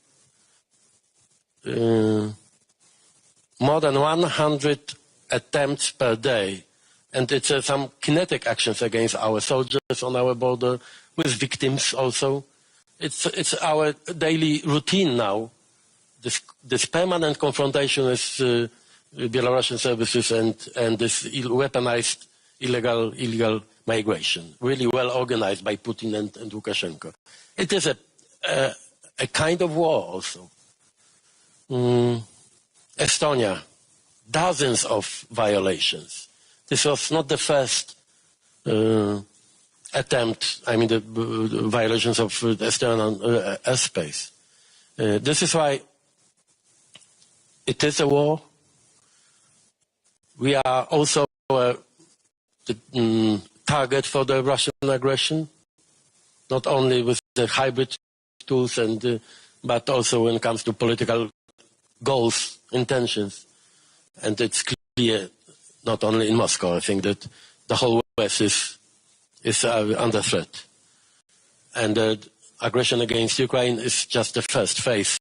more than 100 attempts per day, and it's some kinetic actions against our soldiers on our border, with victims also. It's our daily routine now. This permanent confrontation with Belarusian services and this weaponized illegal migration, really well organized by Putin and Lukashenko. It is a kind of war also. Estonia, dozens of violations. This was not the first attempt, I mean, the violations of the external airspace. This is why it is a war. We are also the target for the Russian aggression, not only with the hybrid tools, but also when it comes to political goals, intentions. And it's clear, not only in Moscow, I think that the whole West is under threat. And the aggression against Ukraine is just the first phase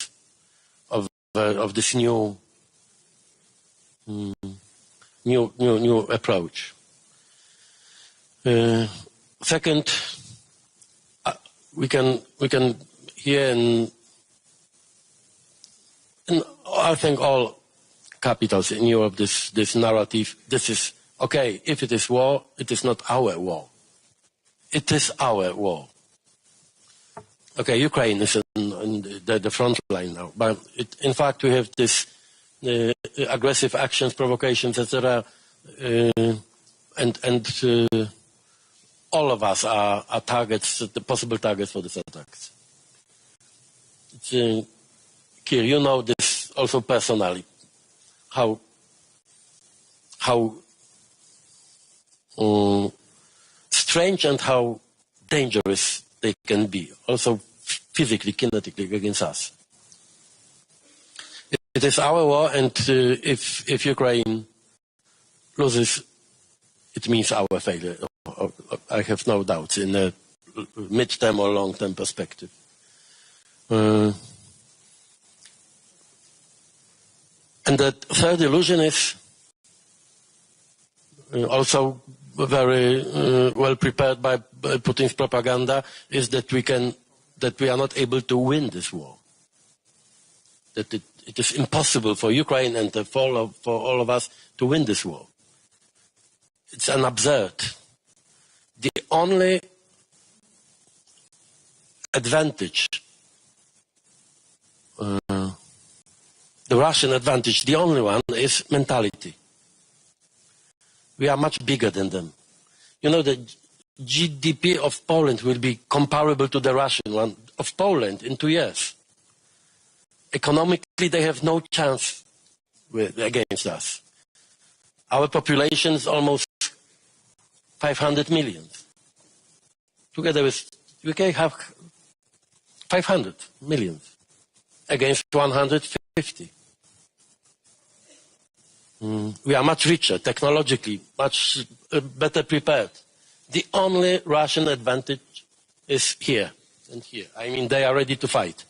of this new approach. Second, we can hear in I think all capitals in Europe this narrative. This is okay. If it is war, it is not our war. It is our war. Okay, Ukraine is in the front line now, but in fact we have this aggressive actions, provocations, etc. And all of us are targets, the possible targets for these attacks. Kir, you know this also personally, how strange and how dangerous they can be, also physically, kinetically against us. It is our war, and if Ukraine loses, it means our failure. I have no doubts in a mid-term or long-term perspective. And the third illusion is also very well prepared by Putin's propaganda, is that we are not able to win this war. That it is impossible for Ukraine and for all of us to win this war. It's an absurd. The only advantage, the Russian advantage, the only one, is mentality. We are much bigger than them. You know, the GDP of Poland will be comparable to the Russian one of Poland in 2 years. Economically, they have no chance against us. Our population is almost 500 million. Together with UK have 500 million against 150. We are much richer, technologically, much better prepared. The only Russian advantage is here and here. I mean, they are ready to fight.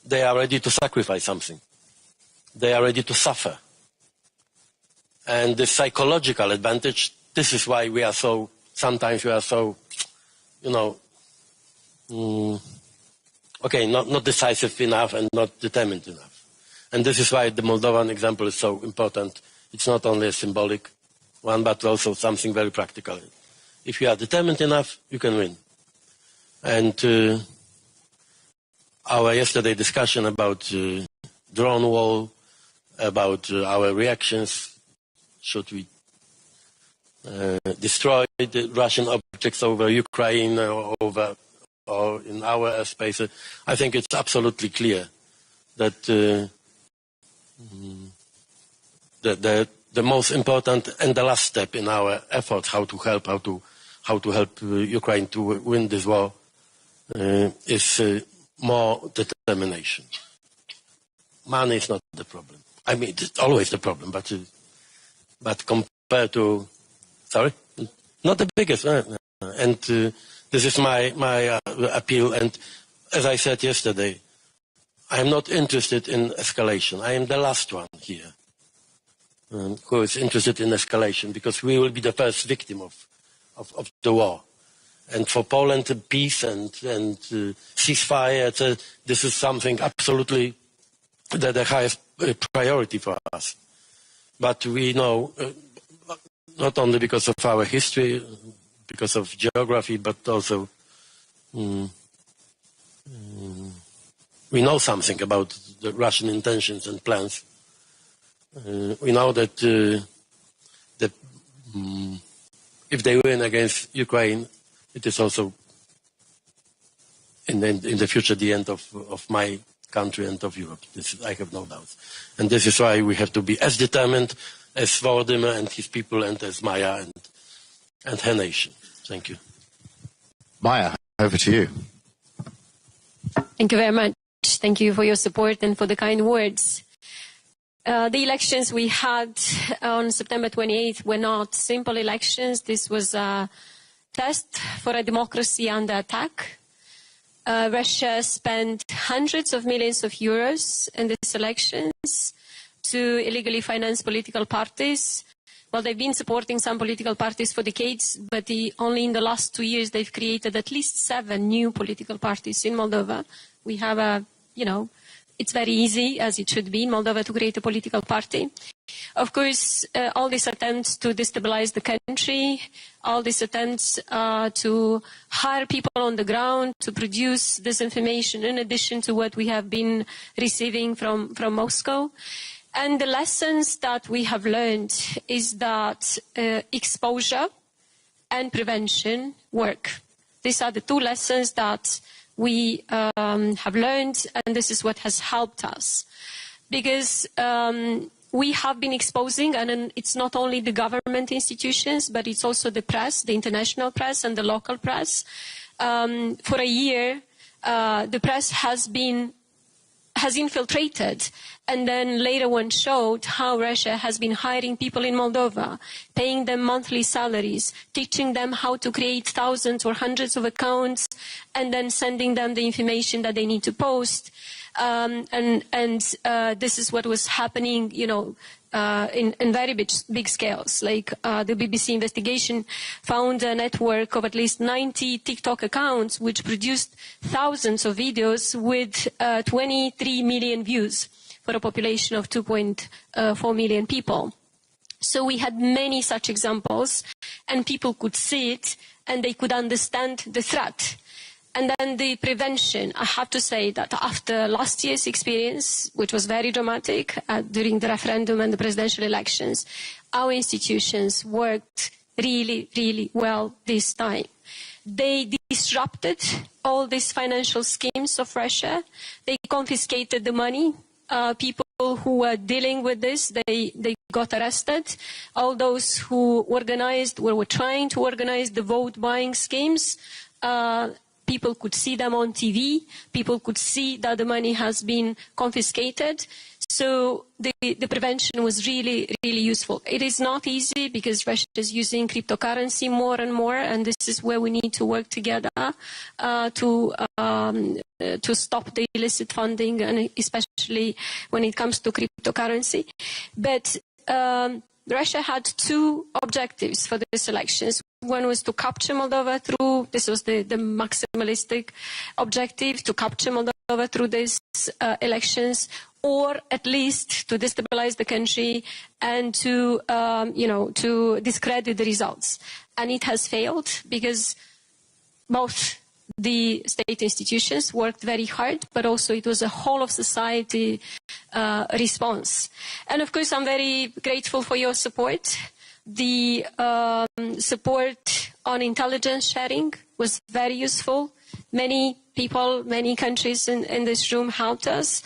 They are ready to sacrifice something. They are ready to suffer. And the psychological advantage, this is why we are so, sometimes we are so, you know, okay, not decisive enough and not determined enough. And this is why the Moldovan example is so important. It's not only a symbolic one, but also something very practical. If you are determined enough, you can win. And our yesterday discussion about drone wall, about our reactions, should we destroy the Russian objects over Ukraine or in our airspace? I think it's absolutely clear that the most important and the last step in our efforts how to help Ukraine to win this war is more determination. Money is not the problem. I mean, it's always the problem, but compared to, sorry, not the biggest. And this is my appeal. And as I said yesterday, I am not interested in escalation. I am the last one here who is interested in escalation, because we will be the first victim of the war. And for Poland, peace and ceasefire, this is something absolutely the highest priority for us. But we know, not only because of our history, because of geography, but also we know something about the Russian intentions and plans. We know that that if they win against Ukraine, it is also in the future the end of my country and of Europe. I have no doubt. And this is why we have to be as determined as Volodymyr and his people and as Maya and her nation. Thank you. Maya, over to you. Thank you very much. Thank you for your support and for the kind words. The elections we had on September 28th were not simple elections. This was a test for a democracy under attack. Russia spent hundreds of millions of euros in these elections to illegally finance political parties. Well, they've been supporting some political parties for decades, but only in the last 2 years they've created at least 7 new political parties in Moldova. We have it's very easy, as it should be in Moldova, to create a political party. Of course, all these attempts to destabilize the country, all these attempts to hire people on the ground to produce this information in addition to what we have been receiving from Moscow. And the lessons that we have learned is that exposure and prevention work. These are the 2 lessons that we have learned, and this is what has helped us. Because we have been exposing, and it's not only the government institutions, but it's also the press, the international press and the local press. For a year, the press has infiltrated, and then later on showed how Russia has been hiring people in Moldova, paying them monthly salaries, teaching them how to create thousands or hundreds of accounts, and then sending them the information that they need to post. This is what was happening, in very big scales. Like the BBC investigation found a network of at least 90 TikTok accounts which produced thousands of videos with 23 million views for a population of 2.4 million people. So we had many such examples, and people could see it and they could understand the threat. And then the prevention, I have to say that after last year's experience, which was very dramatic during the referendum and the presidential elections, our institutions worked really, really well this time. They disrupted all these financial schemes of Russia. They confiscated the money. People who were dealing with this, they got arrested. All those who organized or were trying to organize the vote buying schemes, people could see them on TV. People could see that the money has been confiscated. So the prevention was really, really useful. It is not easy because Russia is using cryptocurrency more and more, and this is where we need to work together to stop the illicit funding, and especially when it comes to cryptocurrency. But Russia had 2 objectives for these elections. One was to capture Moldova through, this was the maximalistic objective, to capture Moldova through these elections, or at least to destabilize the country and to discredit the results. And it has failed because both the state institutions worked very hard, but also it was a whole of society response. And of course, I'm very grateful for your support. The support on intelligence sharing was very useful. Many people, many countries in this room helped us.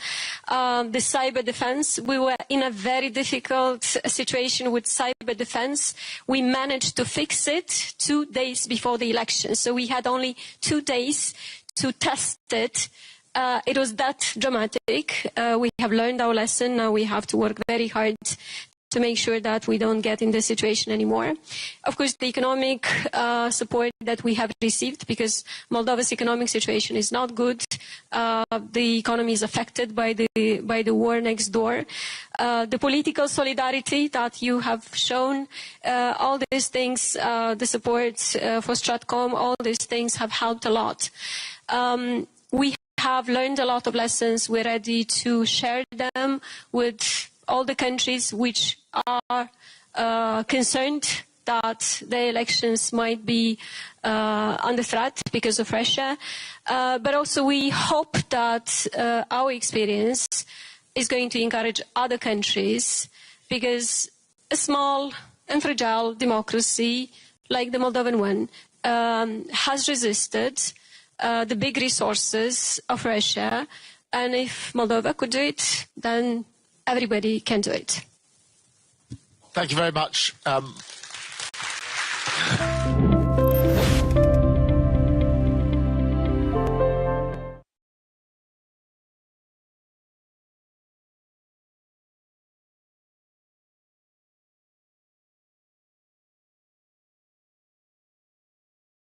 The cyber defense, we were in a very difficult situation with cyber defense. We managed to fix it 2 days before the election. So we had only 2 days to test it. It was that dramatic. We have learned our lesson. Now we have to work very hard to make sure that we don't get in this situation anymore. Of course, the economic support that we have received, because Moldova's economic situation is not good. The economy is affected by the war next door. The political solidarity that you have shown, all these things, the support for Stratcom, all these things have helped a lot. We have learned a lot of lessons. We're ready to share them with all the countries which are concerned that the elections might be under threat because of Russia. But also we hope that our experience is going to encourage other countries, because a small and fragile democracy like the Moldovan one has resisted the big resources of Russia, and if Moldova could do it, then everybody can do it. Thank you very much.